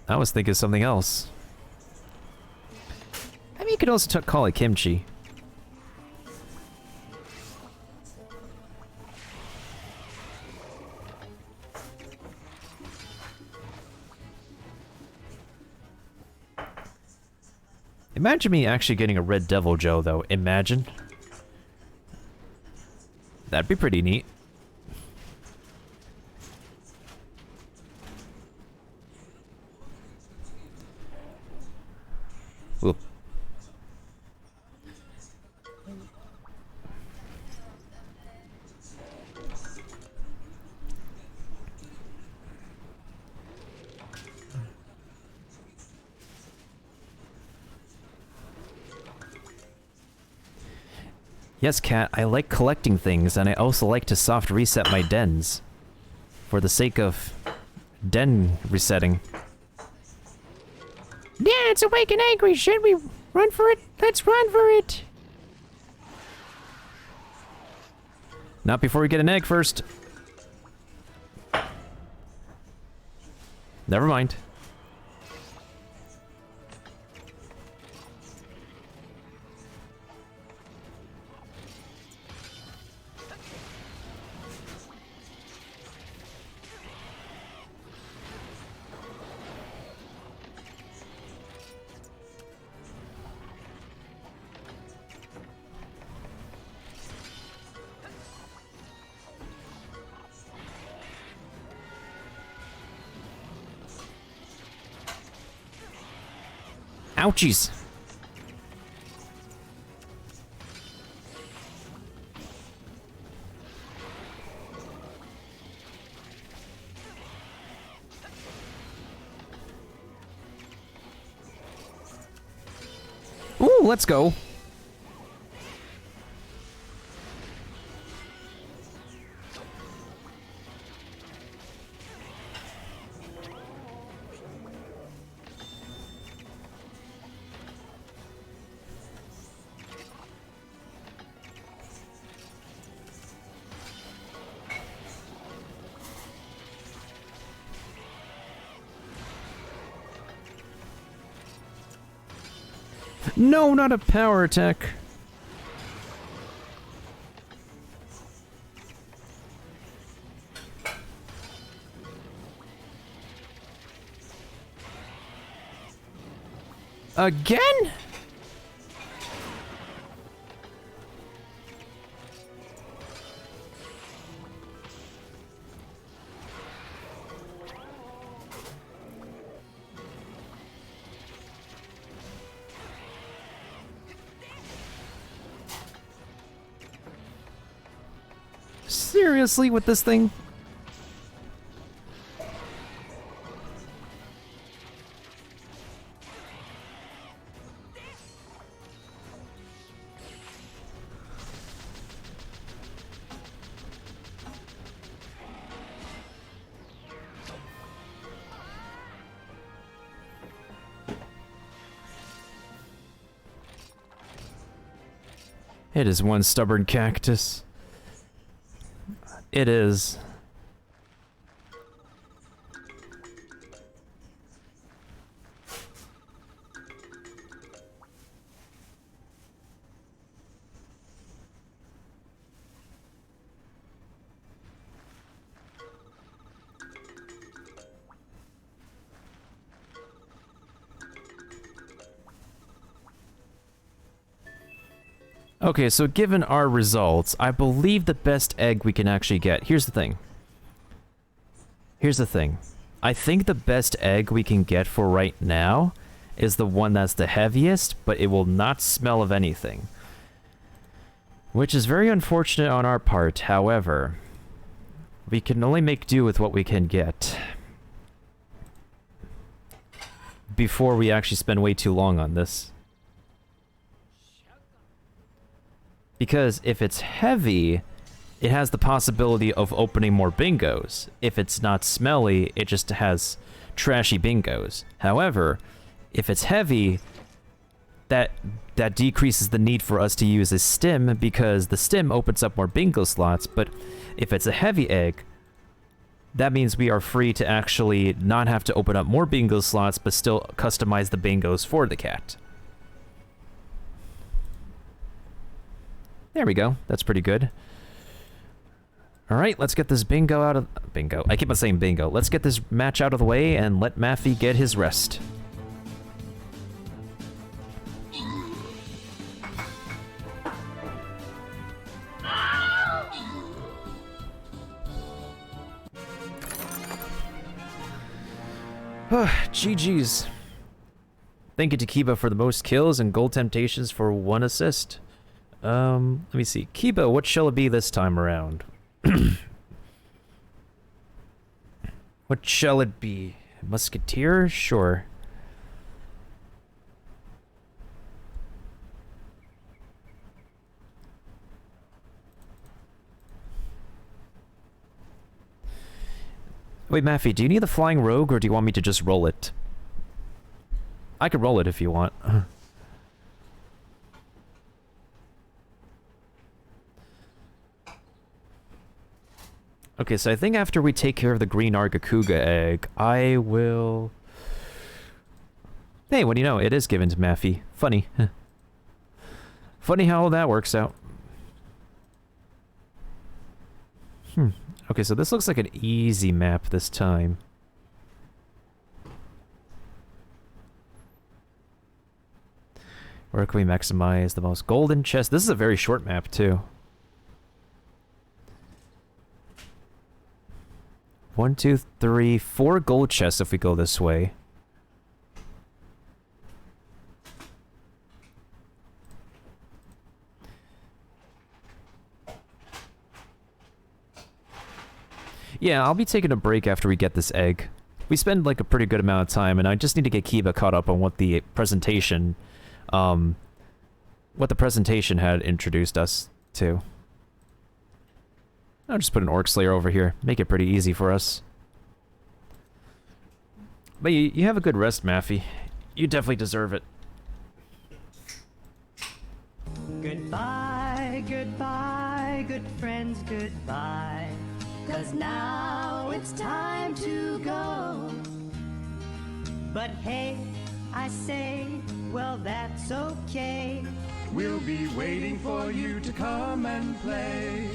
I was thinking something else. I mean, you could also call it kimchi. Imagine me actually getting a red devil, Joe, though. Imagine. That'd be pretty neat. Whoop. Yes, Cat, I like collecting things, and I also like to soft reset my dens. For the sake of den resetting.
Yeah, it's awake and angry. Should we run for it? Let's run for it.
Not before we get an egg first. Never mind. Ouchies. Ooh, let's go. No, not a power attack. Again? Seriously with this thing? It is one stubborn cactus. It is. Okay, so given our results, I believe the best egg we can actually get. Here's the thing. Here's the thing. I think the best egg we can get for right now is the one that's the heaviest, but it will not smell of anything. Which is very unfortunate on our part, however. We can only make do with what we can get. Before we actually spend way too long on this. Because if it's heavy, it has the possibility of opening more bingos. If it's not smelly, it just has trashy bingos. However, if it's heavy, that decreases the need for us to use a stim because the stim opens up more bingo slots, but if it's a heavy egg, that means we are free to actually not have to open up more bingo slots, but still customize the bingos for the cat. There we go. That's pretty good. Alright, let's get this bingo out of... Bingo. I keep on saying bingo. Let's get this match out of the way and let Maffy get his rest. GG's. Thank you to Kiba for the most kills and Gold Temptations for 1 assist. Let me see. Kiba, what shall it be this time around? What shall it be? Musketeer? Sure. Wait, Maffy, do you need the Flying Rogue, or do you want me to just roll it? I could roll it if you want. Okay, so I think after we take care of the green Argakuga egg, I will... Hey, what do you know? It is given to Maffy. Funny. Funny how that works out. Okay, so this looks like an easy map this time. Where can we maximize the most golden chest? This is a very short map, too. 1, 2, 3, 4 gold chests if we go this way. Yeah, I'll be taking a break after we get this egg. We spend like a pretty good amount of time, and I just need to get Kiba caught up on what the presentation, had introduced us to. I'll just put an Orc Slayer over here. Make it pretty easy for us. But you have a good rest, Maffy. You definitely deserve it.
Goodbye, goodbye, good friends, goodbye. 'Cause now it's time to go. But hey, I say, well, that's okay.
We'll be waiting for you to come and play.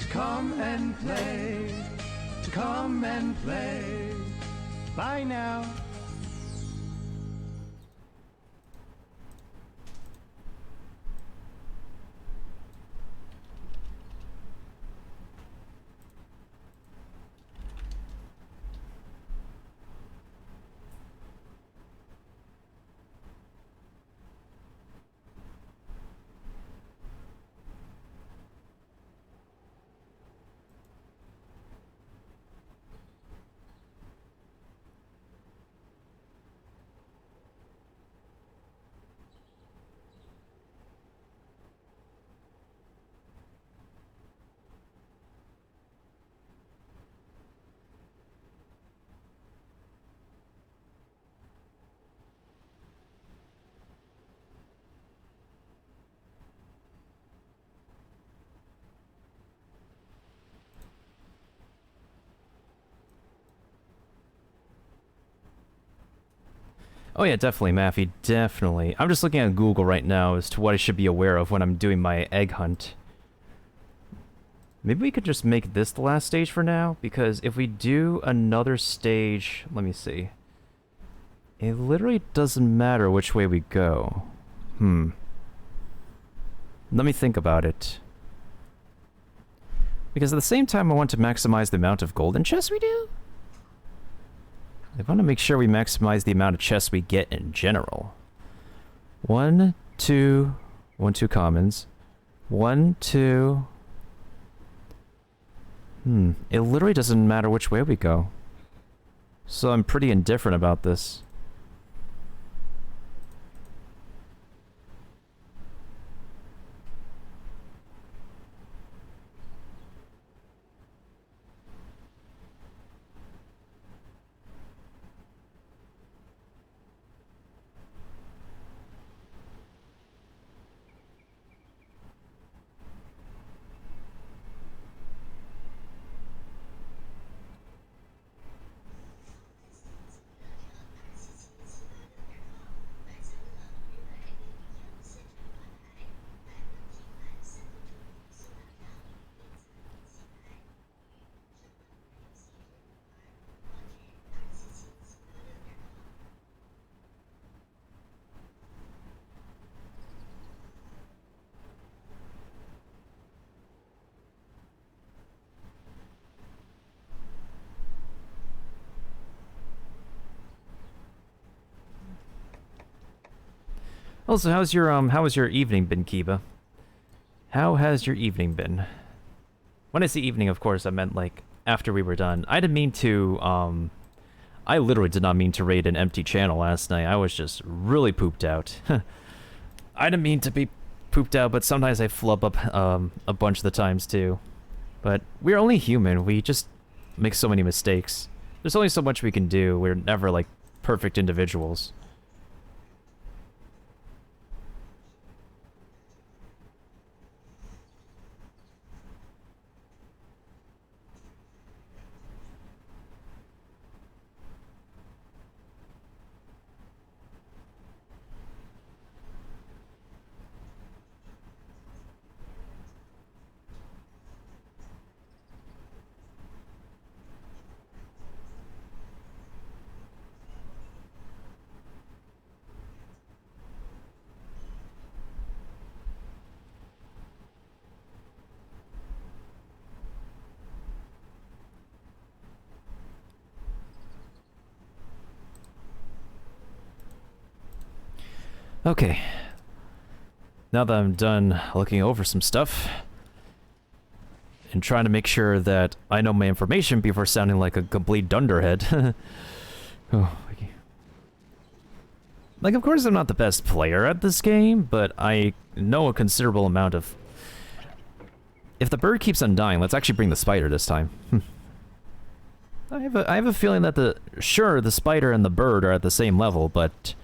To come and play. To come and play. Bye now.
Oh yeah, definitely, Maffy, definitely. I'm just looking at Google right now as to what I should be aware of when I'm doing my egg hunt. Maybe we could just make this the last stage for now, because if we do another stage... Let me see. It literally doesn't matter which way we go. Let me think about it. Because at the same time, I want to maximize the amount of golden chests we do. I want to make sure we maximize the amount of chests we get in general. 1, 2... 1, 2 commons. 1, 2... It literally doesn't matter which way we go. So I'm pretty indifferent about this. Also, how has your evening been, Kiba? How has your evening been? When I say evening, of course, I meant, like, after we were done. I didn't mean to, I literally did not mean to raid an empty channel last night. I was just really pooped out. I didn't mean to be pooped out, but sometimes I flub up, a bunch of the times, too. But we're only human. We just make so many mistakes. There's only so much we can do. We're never, like, perfect individuals. Okay. Now that I'm done looking over some stuff and trying to make sure that I know my information before sounding like a complete dunderhead. Oh, okay. Like, of course I'm not the best player at this game, but I know a considerable amount of... If the bird keeps on dying, let's actually bring the spider this time. I have a feeling that the spider and the bird are at the same level, but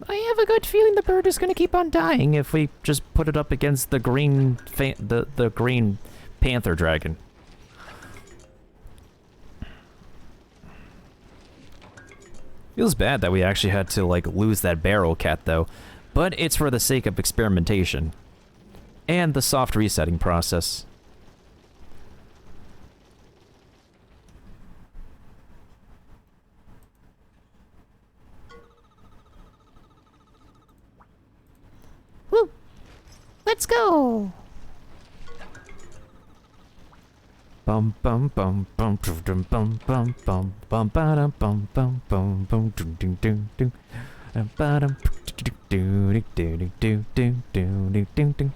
I have a good feeling the bird is going to keep on dying if we just put it up against the green the green panther dragon. Feels bad that we actually had to, like, lose that barrel cat, though, but it's for the sake of experimentation and the soft resetting process.
Woo! Let's go!
Bum bum bum bum dum bum bum bum bum ba dum bum bum bum bum dum dum dum dum ba dum do do do do do do do do.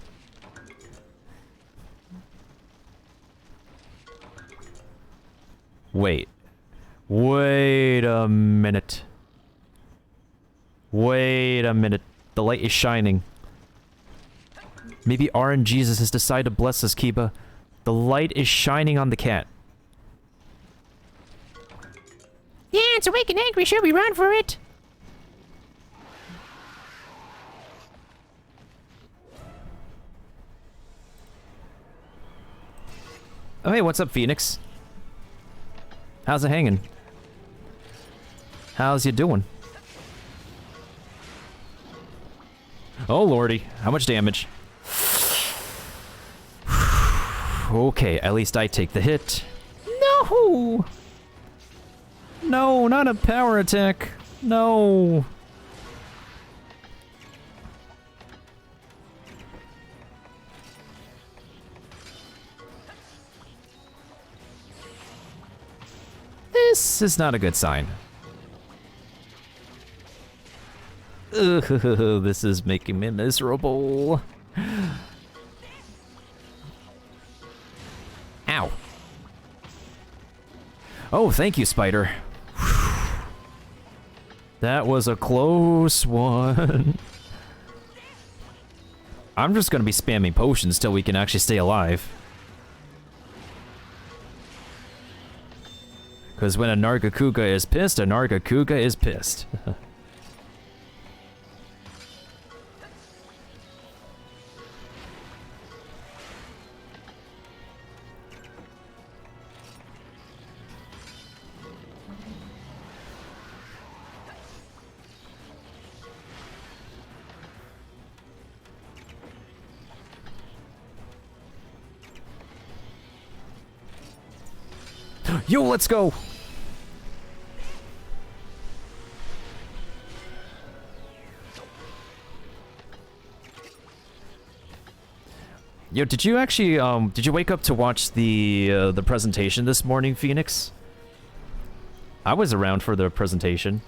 Wait a minute. Wait a minute. The light is shining. Maybe RNGesus has decided to bless us, Kiba. The light is shining on the cat.
Yeah, it's awake and angry. Should we run for it?
Oh, hey, what's up, Phoenix? How's it hanging? How's you doing? Oh lordy, how much damage? Okay, at least I take the hit. No! No, not a power attack. No. This is not a good sign. Ugh, this is making me miserable. Ow. Oh, thank you, Spider. That was a close one. I'm just gonna be spamming potions till we can actually stay alive. Because when a Nargacuga is pissed, a Nargacuga is pissed. Yo, let's go! Yo, did you actually, did you wake up to watch the presentation this morning, Phoenix? I was around for the presentation.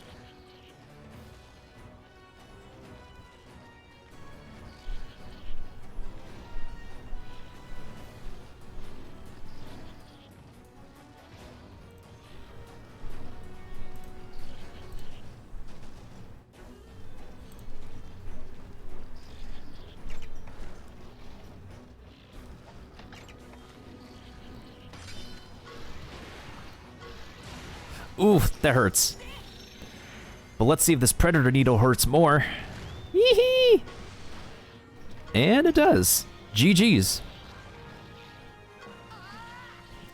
Oof, that hurts. But let's see if this Predator Needle hurts more. Hee-hee! And it does. GG's.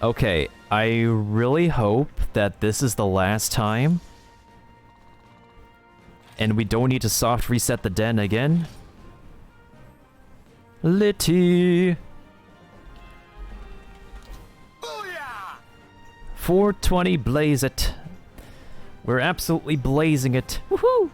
Okay, I really hope that this is the last time. And we don't need to soft reset the den again. Litty. 420, blaze it. We're absolutely blazing it. Woohoo!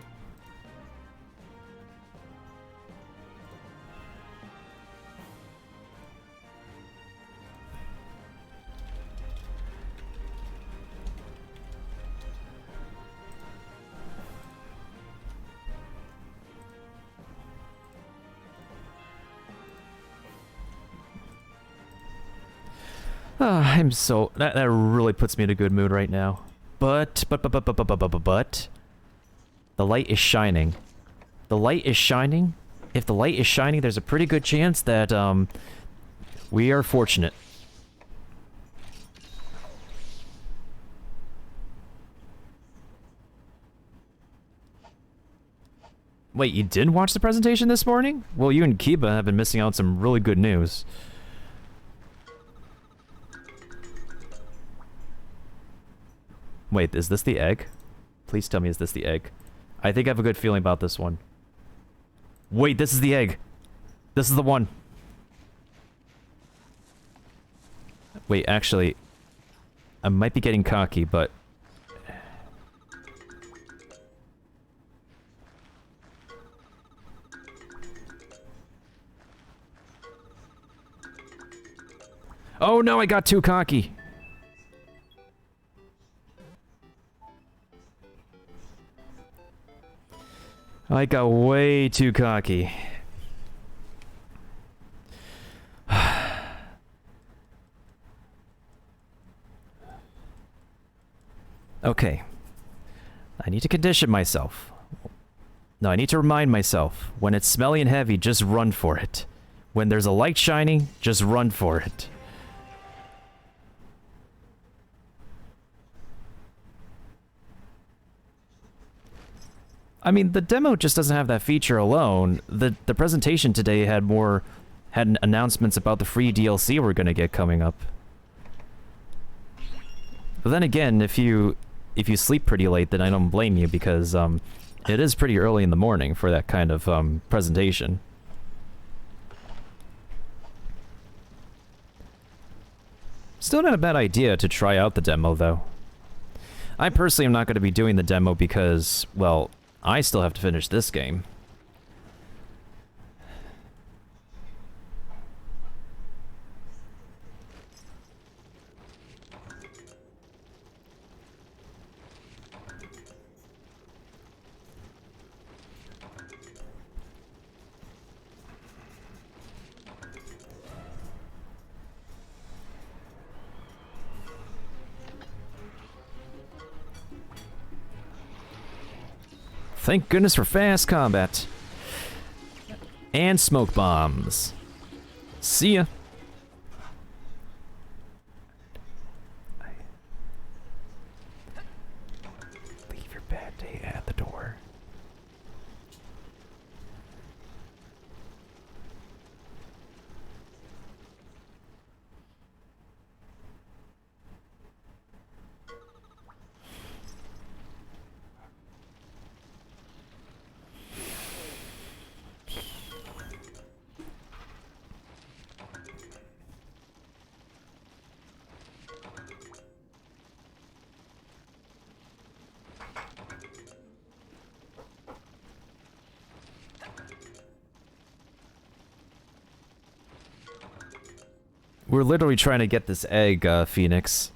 I'm so... That really puts me in a good mood right now. But... The light is shining. The light is shining. If the light is shining, there's a pretty good chance that, we are fortunate. Wait, you didn't watch the presentation this morning? Well, you and Kiba have been missing out on some really good news. Wait, is this the egg? Please tell me, is this the egg? I think I have a good feeling about this one. Wait, this is the egg. This is the one. Wait, actually, I might be getting cocky, but... Oh no, I got too cocky. I got way too cocky. Okay. I need to condition myself. No, I need to remind myself. When it's smelly and heavy, just run for it. When there's a light shining, just run for it. I mean, the demo just doesn't have that feature alone. The presentation today had announcements about the free DLC we're gonna get coming up. But then again, if you sleep pretty late, then I don't blame you because It is pretty early in the morning for that kind of presentation. Still not a bad idea to try out the demo, though. I personally am not going to be doing the demo because, well, I still have to finish this game. Thank goodness for fast combat. And smoke bombs. See ya. Leave your bad day at the door. We're literally trying to get this egg, Phoenix.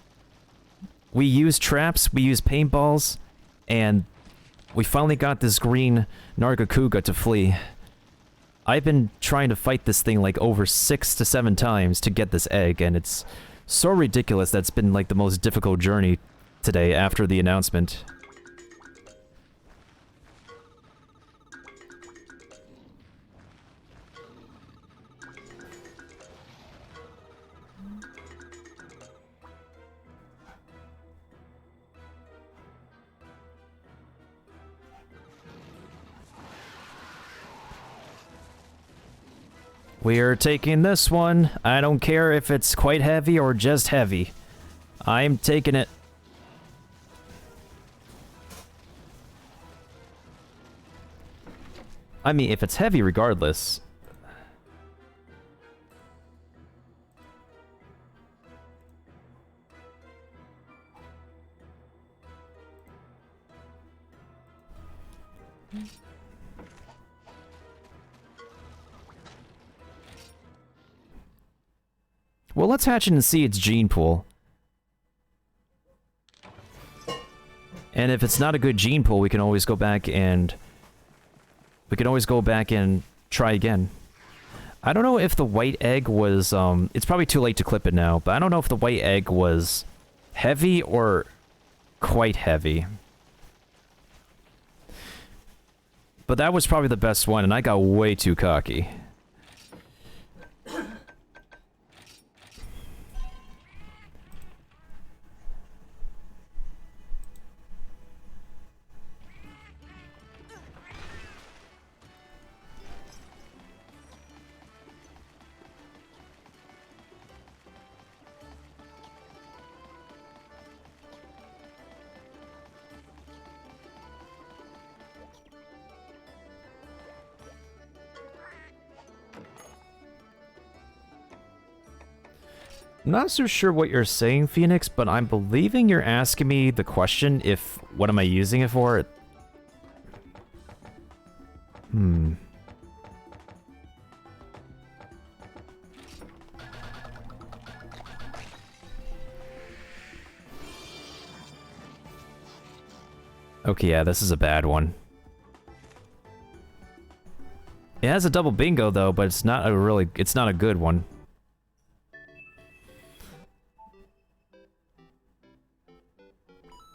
We use traps, we use paintballs, and we finally got this green Nargacuga to flee. I've been trying to fight this thing like over 6 to 7 times to get this egg, and it's so ridiculous that's been like the most difficult journey today after the announcement. We're taking this one. I don't care if it's quite heavy or just heavy. I'm taking it. I mean, if it's heavy regardless. Well, let's hatch it and see its gene pool. And if it's not a good gene pool, we can always go back and... we can always go back and try again. I don't know if the white egg was, it's probably too late to clip it now, but I don't know if the white egg was heavy or quite heavy. But that was probably the best one, and I got way too cocky. I'm not so sure what you're saying, Phoenix, but I'm believing you're asking me the question if... what am I using it for? Okay, yeah, this is a bad one. It has a double bingo, though, but it's not a really... it's not a good one.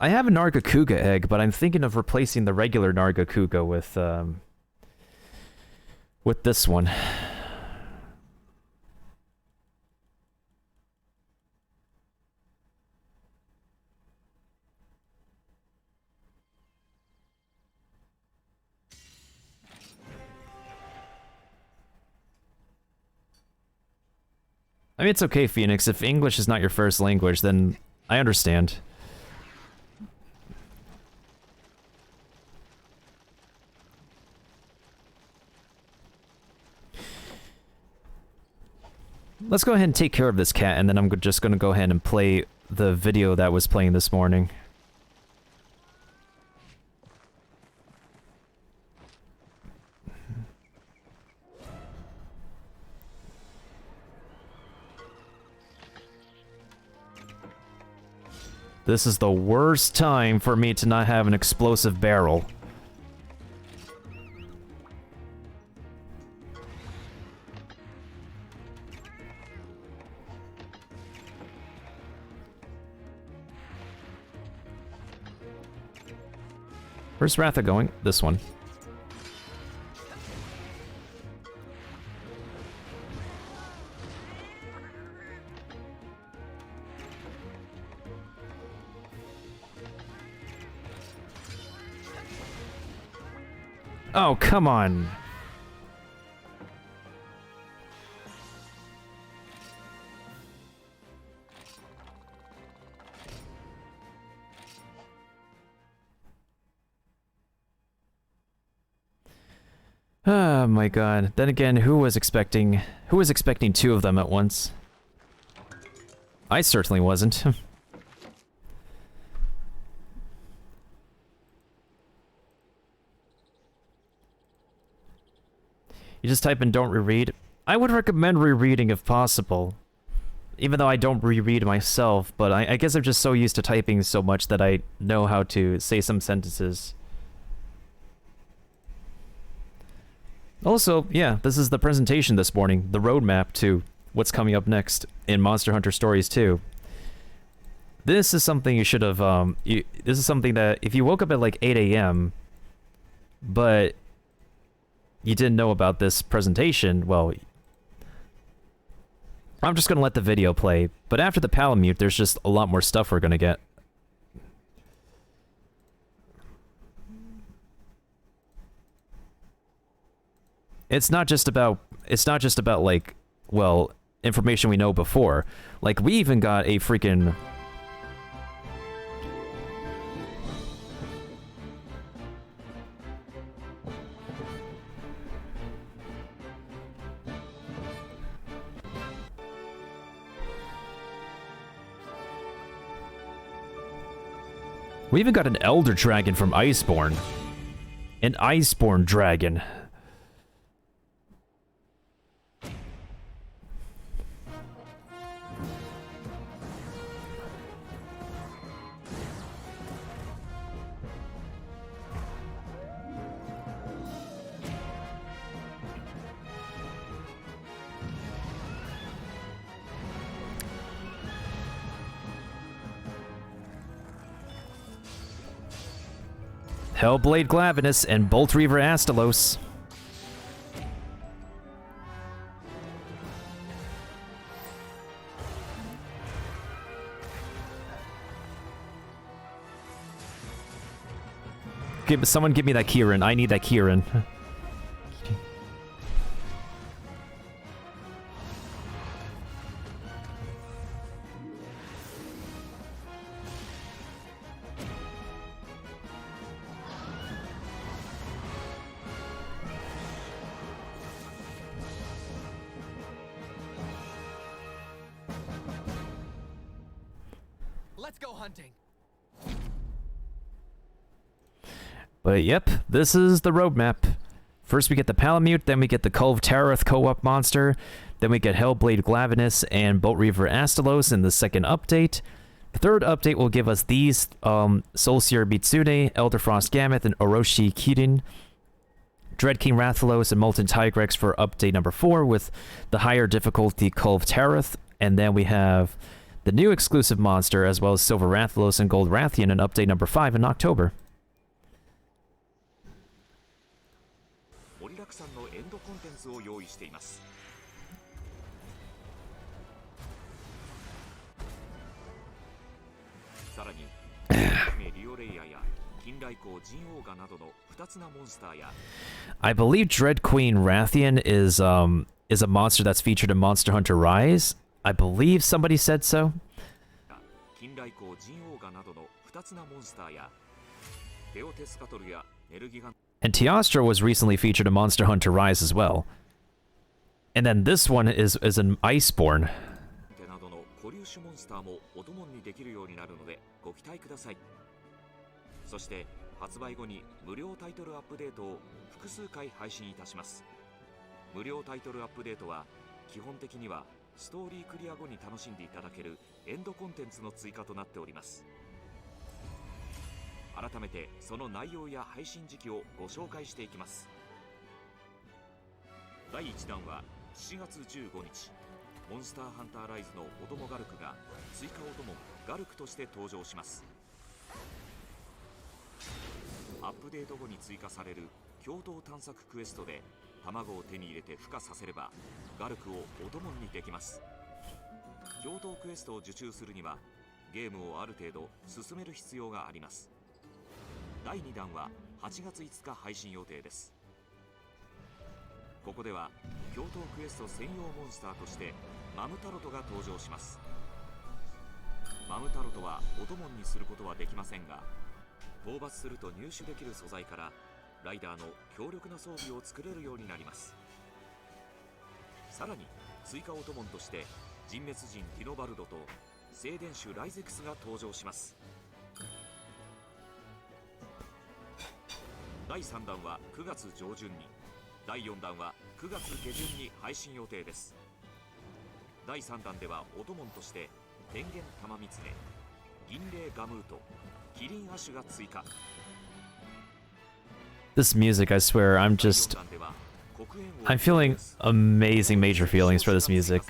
I have a Nargacuga egg, but I'm thinking of replacing the regular Nargacuga with this one. I mean, it's okay, Phoenix. If English is not your first language, then I understand. Let's go ahead and take care of this cat, and then I'm just gonna go ahead and play the video that was playing this morning. This is the worst time for me to not have an explosive barrel. Where's Ratha going? This one. Oh, come on. Oh my god. Then again, who was expecting two of them at once? I certainly wasn't. You just type in don't reread. I would recommend rereading if possible. Even though I don't reread myself, but I guess I'm just so used to typing so much that I know how to say some sentences. Also, yeah, this is the presentation this morning, the roadmap to what's coming up next in Monster Hunter Stories 2. This is something you should have, this is something that if you woke up at like 8 a.m., but you didn't know about this presentation, well, I'm just gonna let the video play, but after the Palamute, there's just a lot more stuff we're gonna get. It's not just about like, well, information we know before. Like, we even got a freaking... We even got an Elder Dragon from Iceborne. An Iceborne Dragon. Hellblade Glavenus and Bolt Reaver Astalos. Someone give me that Kieran. I need that Kieran.
Let's go hunting.
But yep, this is the roadmap. First we get the Palamute, then we get the Cull of Tareth co-op monster, then we get Hellblade Glavenus and Bolt Reaver Astalos in the second update. The third update will give us these, Soulseer Bitsune, Elder Frost Gammoth, and Orochi Kirin. Dread King Rathalos and Molten Tigrex for update number 4 with the higher difficulty Cull of Tareth. And then we have the new exclusive monster as well as Silver Rathalos and Gold Rathian in update number 5 in October.
盛りだくさんのエンドコンテンツを用意しています。さらにリオレイヤーや近来光ジンオーガなどの2つなモンスターや
I believe Dread Queen Rathian is a monster that's featured in Monster Hunter Rise. I believe somebody said so.
近来光ジンオーガなどの2つなモンスターやテオテスカトルやネルギガン
And Teostra was recently featured in Monster Hunter Rise as well. And then this one is an Iceborne.
などの固粒子モンスターもお供にできるようになるのでご期待ください。そして発売後に無料タイトルアップデートを複数回配信いたします。無料タイトルアップデートは基本的にはストーリークリア後に楽しんでいただけるエンドコンテンツの追加となっております。改めてその内容や配信時期をご紹介していきます。第1弾は7月15日、モンスターハンターライズのお供ガルクが追加お供ガルクとして登場します。アップデート後に追加される共同探索クエストで卵を手に入れて孵化させればガルクをお供にできます。共同クエストを受注するにはゲームをある程度進める必要があります。第2弾は8月5日配信予定です。ここでは共同クエスト専用モンスターとしてマムタロトが登場します。マムタロトはお供にすることはできませんが、討伐すると入手できる素材からライダーの強力な装備を作れるようになります。さらに追加お供として人滅人ティノバルドと聖伝種ライゼクスが登場します。第3弾は9月上旬に、第4弾は9月下旬に配信予定です。第3弾ではお供として天元玉三つね、銀霊ガムート、キリンアシュが追加。
This music, I swear, I'm feeling amazing major feelings for this music.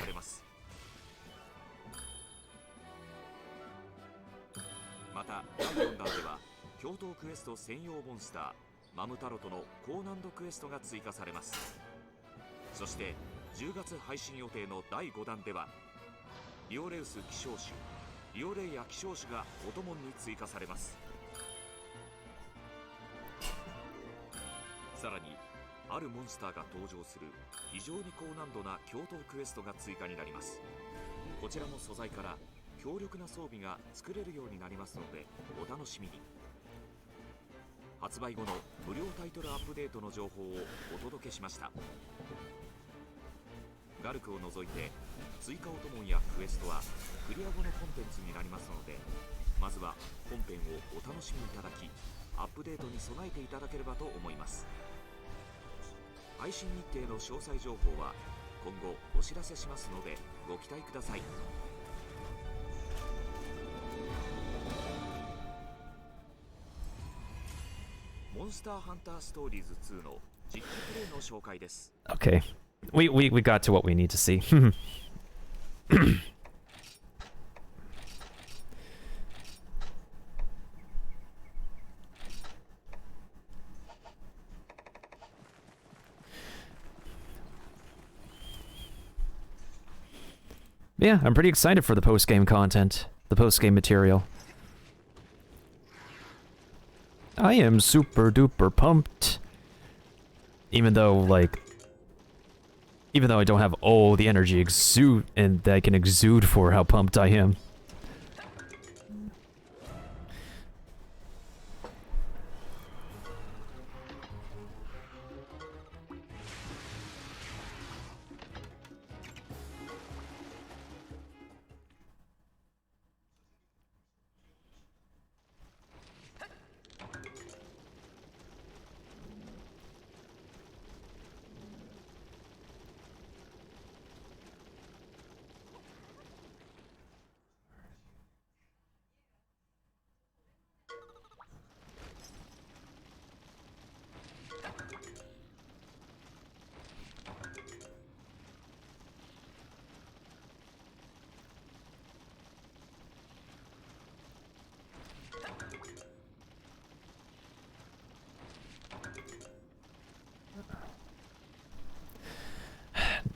また第4弾では共同クエスト専用モンスターマムタロトの高難度クエストが追加されます。そして10月配信予定の第5弾ではリオレウス希少種、リオレイヤ希少種がお供に追加されます。さらにあるモンスターが登場する非常に高難度な共同クエストが追加になります。こちらも素材から強力な装備が作れるようになりますのでお楽しみに。発売後の無料タイトルアップデートの情報をお届けしました。ガルクを除いて追加お供やクエストはクリア後のコンテンツになりますので、まずは本編をお楽しみいただきアップデートに備えていただければと思います。配信日程の詳細情報は今後お知らせしますのでご期待ください。モンスターハンターストーリーズ2の実機プレイの紹介です。
Okay. We got to what we need to see. Yeah, I'm pretty excited for the post-game content, the post-game material. I am super duper pumped. Even though I don't have all the energy exude and that I can exude for how pumped I am.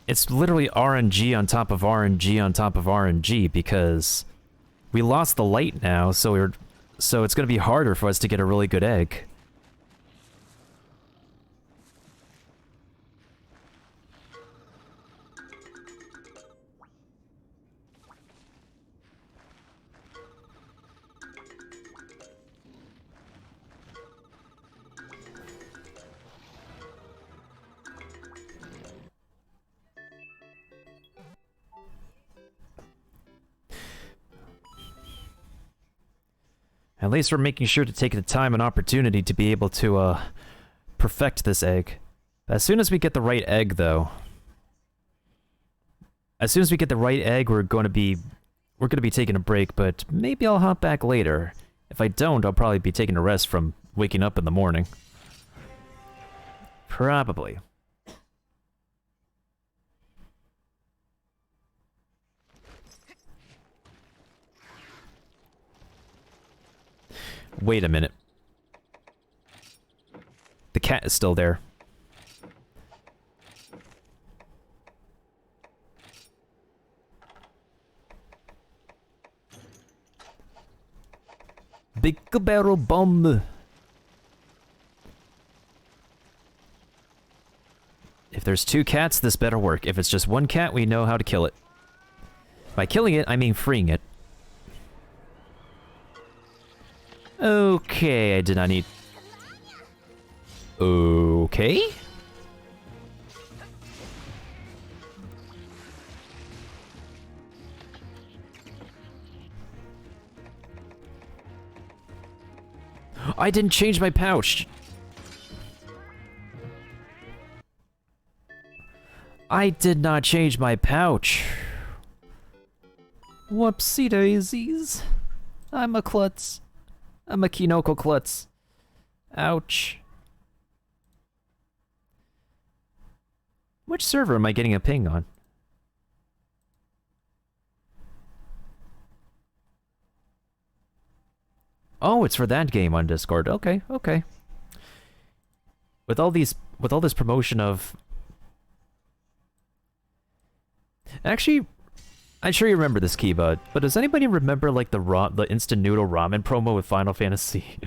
It's literally RNG on top of RNG on top of RNG because we lost the light now, so it's going to be harder for us to get a really good egg. At least we're making sure to take the time and opportunity to be able to, perfect this egg. As soon as we get the right egg, though... As soon as we get the right egg, we're gonna be taking a break, but maybe I'll hop back later. If I don't, I'll probably be taking a rest from waking up in the morning. Probably. Wait a minute. The cat is still there. Big barrel bomb. If there's 2 cats, this better work. If it's just 1 cat, we know how to kill it. By killing it, I mean freeing it. Okay, I did not need... Okay? I didn't change my pouch! I did not change my pouch! Whoopsie daisies. I'm a klutz. I'm a Kinoko klutz. Ouch. Which server am I getting a ping on? Oh, it's for that game on Discord. Okay, okay. With all this promotion of... Actually, I'm sure you remember this, Kiba, but does anybody remember, like, the instant noodle ramen promo with Final Fantasy?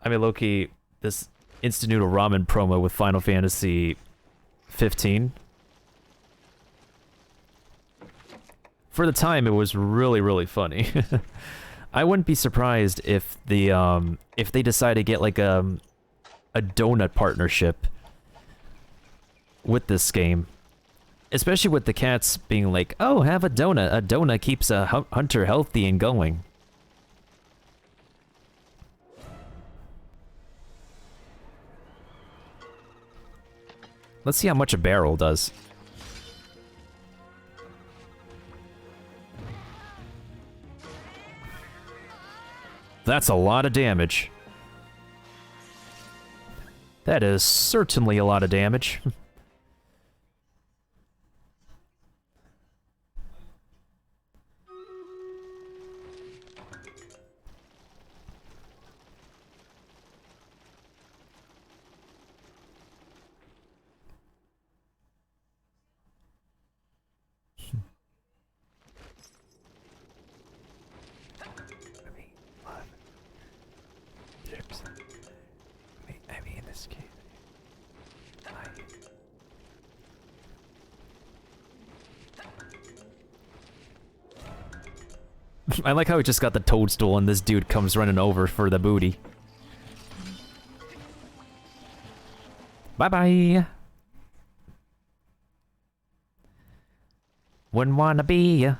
I mean, low-key, this instant noodle ramen promo with Final Fantasy 15? For the time, it was really, really funny. I wouldn't be surprised if they decide to get, like, a donut partnership with this game. Especially with the cats being like, oh, have a donut. A donut keeps a hunter healthy and going. Let's see how much a barrel does. That's a lot of damage. That is certainly a lot of damage. I like how we just got the toadstool and this dude comes running over for the booty. Bye-bye. Wouldn't wanna be ya.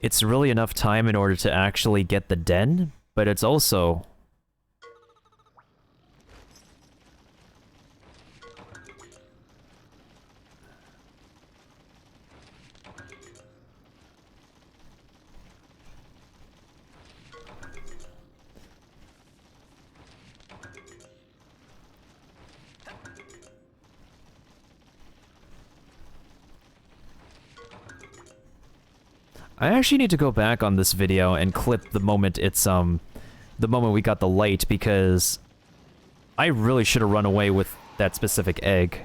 It's really enough time in order to actually get the den, but it's also... I actually need to go back on this video and clip the moment the moment we got the light, because I really should have run away with that specific egg.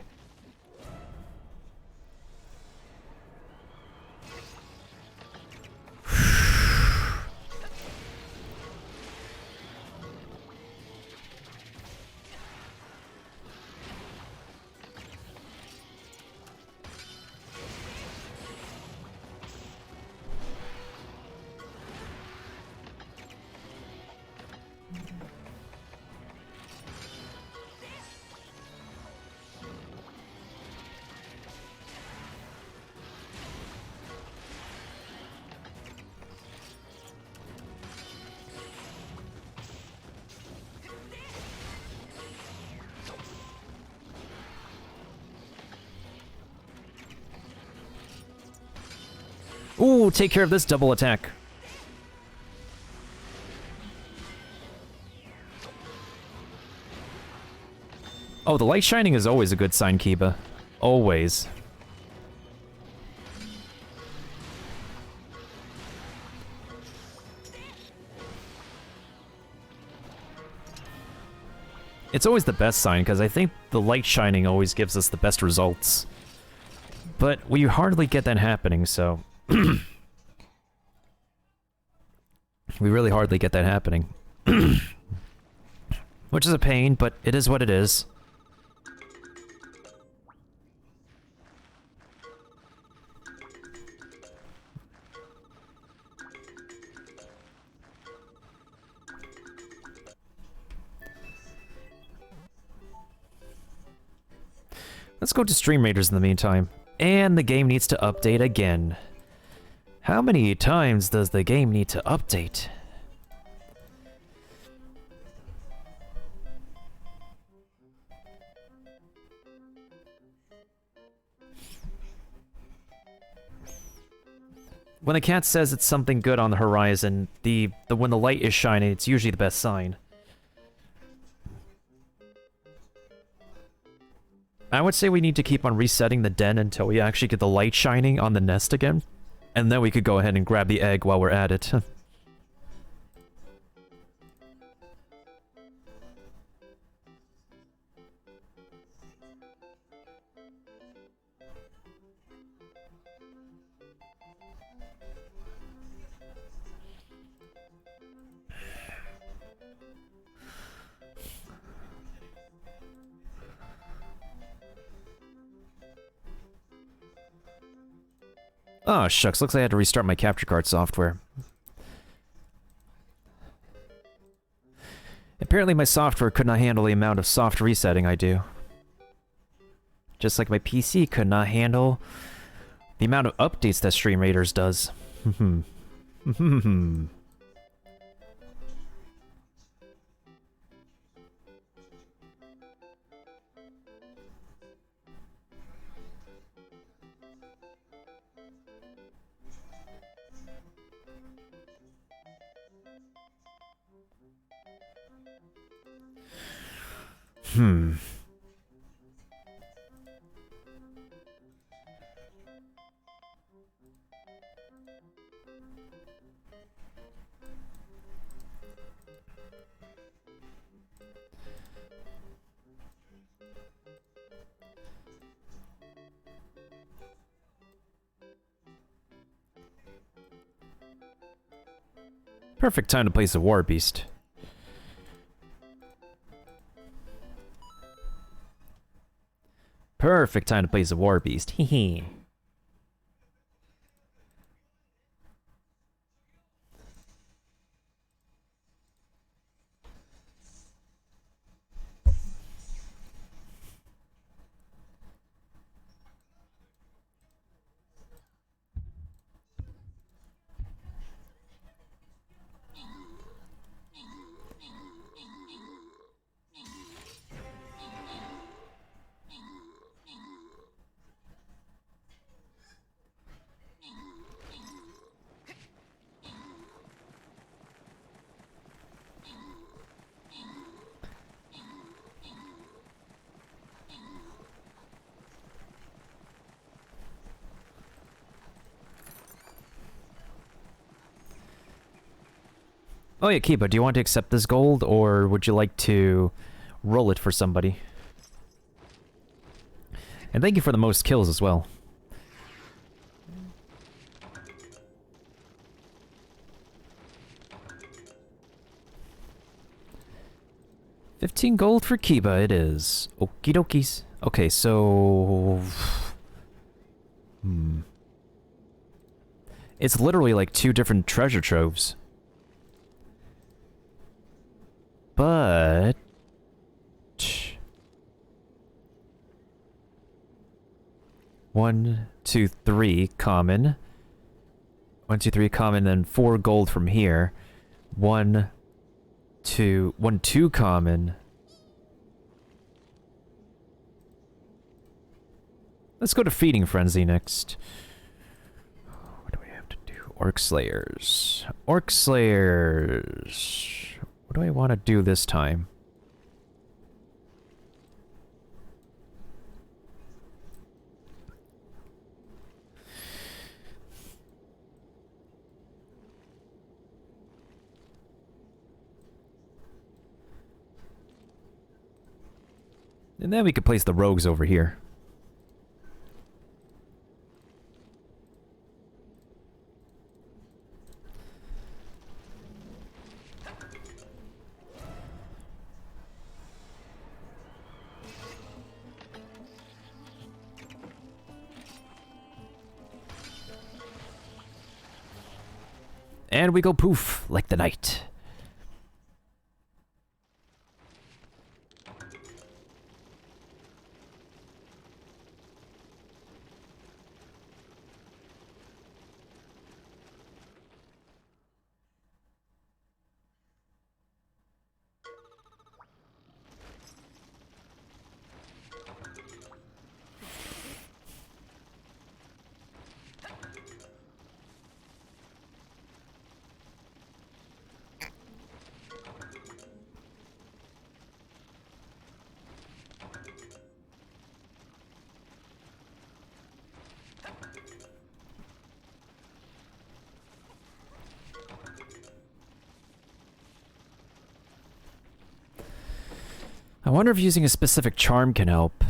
Ooh, take care of this double attack. Oh, the light shining is always a good sign, Kiba. Always. It's always the best sign, because I think the light shining always gives us the best results. But we hardly get that happening, so... we really hardly get that happening. Which is a pain, but it is what it is. Let's go to Stream Raiders in the meantime. And the game needs to update again. How many times does the game need to update? When the cat says it's something good on the horizon, when the light is shining, it's usually the best sign. I would say we need to keep on resetting the den until we actually get the light shining on the nest again. And then we could go ahead and grab the egg while we're at it. Oh, shucks. Looks like I had to restart my capture card software. Apparently my software could not handle the amount of soft resetting I do. Just like my PC could not handle the amount of updates that Stream Raiders does. Perfect time to place a War Beast. Perfect time to place a War Beast. Hehe. Oh yeah, Kiba, do you want to accept this gold, or would you like to roll it for somebody? And thank you for the most kills as well. $15 gold for Kiba it is. Okie dokies. Okay, so... It's literally like 2 different treasure troves. But... 1, 2, 3 common. 1, 2, 3 common, then 4 gold from here. 1, 2 common. Let's go to Feeding Frenzy next. What do we have Orc Slayers. Orc Slayers. What do I want to do this time? And then we could place the rogues over here. And we go poof, like the night. I wonder if using a specific charm can help.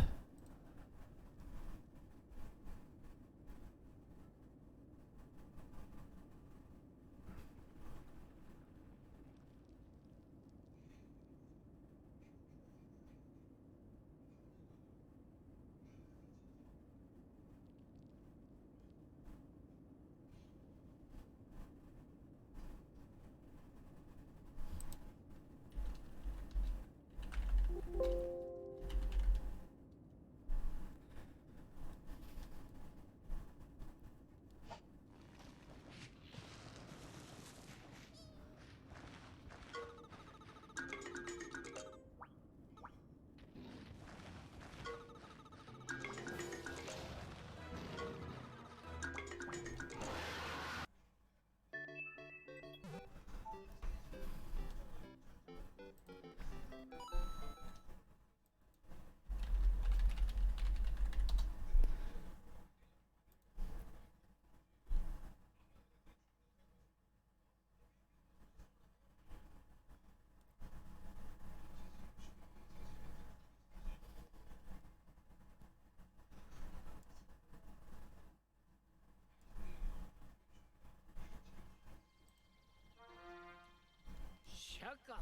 Shaka.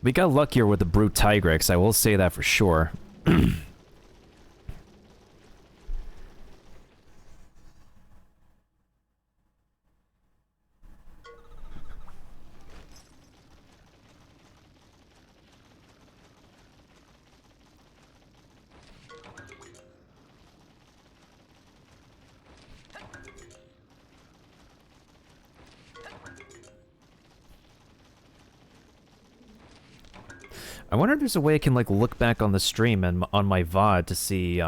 We got luckier with the Brute Tigrex, I will say that for sure. I wonder if there's a way I can, like, look back on the stream and on my VOD to see,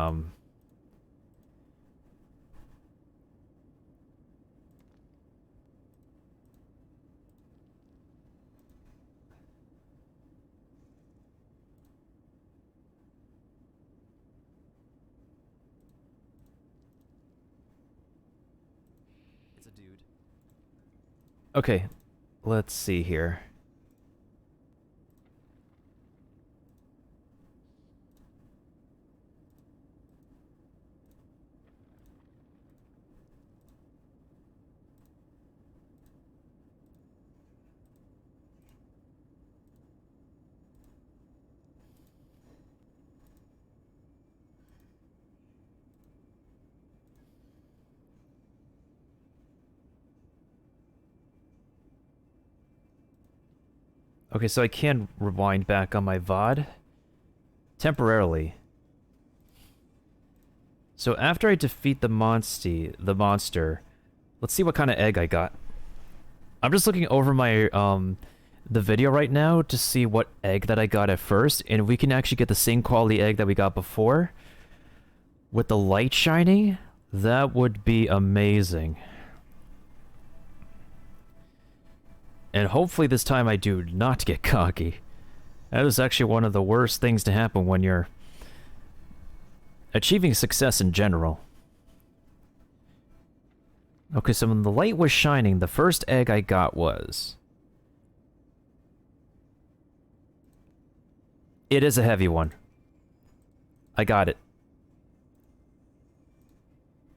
dude. Okay, let's see here. Okay, so I can rewind back on my VOD. Temporarily. So after I defeat the monster, let's see what kind of egg I got. I'm just looking over my, the video right now to see what egg that I got at first, and if we can actually get the same quality egg that we got before, with the light shining, that would be amazing. And hopefully this time I do not get cocky. That is actually one of the worst things to happen when you're achieving success in general. Okay, so when the light was shining, the first egg I got was... It is a heavy one. I got it.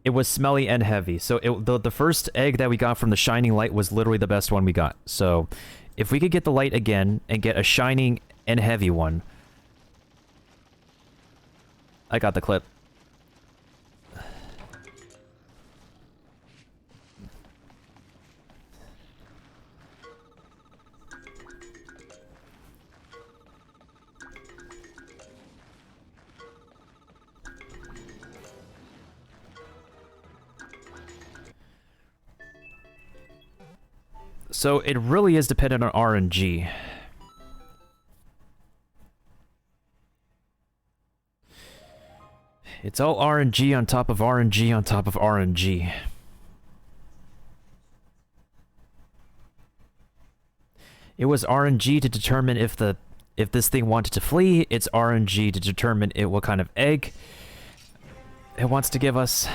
It was smelly and heavy. So the first egg that we got from the shining light was literally the best one we got. So if we could get the light again and get a shining and heavy one. I got the clip. So it really is dependent on RNG. It's all RNG on top of RNG on top of RNG. It was RNG to determine if this thing wanted to flee. It's RNG to determine what kind of egg it wants to give us.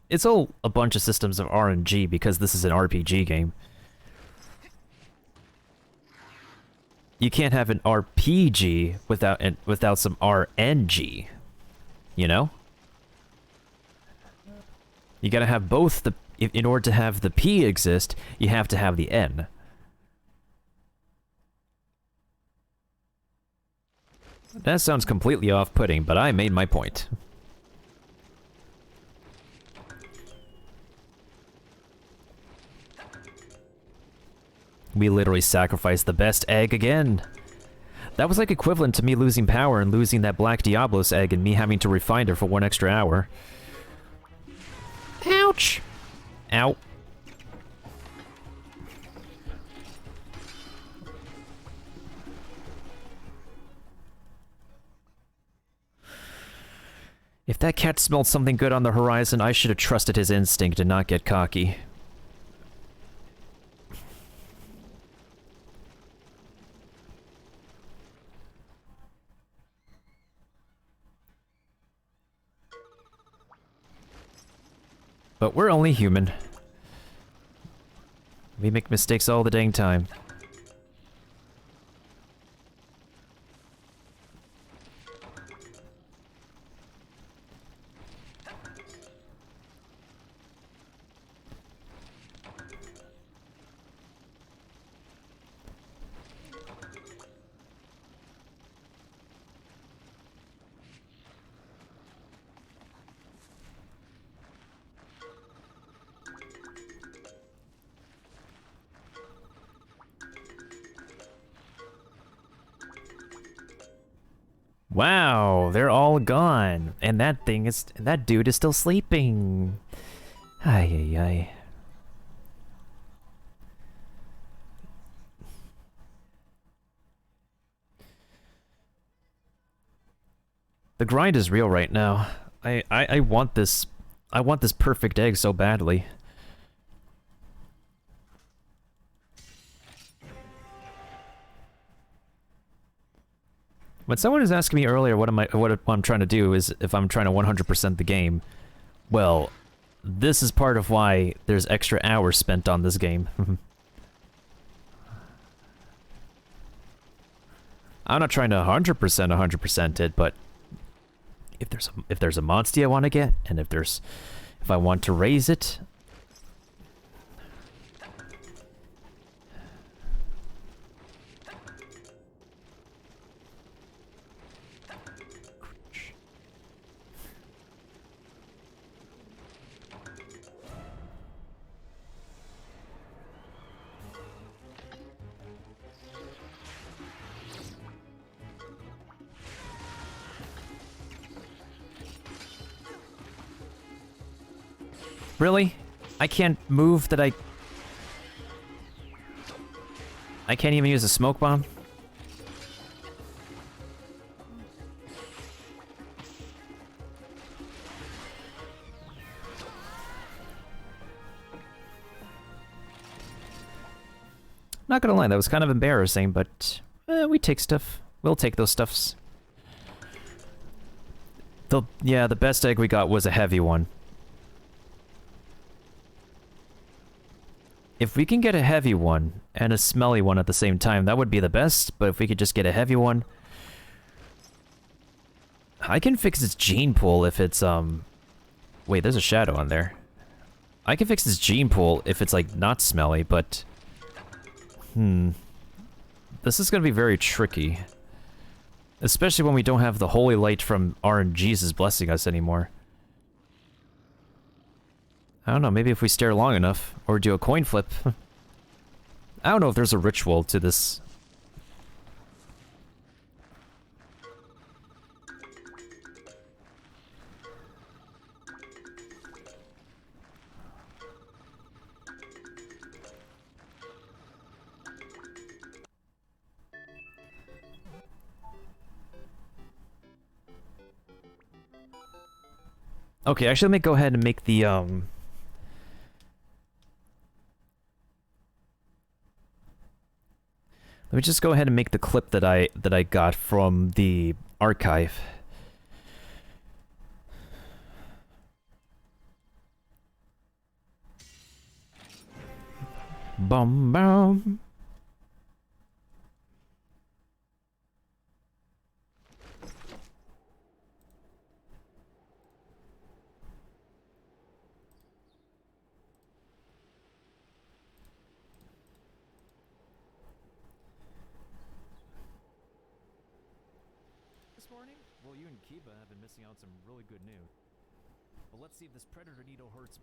It's all a bunch of systems of RNG because this is an RPG game. You can't have an RPG without some RNG. You know? You gotta have both in order to have the P exist, you have to have the N. That sounds completely off-putting, but I made my point. We literally sacrificed the best egg again. That was like equivalent to me losing power and losing that Black Diablos egg and me having to refine her for 1 extra hour. Ouch! Ow. If that cat smelled something good on the horizon, I should have trusted his instinct and not get cocky. But we're only human. We make mistakes all the dang time. Wow, they're all gone. And that dude is still sleeping. Ay, ay, ay. The grind is real right now. I want this perfect egg so badly. When someone was asking me earlier what I'm trying to do is if I'm trying to 100% the game, well, this is part of why there's extra hours spent on this game. I'm not trying to 100% it, but if there's a monster I want to get, and if I want to raise it, really? I can't move that I can't even use a smoke bomb? Not gonna lie, that was kind of embarrassing, but we take stuff. We'll take those stuffs. Yeah, the best egg we got was a heavy one. If we can get a heavy one and a smelly one at the same time, that would be the best, but if we could just get a heavy one... I can fix this gene pool if it's, Wait, there's a shadow on there. I can fix this gene pool if it's, like, not smelly, but... This is gonna be very tricky. Especially when we don't have the holy light from RNG's blessing us anymore. I don't know, maybe if we stare long enough, or do a coin flip. I don't know if there's a ritual to this. Okay, actually let me go ahead and make the, Let me just go ahead and make the clip that I got from the archive. Bum bum. This morning? Well, you and Kiba have been missing out on some really good news. But let's see if this predator needle hurts.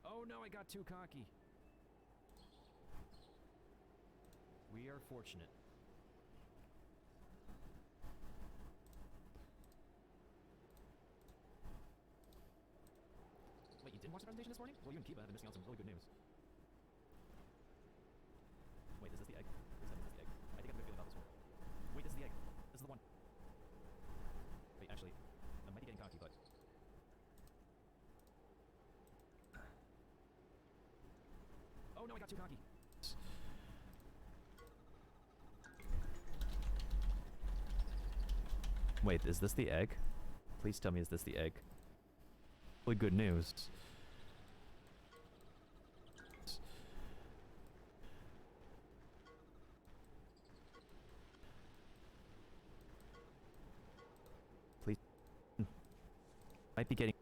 Oh no, I got too cocky. We are fortunate. Wait, you didn't watch the presentation this morning? Well, you and Kiba have been missing out on some really good news. Wait, is this the egg? Please tell me this is the egg. I think I have a good feeling about this one. Wait, this is the egg. This is the one. Wait, actually, I might be getting cocky, but... Oh no, I got too cocky. Wait, is this the egg? Please tell me, is this the egg? Really good news. Please. Might be getting...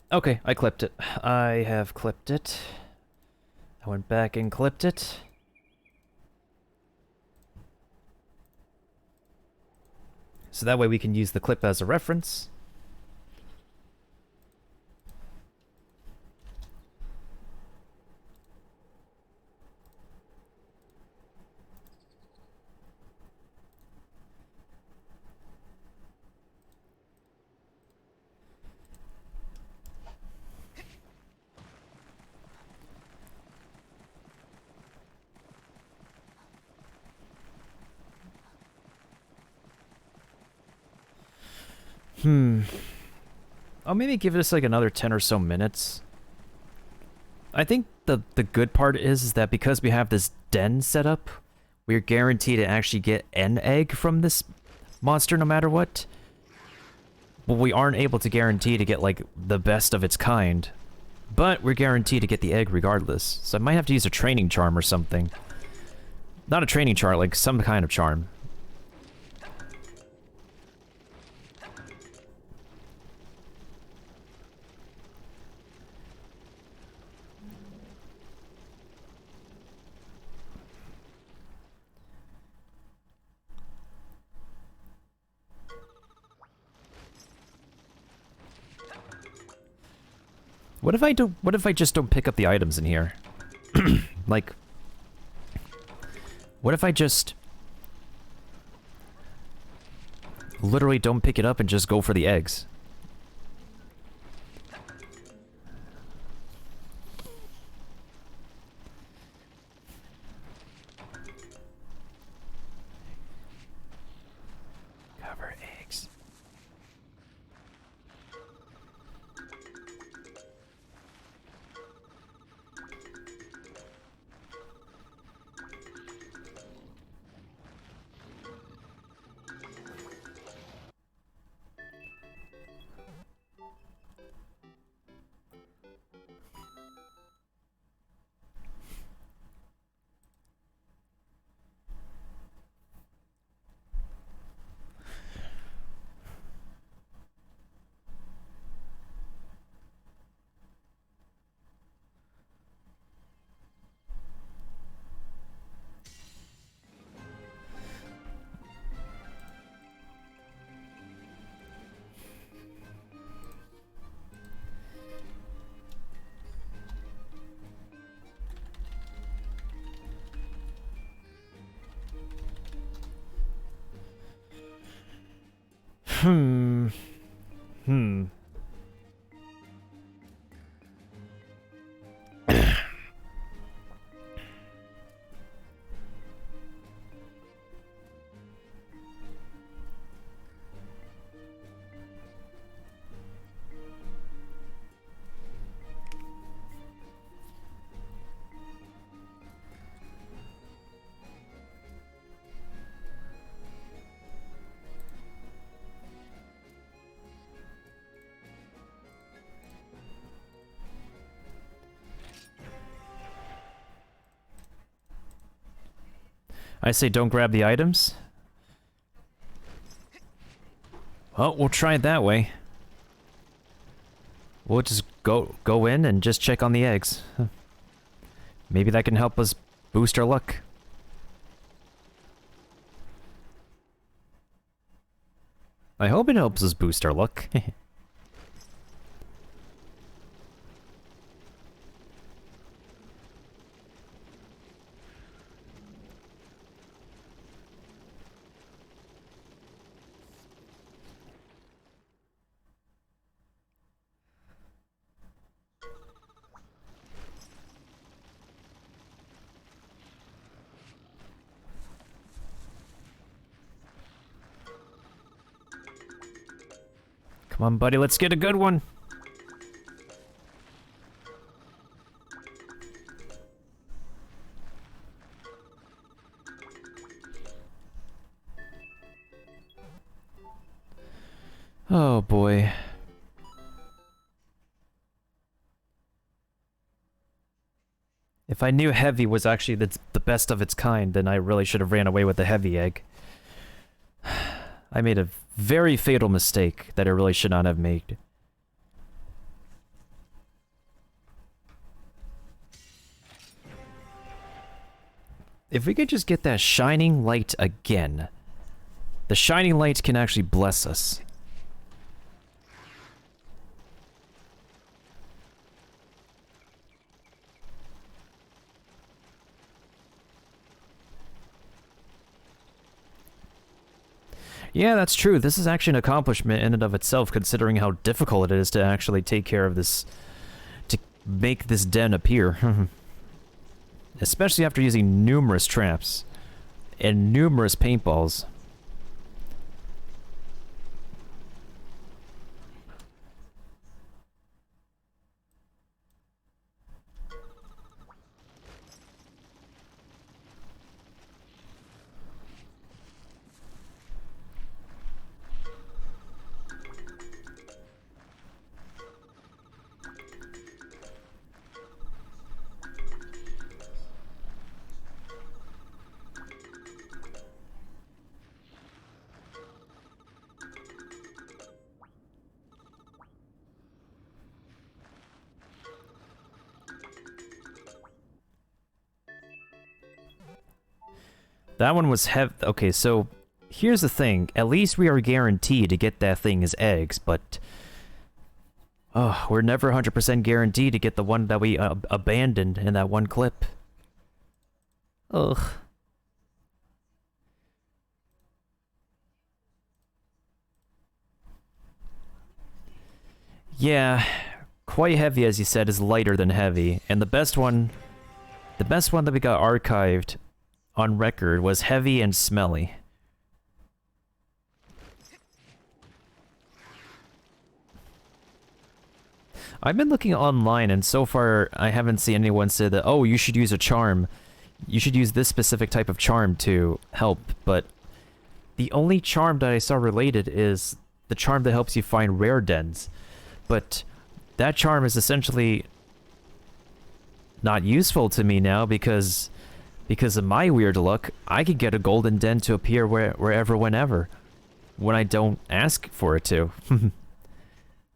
Okay, I clipped it. I have clipped it. I went back and clipped it. So that way we can use the clip as a reference. I'll maybe give this like another 10 or so minutes. I think the good part is that because we have this den set up, we're guaranteed to actually get an egg from this monster no matter what. Well, we aren't able to guarantee to get, like, the best of its kind. But we're guaranteed to get the egg regardless. So I might have to use a training charm or something. Not a training charm, like some kind of charm. What if I just don't pick up the items in here? Like, what if I just literally don't pick it up and just go for the eggs? Cover eggs. Hmm. I say don't grab the items. Well, we'll try it that way. We'll just go in and just check on the eggs. Maybe that can help us boost our luck. I hope it helps us boost our luck. Come on, buddy, let's get a good one. Oh boy. If I knew heavy was actually the best of its kind, then I really should have ran away with the heavy egg. I made a very fatal mistake that I really should not have made. If we could just get that shining light again. The shining light can actually bless us. Yeah, that's true. This is actually an accomplishment in and of itself, considering how difficult it is to actually take care of this, to make this den appear. Especially after using numerous traps and numerous paintballs. That one was okay, so here's the thing. At least we are guaranteed to get that thing as eggs, but oh, we're never 100% guaranteed to get the one that we abandoned in that one clip. Ugh. Yeah, quite heavy, as you said, is lighter than heavy, and the best one that we got archived on record was heavy and smelly. I've been looking online, and so far I haven't seen anyone say that, oh, you should use a charm. You should use this specific type of charm to help, but the only charm that I saw related is the charm that helps you find rare dens. But that charm is essentially not useful to me now because of my weird luck, I could get a golden den to appear wherever, whenever, when I don't ask for it to.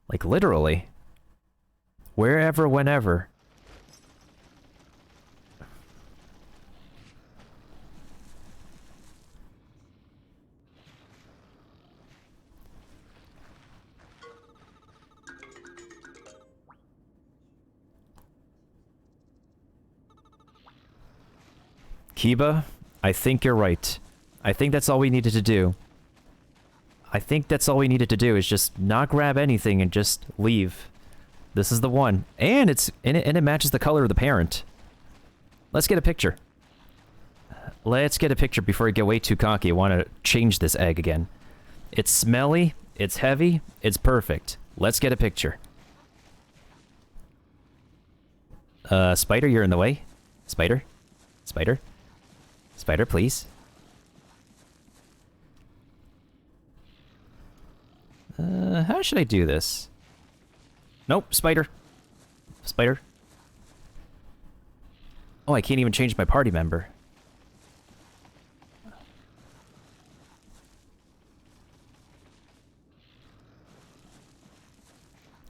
Like, literally. Wherever, whenever. Kiba, I think you're right. I think that's all we needed to do. I think that's all we needed to do is just not grab anything and just leave. This is the one. And it matches the color of the parent. Let's get a picture. Let's get a picture before I get way too cocky. I want to change this egg again. It's smelly, it's heavy, it's perfect. Let's get a picture. Spider, you're in the way. Spider? Spider? Spider, please. How should I do this? Nope, spider. Spider. Oh, I can't even change my party member.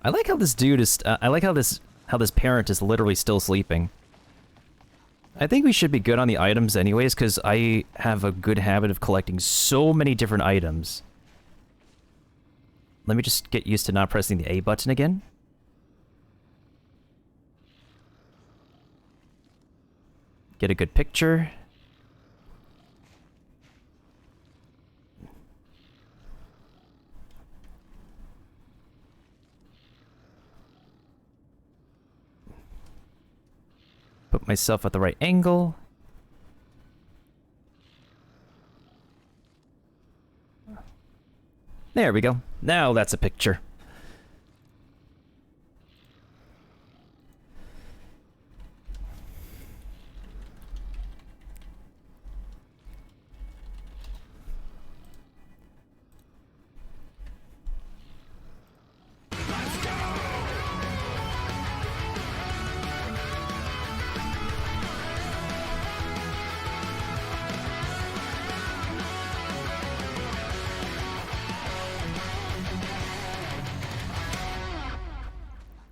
I like how this dude is, I like how this parent is literally still sleeping. I think we should be good on the items anyways, because I have a good habit of collecting so many different items. Let me just get used to not pressing the A button again. Get a good picture. Put myself at the right angle. There we go. Now that's a picture.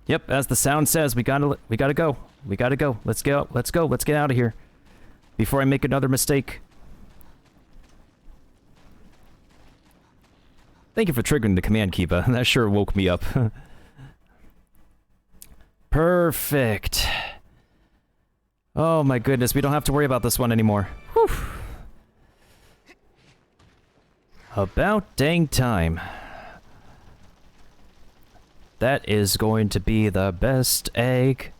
Yep, as the sound says, we gotta go. We gotta go. Let's go. Let's go. Let's get out of here. Before I make another mistake. Thank you for triggering the command, Kiba. That sure woke me up. Perfect. Oh my goodness, we don't have to worry about this one anymore. Whew. About dang time. That is going to be the best egg.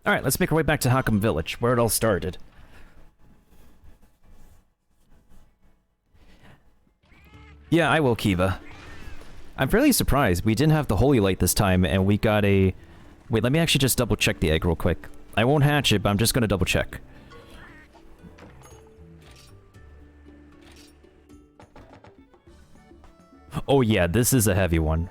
Alright, let's make our way back to Hakam Village, where it all started. Yeah, I will, Kiva. I'm fairly surprised we didn't have the Holy Light this time, and we got a... Wait, let me actually just double check the egg real quick. I won't hatch it, but I'm just gonna double check. Oh yeah, this is a heavy one.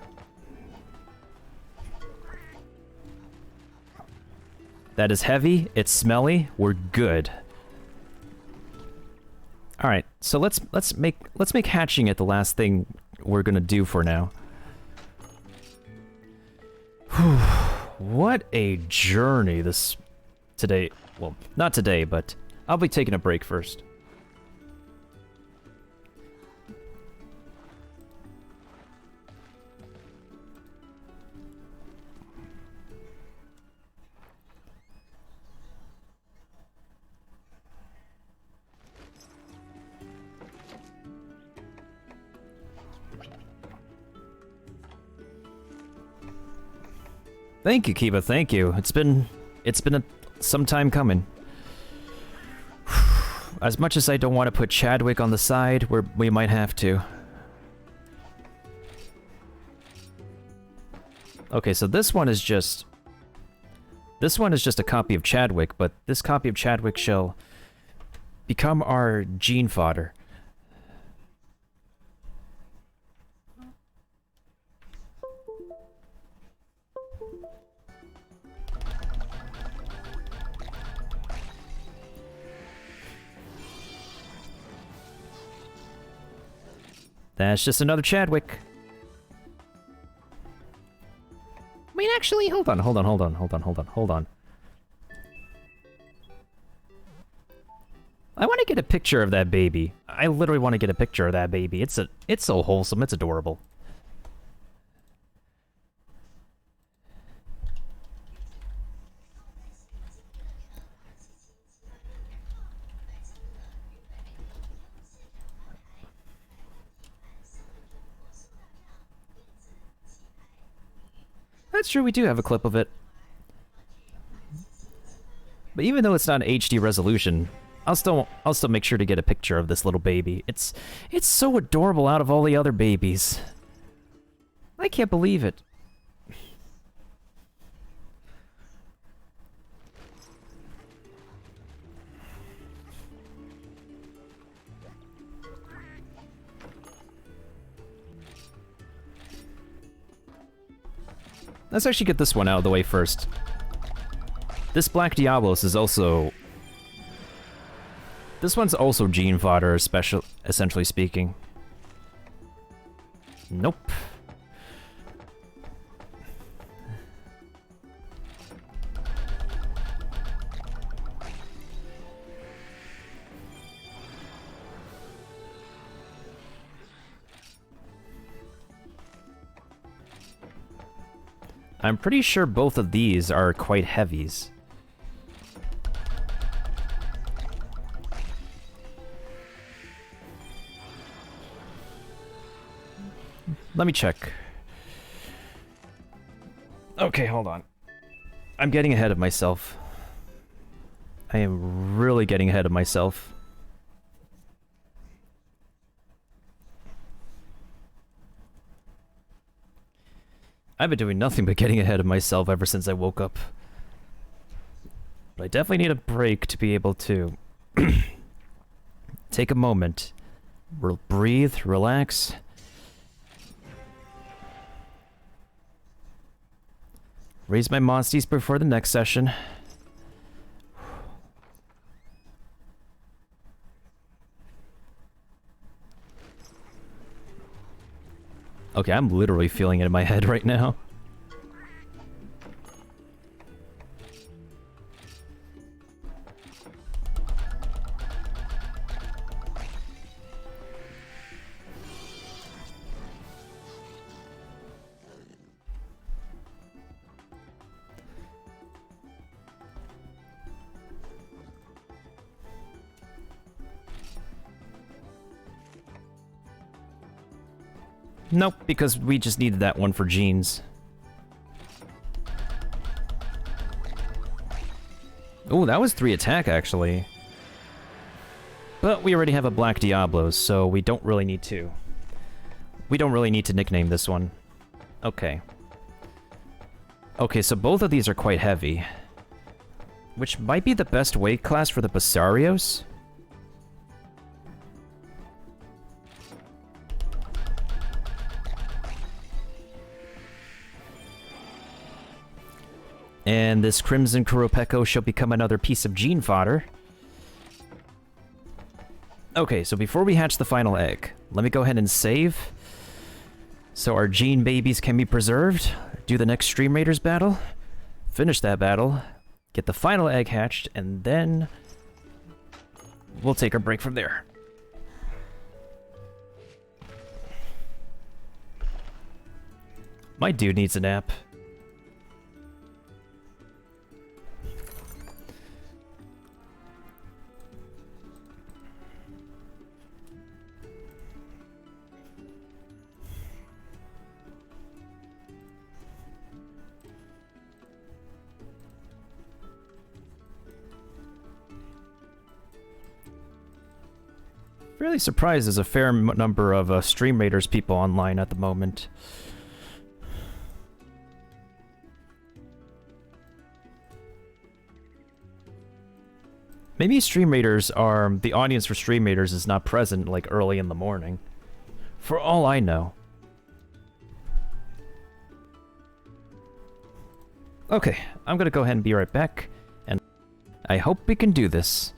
That is heavy, it's smelly, we're good. Alright, so let's make hatching it the last thing we're gonna do for now. What a journey this... today... Well, not today, but I'll be taking a break first. Thank you, Kiba, thank you. It's been some time coming. As much as I don't want to put Chadwick on the side, we might have to. Okay, so this one is just a copy of Chadwick, but this copy of Chadwick shall become our gene fodder. That's just another Chadwick. I mean, actually, hold on. I want to get a picture of that baby. I literally want to get a picture of that baby. It's so wholesome. It's adorable. That's true, we do have a clip of it. But even though it's not an HD resolution, I'll still make sure to get a picture of this little baby. It's so adorable out of all the other babies. I can't believe it. Let's actually get this one out of the way first. This Black Diablos is also... This one's also gene fodder, essentially speaking. Nope. I'm pretty sure both of these are quite heavies. Let me check. Okay, hold on. I'm getting ahead of myself. I am really getting ahead of myself. I've been doing nothing but getting ahead of myself ever since I woke up. But I definitely need a break to be able to take a moment, breathe, relax. Raise my monsties before the next session. Okay, I'm literally feeling it in my head right now. Nope, because we just needed that one for genes. Oh, that was 3 attack, actually. But we already have a Black Diablos, so we don't really need to. We don't really need to nickname this one. Okay. Okay, so both of these are quite heavy. Which might be the best weight class for the Basarios. And this Crimson Kuropeko shall become another piece of gene fodder. Okay, so before we hatch the final egg, let me go ahead and save. So our gene babies can be preserved, do the next Stream Raiders battle, finish that battle, get the final egg hatched, and then we'll take our break from there. My dude needs a nap. Really surprised there's a fair number of Stream Raiders people online at the moment. Maybe Stream Raiders are... the audience for Stream Raiders is not present, like, early in the morning. For all I know. Okay, I'm gonna go ahead and be right back, and I hope we can do this.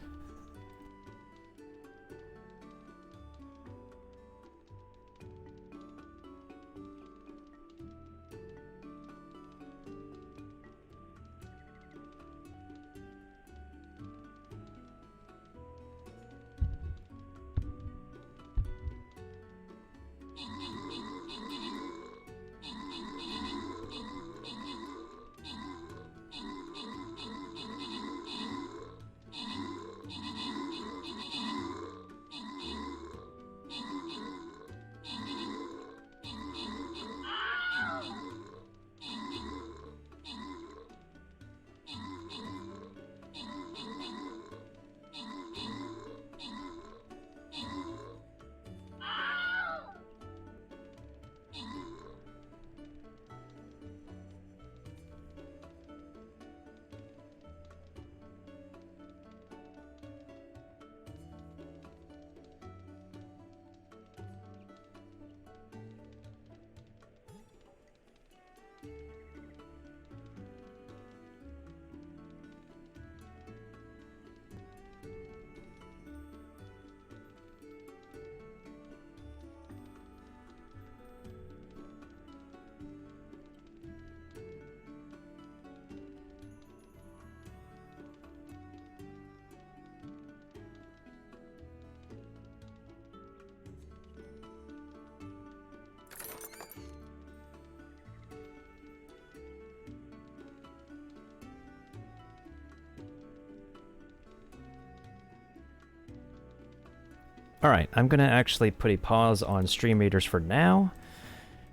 Alright, I'm gonna actually put a pause on Stream Raiders for now,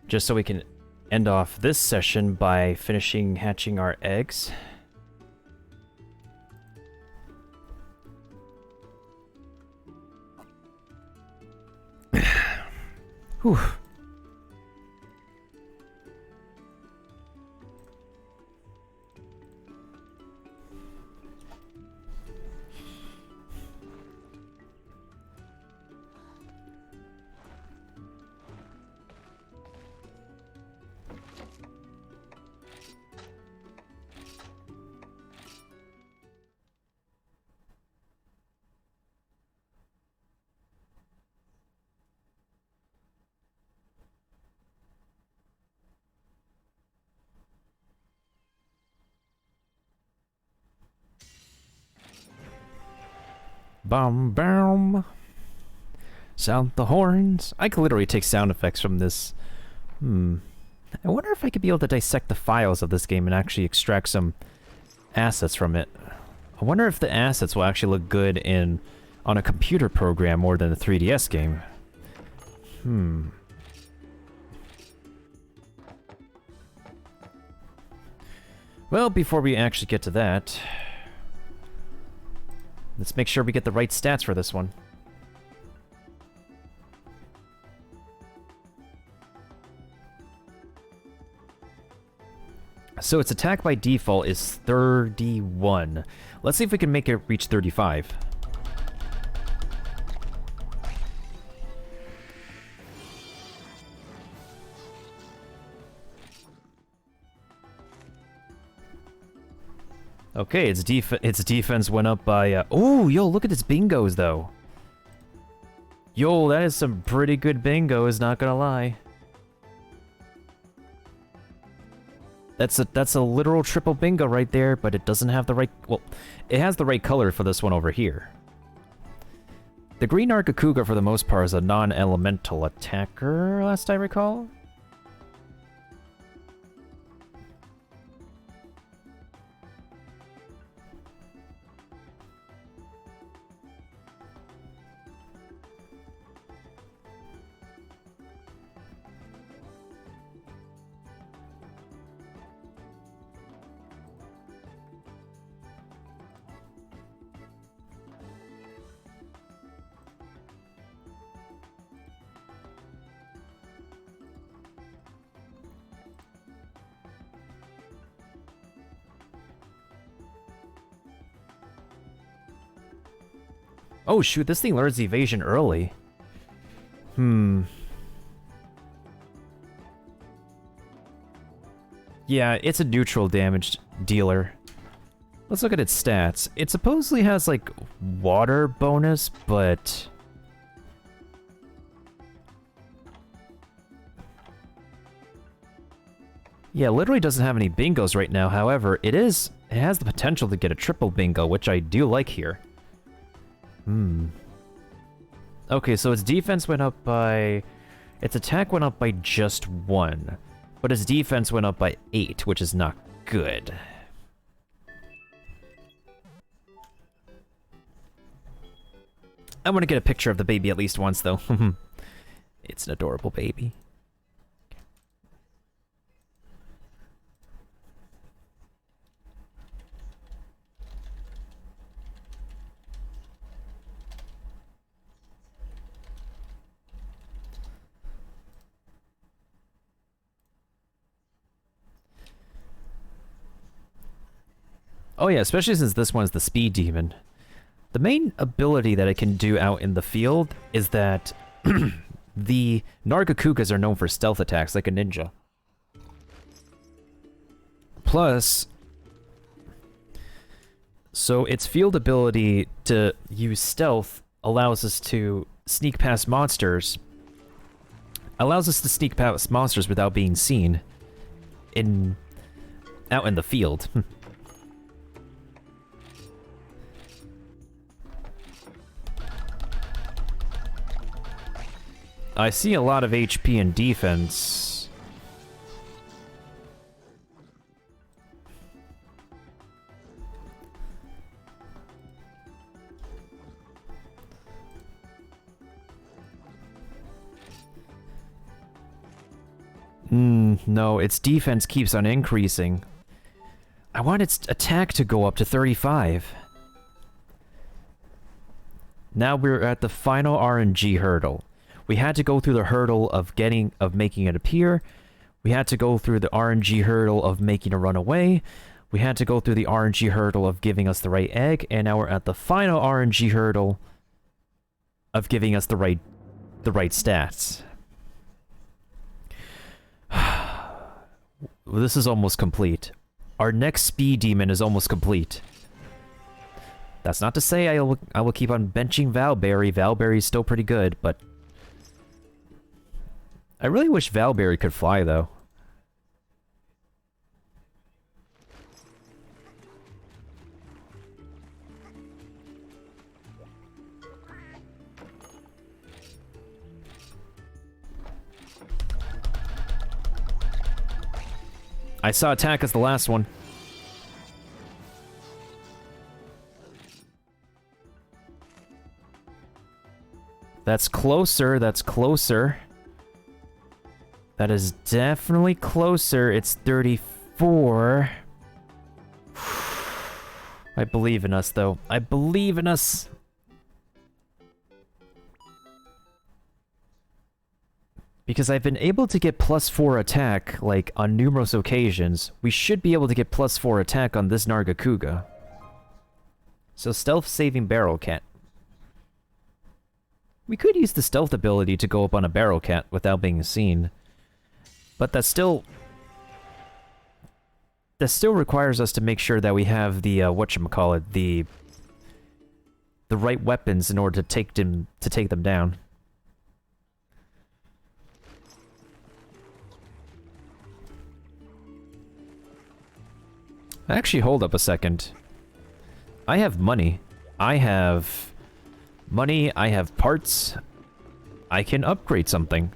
just so we can end off this session by finishing hatching our eggs. Whew. Bum bum. Sound the horns. I could literally take sound effects from this. I wonder if I could be able to dissect the files of this game and actually extract some assets from it. I wonder if the assets will actually look good on a computer program more than a 3DS game. Well, before we actually get to that, let's make sure we get the right stats for this one. So its attack by default is 31. Let's see if we can make it reach 35. Okay, its defense went up by, oh, yo, look at its bingos, though. Yo, that is some pretty good bingos, not gonna lie. That's a literal triple bingo right there, but it doesn't have the right... Well, it has the right color for this one over here. The green Nargacuga, for the most part, is a non-elemental attacker, last I recall. Oh shoot, this thing learns evasion early. Yeah, it's a neutral damage dealer. Let's look at its stats. It supposedly has, like, water bonus, but... Yeah, literally doesn't have any bingos right now. However, it has the potential to get a triple bingo, which I do like here. Okay, so its defense went up by... Its attack went up by just 1. But its defense went up by 8, which is not good. I want to get a picture of the baby at least once, though. It's an adorable baby. Oh yeah, especially since this one's the Speed Demon. The main ability that it can do out in the field is that the Nargacugas are known for stealth attacks, like a ninja. Plus, so its field ability to use stealth allows us to sneak past monsters. Allows us to sneak past monsters without being seen out in the field. I see a lot of HP and defense. No, its defense keeps on increasing. I want its attack to go up to 35. Now we're at the final RNG hurdle. We had to go through the hurdle of making it appear. We had to go through the RNG hurdle of making it run away. We had to go through the RNG hurdle of giving us the right egg, and now we're at the final RNG hurdle of giving us the right stats. This is almost complete. Our next Speed Demon is almost complete. That's not to say I will keep on benching Valberry. Valberry's still pretty good, but I really wish Valberry could fly, though. I saw attack as the last one. That's closer, that's closer. That is definitely closer. It's 34. I believe in us, though. I believe in us. Because I've been able to get +4 attack, like, on numerous occasions. We should be able to get +4 attack on this Nargacuga. So stealth saving Barrel Cat. We could use the stealth ability to go up on a Barrel Cat without being seen. But that still requires us to make sure that we have the whatchamacallit, the right weapons in order to take them down. Actually, hold up a second. I have money. I have money, I have parts. I can upgrade something.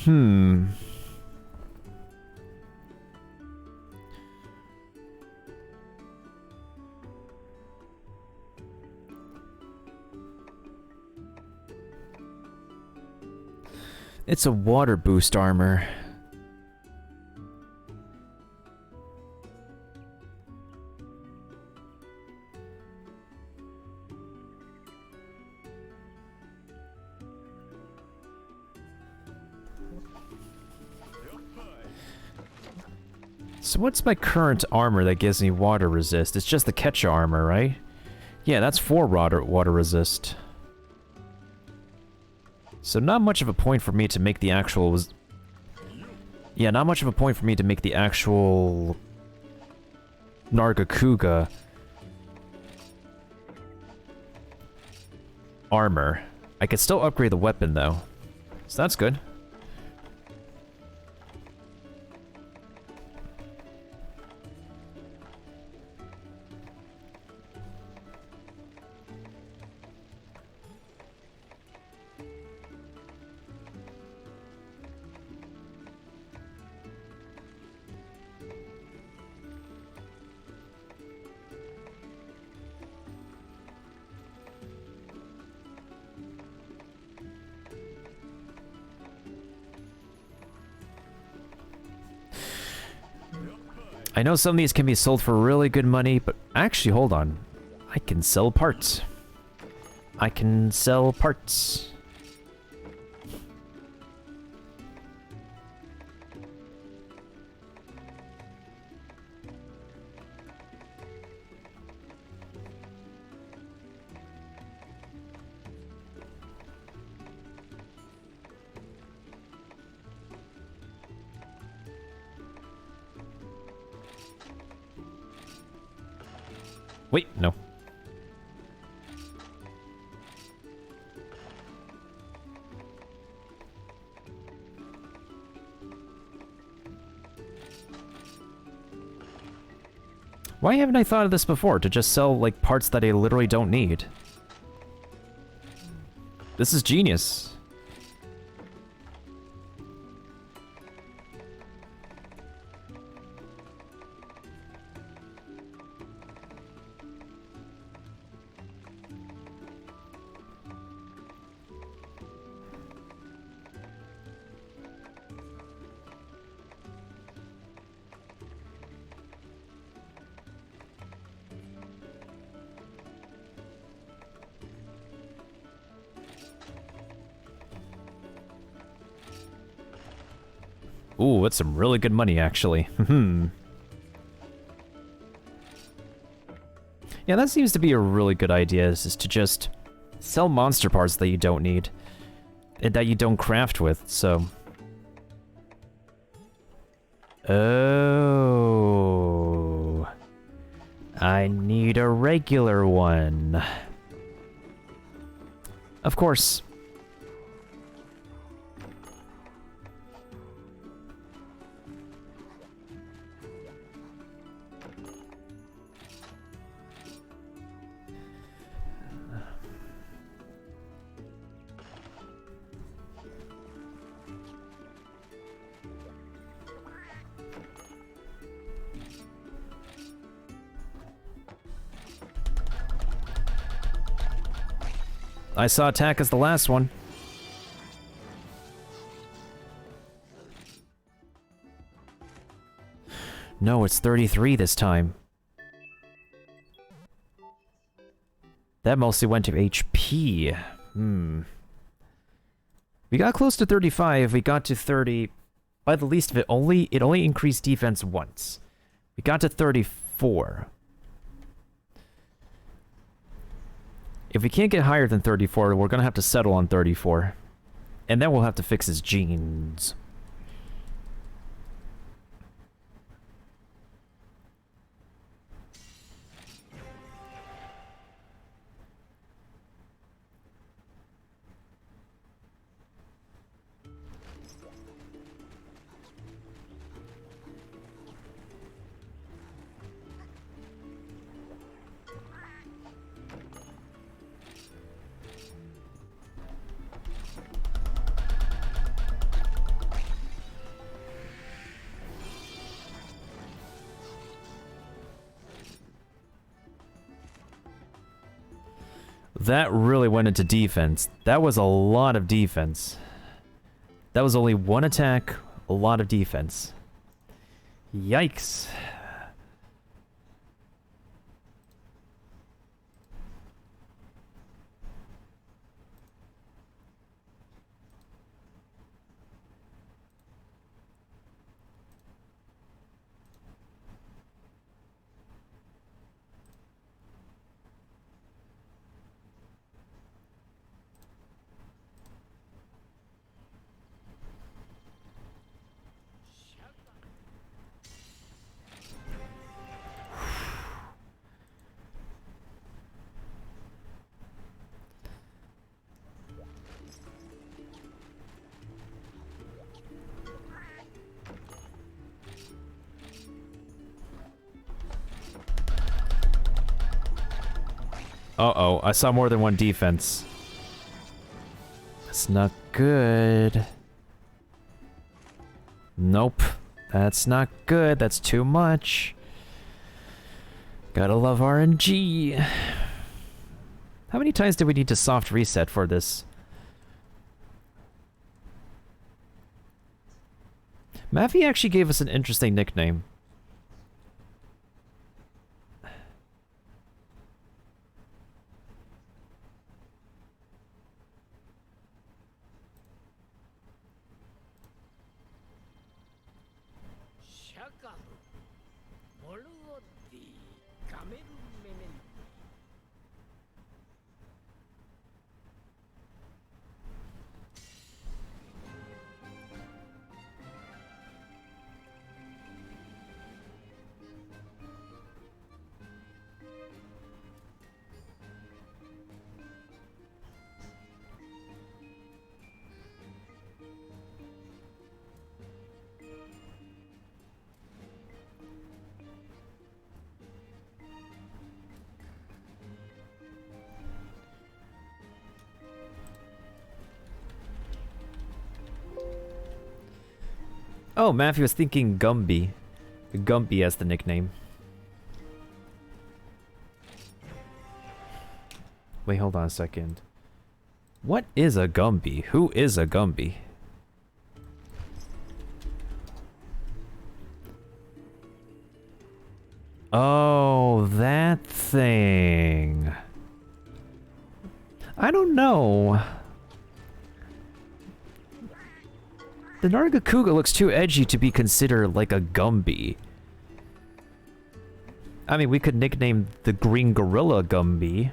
Hmm. It's a water boost armor. So what's my current armor that gives me water resist? It's just the Ketcha armor, right? Yeah, that's 4 water resist. So not much of a point for me to make the actual... Yeah, not much of a point for me to make the actual... Nargacuga... armor. I could still upgrade the weapon, though. So that's good. I know some of these can be sold for really good money, but actually, hold on. I can sell parts. I can sell parts. Wait, no. Why haven't I thought of this before? To just sell, like, parts that I literally don't need. This is genius. Ooh, that's some really good money, actually. Hmm. Yeah, that seems to be a really good idea, is to just sell monster parts that you don't need. And that you don't craft with, so... Oh... I need a regular one. Of course. I saw attack as the last one. No, it's 33 this time. That mostly went to HP. We got close to 35, we got to 30. By the least of it, it only increased defense once. We got to 34. If we can't get higher than 34, we're gonna have to settle on 34. And then we'll have to fix his genes. That really went into defense. That was a lot of defense. That was only one attack, a lot of defense. Yikes. Uh-oh, I saw more than one defense. That's not good. Nope. That's not good. That's too much. Gotta love RNG. How many times do we need to soft reset for this? Maffy actually gave us an interesting nickname. Oh, Matthew was thinking Gumby. Gumby as the nickname. Wait, hold on a second. What is a Gumby? Who is a Gumby? Oh, that thing. I don't know. The Nargacuga looks too edgy to be considered like a Gumby. I mean, we could nickname the Green Gorilla Gumby.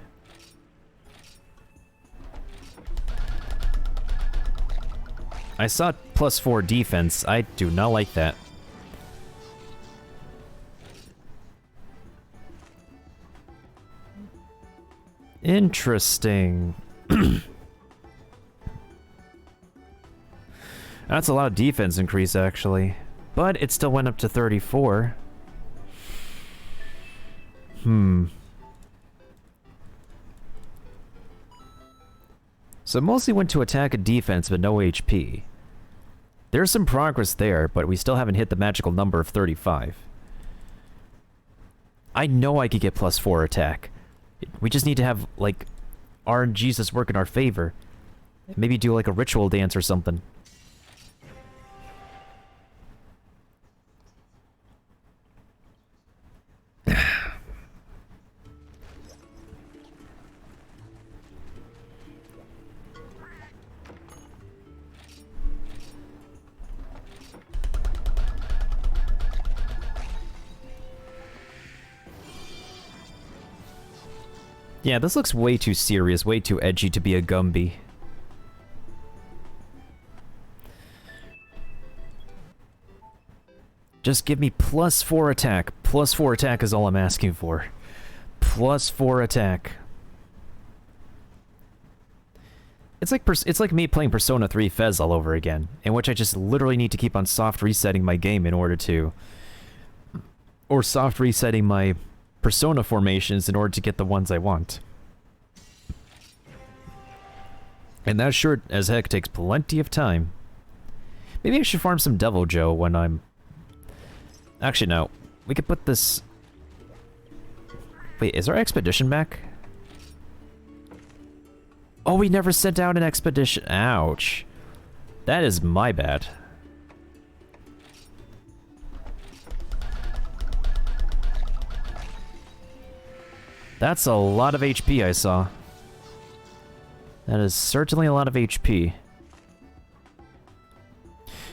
I saw +4 defense. I do not like that. Interesting. That's a lot of defense increase, actually. But it still went up to 34. So mostly went to attack and defense, but no HP. There's some progress there, but we still haven't hit the magical number of 35. I know I could get +4 attack. We just need to have, like, RNG's just work in our favor. Maybe do like a ritual dance or something. Yeah, this looks way too serious, way too edgy to be a Gumby. Just give me +4 attack. +4 attack is all I'm asking for. +4 attack. It's like me playing Persona 3 Fez all over again, in which I just literally need to keep on soft resetting my game in order to... Or soft resetting my Persona formations in order to get the ones I want. And that sure as heck takes plenty of time. Maybe I should farm some Devil Joe when I'm... Actually, no. We could put this... Wait, is our expedition back? Oh, we never sent out an expedition. Ouch. That is my bad. That's a lot of HP I saw. That is certainly a lot of HP.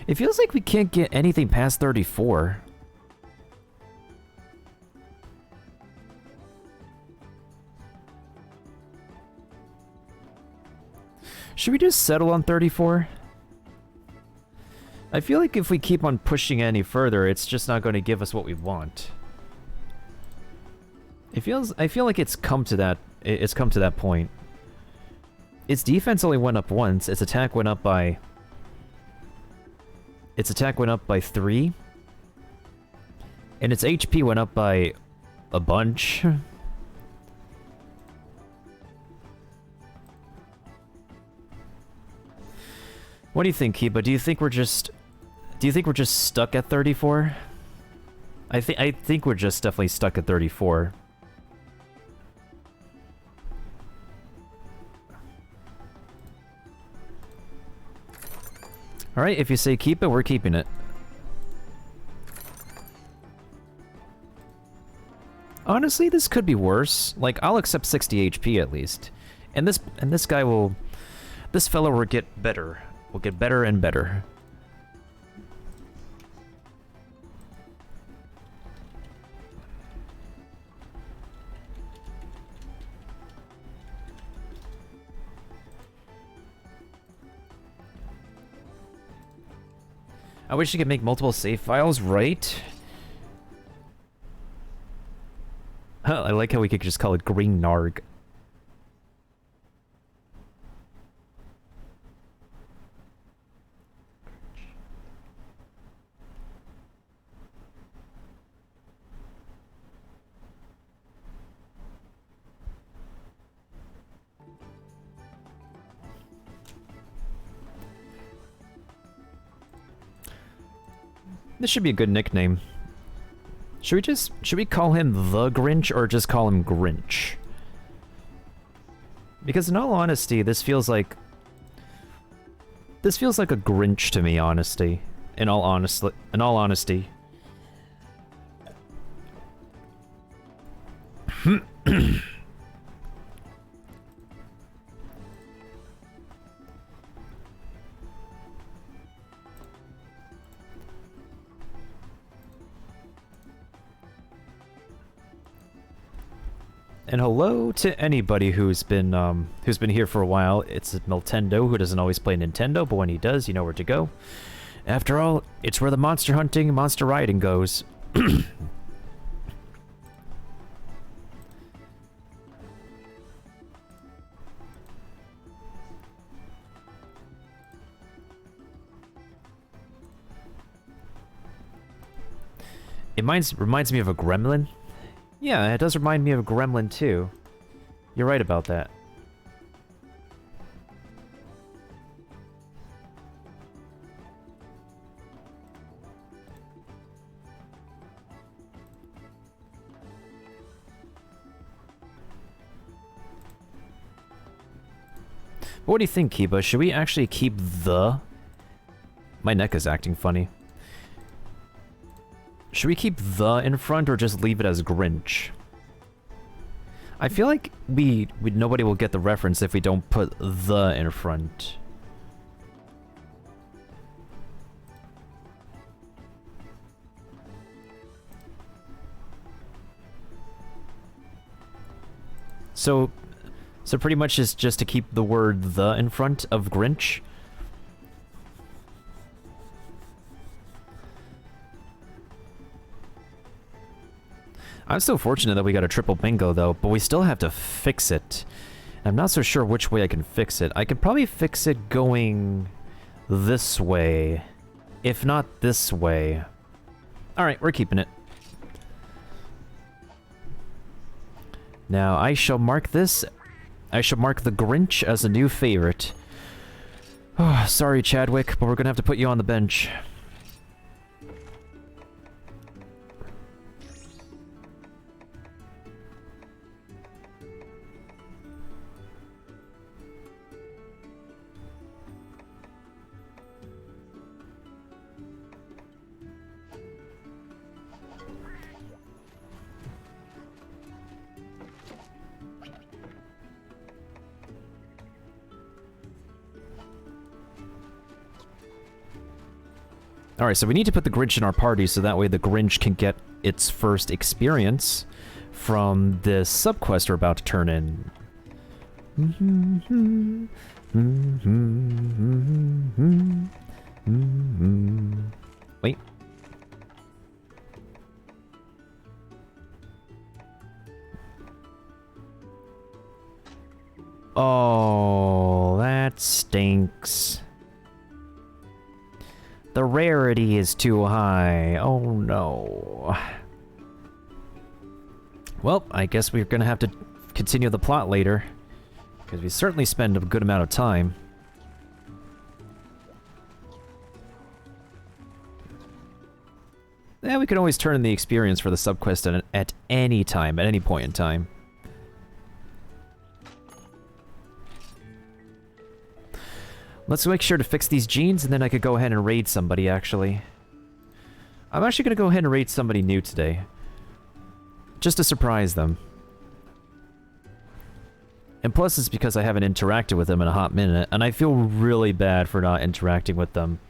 It feels like we can't get anything past 34. Should we just settle on 34? I feel like if we keep on pushing any further, it's just not going to give us what we want. I feel like it's come to that point. Its defense only went up once. Its attack went up by 3. And its HP went up by a bunch. What do you think, Kiba? Do you think we're just stuck at 34? I think we're just definitely stuck at 34. Alright, if you say keep it, we're keeping it. Honestly, this could be worse. Like, I'll accept 60 HP at least. And this guy will... This fellow will get better. Will get better and better. I wish you could make multiple save files, right? Huh, I like how we could just call it Green Narg. This should be a good nickname. Should we call him the Grinch or just call him Grinch? Because in all honesty, this feels like a Grinch to me, honestly. In all honesty. And hello to anybody who's been here for a while. It's Miltendo, who doesn't always play Nintendo, but when he does, you know where to go. After all, it's where the monster hunting and monster riding goes. It reminds me of a gremlin. Yeah, it does remind me of a gremlin too. You're right about that. What do you think, Kiba? Should we actually keep the... My neck is acting funny. Should we keep the in front or just leave it as Grinch? I feel like nobody will get the reference if we don't put the in front. So pretty much is just to keep the word the in front of Grinch. I'm so fortunate that we got a triple bingo though, but we still have to fix it. I'm not so sure which way I can fix it. I could probably fix it going this way, if not this way. Alright, we're keeping it. Now, I shall mark this. I shall mark the Grinch as a new favorite. Oh, sorry, Chadwick, but we're gonna have to put you on the bench. Alright, so we need to put the Grinch in our party so that way the Grinch can get its first experience from this subquest we're about to turn in. Wait. Oh, that stinks. The rarity is too high. Oh no. Well, I guess we're gonna have to continue the plot later. Because we certainly spend a good amount of time. Yeah, we can always turn in the experience for the subquest at any time, at any point in time. Let's make sure to fix these genes, and then I could go ahead and raid somebody, actually. I'm actually going to go ahead and raid somebody new today. Just to surprise them. And plus, it's because I haven't interacted with them in a hot minute, and I feel really bad for not interacting with them.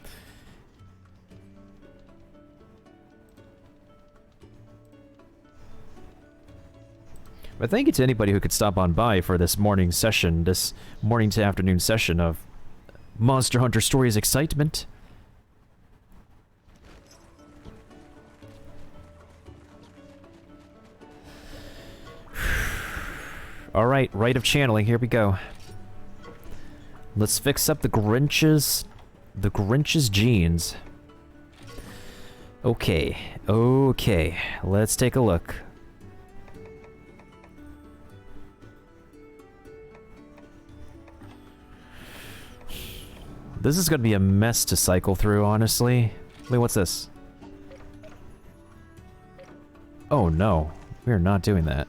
But thank you to anybody who could stop on by for this morning session, this morning to afternoon session of Monster Hunter Stories excitement. Alright, rite of channeling, here we go. Let's fix up the Grinch's genes. Okay, let's take a look. This is gonna be a mess to cycle through, honestly. Wait, what's this? Oh no, we are not doing that.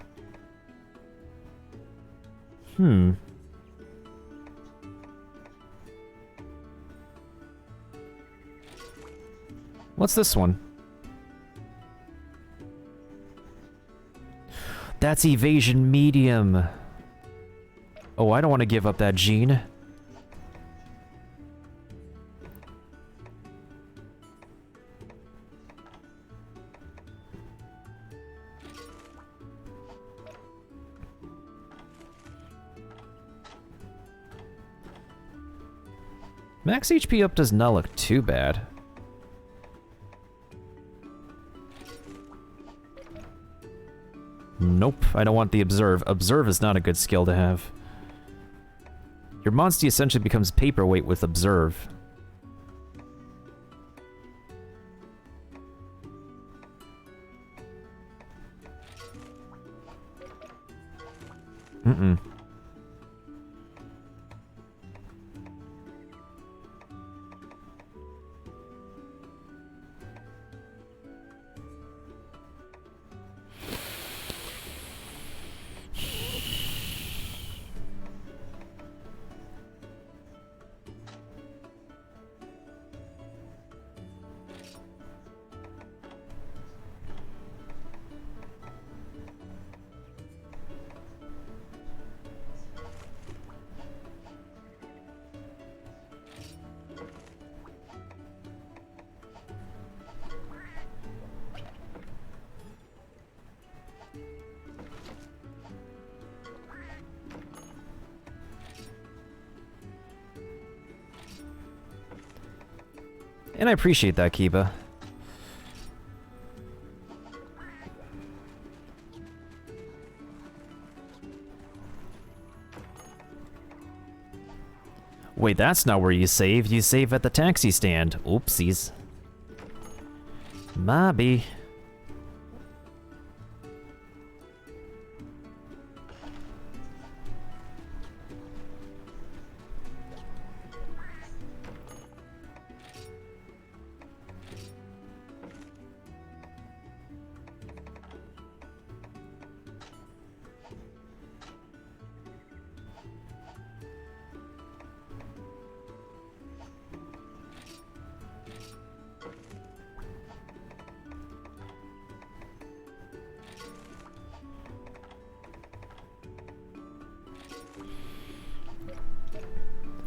What's this one? That's evasion medium. Oh, I don't want to give up that gene. Max HP up does not look too bad. Nope, I don't want the Observe. Observe is not a good skill to have. Your Monstie essentially becomes paperweight with Observe. And I appreciate that, Kiba. Wait, that's not where you save. You save at the taxi stand. Oopsies. Maybe.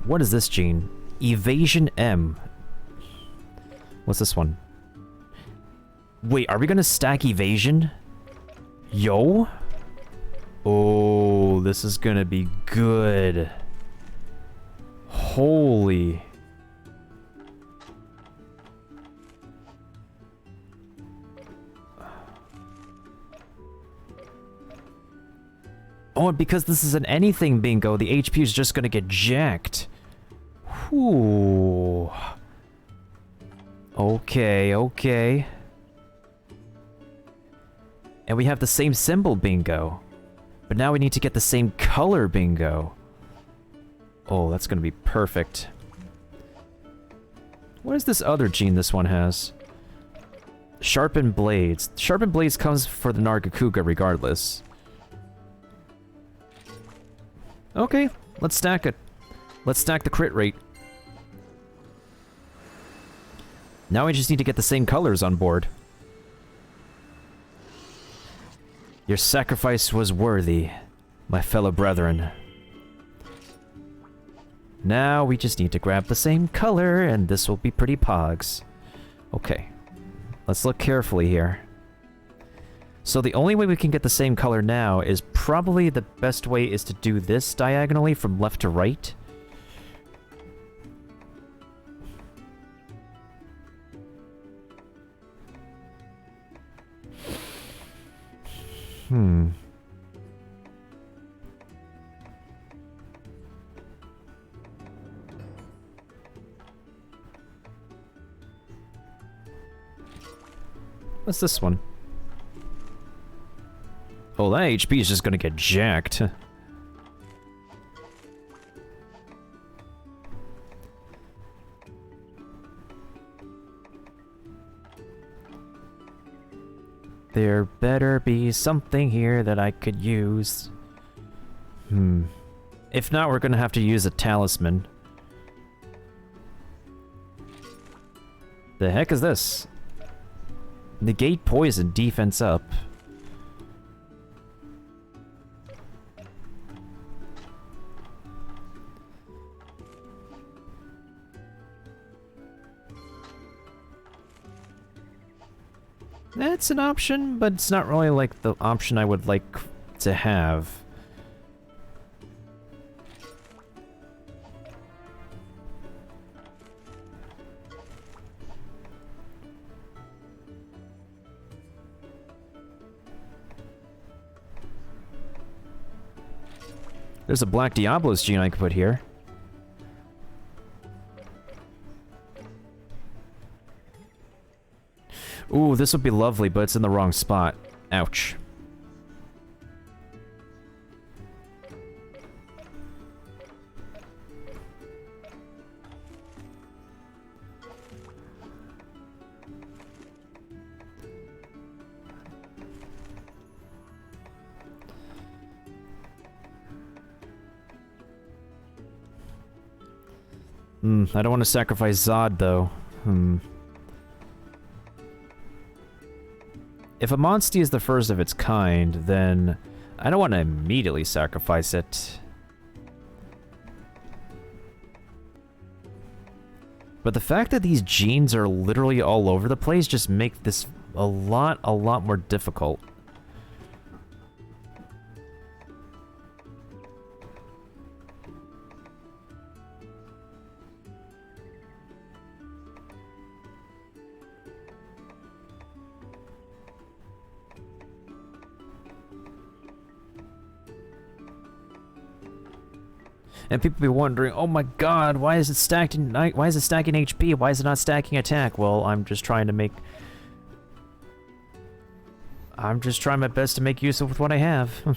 What is this gene? Evasion M. What's this one? Wait, are we gonna stack evasion? Yo? Oh, this is gonna be good. Holy. Oh, and because this is an anything bingo, the HP is just gonna get jacked. Whew. Okay, okay. And we have the same symbol bingo. But now we need to get the same color bingo. Oh, that's gonna be perfect. What is this other gene this one has? Sharpened Blades. Sharpened Blades comes for the Nargacuga regardless. Okay, let's stack it. Let's stack the crit rate. Now we just need to get the same colors on board. Your sacrifice was worthy, my fellow brethren. Now we just need to grab the same color, and this will be pretty pogs. Okay, let's look carefully here. So the only way we can get the same color now is probably the best way is to do this diagonally from left to right. What's this one? Oh, that HP is just gonna get jacked. There better be something here that I could use. If not, we're gonna have to use a talisman. The heck is this? Negate poison, defense up. That's an option, but it's not really like the option I would like to have. There's a Black Diablo's gene I could put here. Ooh, this would be lovely, but it's in the wrong spot. Ouch. I don't want to sacrifice Zod, though. If a Monstie is the first of its kind, then I don't want to immediately sacrifice it. But the fact that these genes are literally all over the place just make this a lot more difficult. And people be wondering, oh my god, why is it stacked in, why is it stacking HP? Why is it not stacking attack? Well, I'm just trying my best to make use of what I have.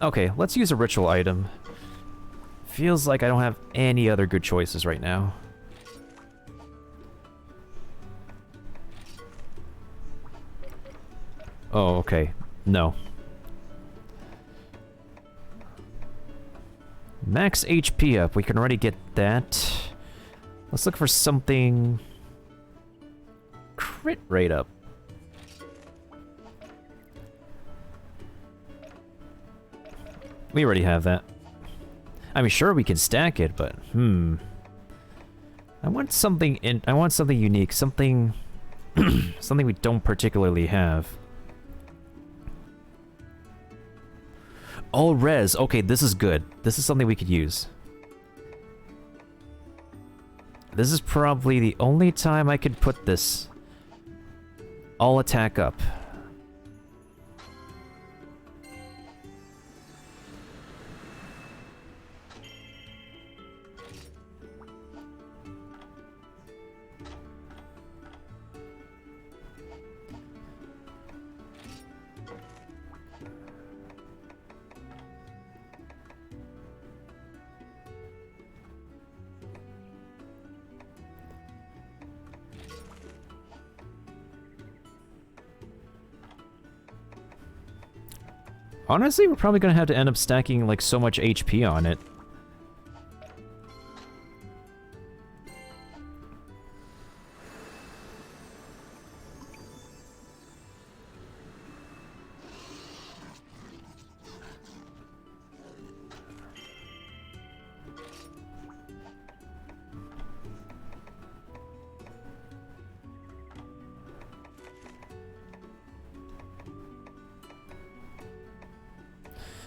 Okay, let's use a ritual item. Feels like I don't have any other good choices right now. Oh, okay. No. Max HP up. We can already get that. Let's look for something... Crit rate up. We already have that. I mean, sure, we can stack it, but I want something unique, something something we don't particularly have. All res. Okay, this is good. This is something we could use. This is probably the only time I could put this. All attack up. Honestly, we're probably gonna have to end up stacking like so much HP on it.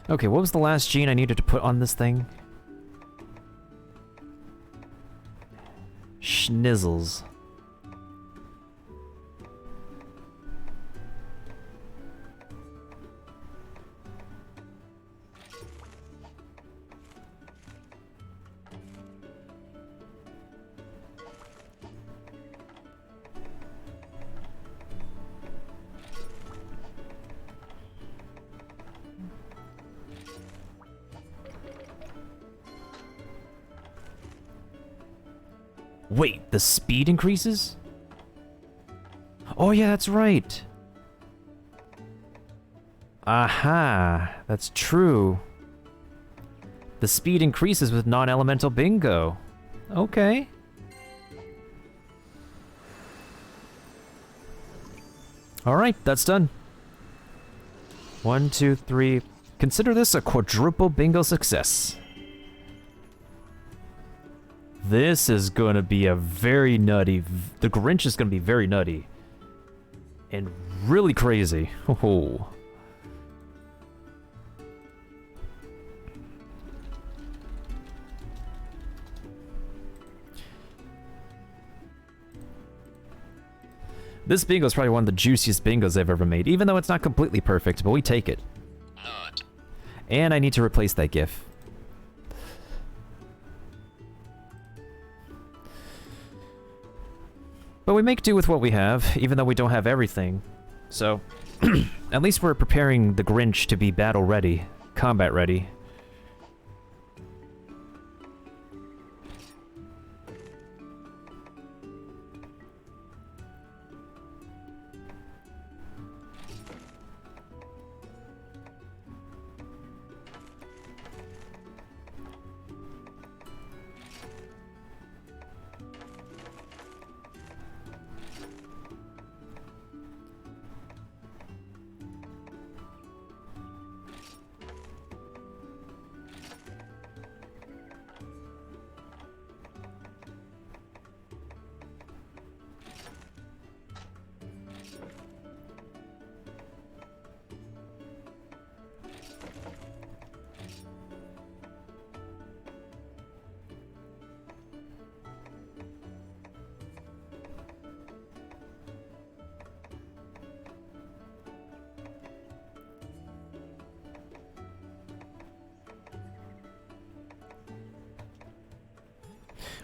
Okay, what was the last gene I needed to put on this thing? Schnizzles. Wait, the speed increases? Oh yeah, that's right. Aha, that's true. The speed increases with non-elemental bingo. Okay. Alright, that's done. 1, 2, 3. Consider this a quadruple bingo success. This is gonna be a very nutty... The Grinch is gonna be very nutty. And really crazy. Oh. This bingo is probably one of the juiciest bingos I've ever made, even though it's not completely perfect, but we take it. And I need to replace that GIF. But we make do with what we have, even though we don't have everything. So, at least we're preparing the Grinch to be battle ready, combat ready.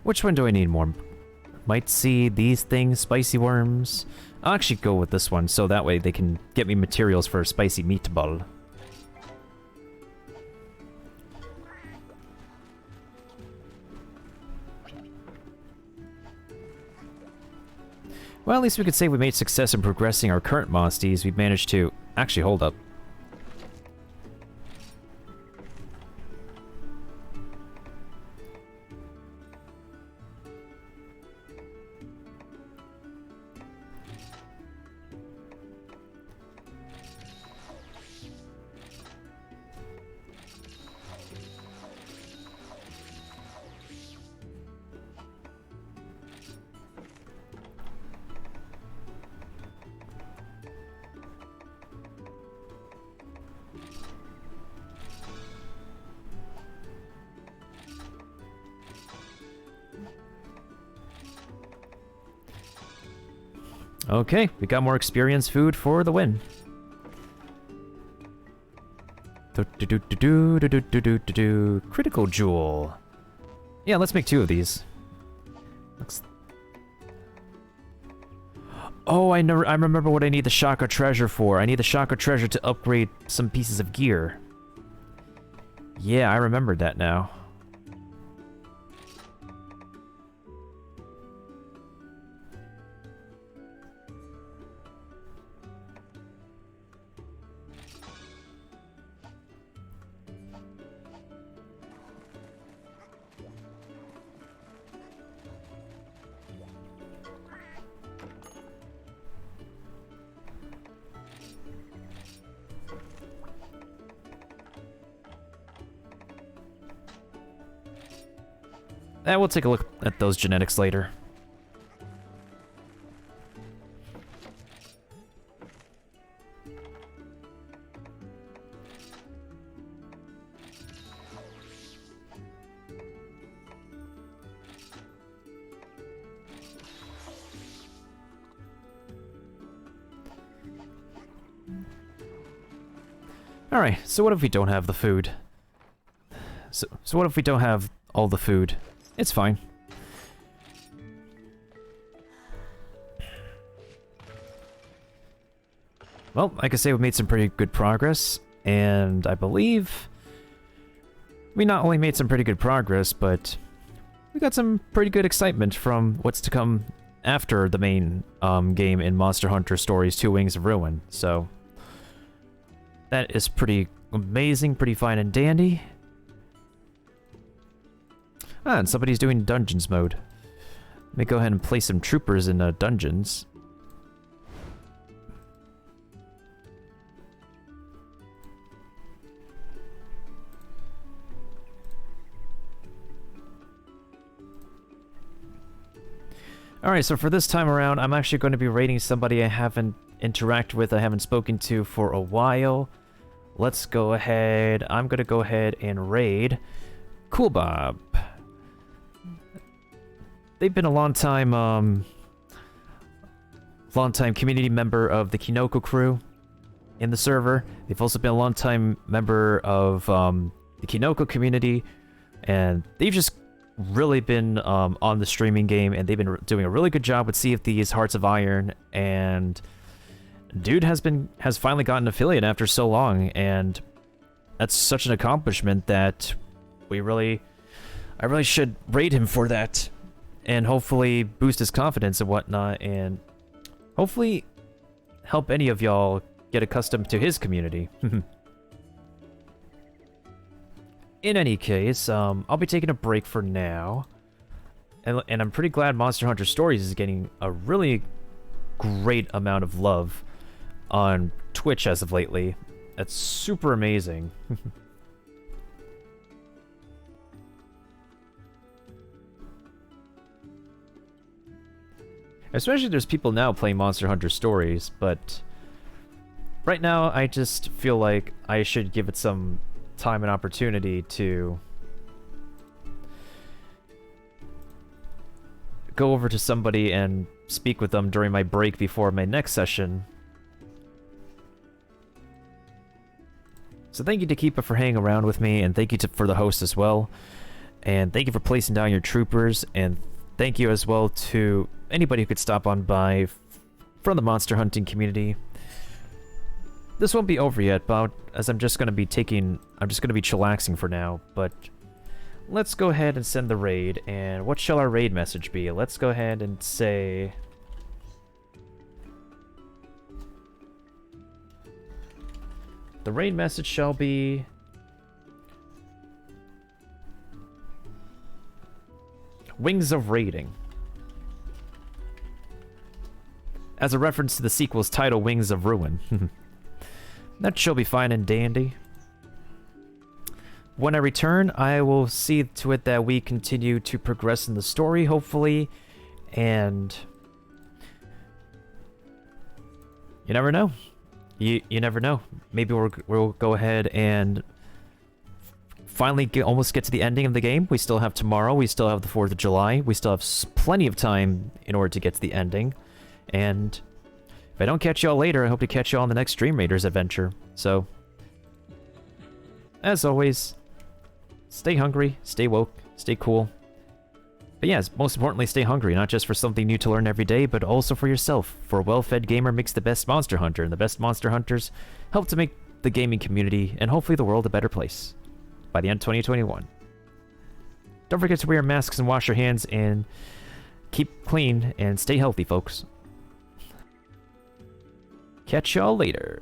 Which one do I need more? Might see these things, spicy worms. I'll actually go with this one, so that way they can get me materials for a spicy meatball. Well, at least we could say we made success in progressing our current monsties. We've managed to... Actually, hold up. Okay, we got more experience food for the win. Critical jewel. Yeah, let's make 2 of these. Oh, I remember what I need the Shaka treasure for. I need the Shaka treasure to upgrade some pieces of gear. Yeah, I remembered that now. We'll take a look at those genetics later. Alright, so what if we don't have the food? So what if we don't have all the food? It's fine. Well, like I say, we made some pretty good progress, and I believe we not only made some pretty good progress, but we got some pretty good excitement from what's to come after the main game in Monster Hunter Stories 2 Wings of Ruin. So that is pretty amazing, pretty fine and dandy. Ah, and somebody's doing dungeons mode. Let me go ahead and place some troopers in dungeons. Alright, so for this time around, I'm actually going to be raiding somebody I haven't interacted with, I haven't spoken to for a while. Let's go ahead. I'm going to go ahead and raid Cool Bob. They've been a long time community member of the Kinoko crew in the server. They've also been a long time member of the Kinoko community, and they've just really been on the streaming game, and they've been doing a really good job with Sea of Thieves, Hearts of Iron, and dude has finally gotten an affiliate after so long, and that's such an accomplishment that I really should raid him for that. And hopefully boost his confidence and whatnot, and hopefully help any of y'all get accustomed to his community. In any case, I'll be taking a break for now. And I'm pretty glad Monster Hunter Stories is getting a really great amount of love on Twitch as of lately. That's super amazing. Especially there's people now playing Monster Hunter Stories, but right now I just feel like I should give it some time and opportunity to go over to somebody and speak with them during my break before my next session. So thank you to Keepa for hanging around with me, and thank you for the host as well. And thank you for placing down your troopers, and thank you as well to anybody who could stop on by from the monster hunting community. This won't be over yet, but as I'm just going to be chillaxing for now, but let's go ahead and send the raid. And what shall our raid message be? Let's go ahead and say... The raid message shall be... Wings of Raiding. As a reference to the sequel's title, Wings of Ruin. That shall be fine and dandy. When I return, I will see to it that we continue to progress in the story, hopefully, and... You never know. You never know. Maybe we'll go ahead and finally almost get to the ending of the game. We still have tomorrow. We still have the 4th of July. We still have plenty of time in order to get to the ending. And if I don't catch y'all later, I hope to catch y'all on the next Dream Raiders adventure. So, as always, stay hungry, stay woke, stay cool. But yes, most importantly, stay hungry, not just for something new to learn every day, but also for yourself. For a well-fed gamer makes the best monster hunter, and the best monster hunters help to make the gaming community and hopefully the world a better place by the end of 2021. Don't forget to wear masks and wash your hands and keep clean and stay healthy, folks. Catch y'all later.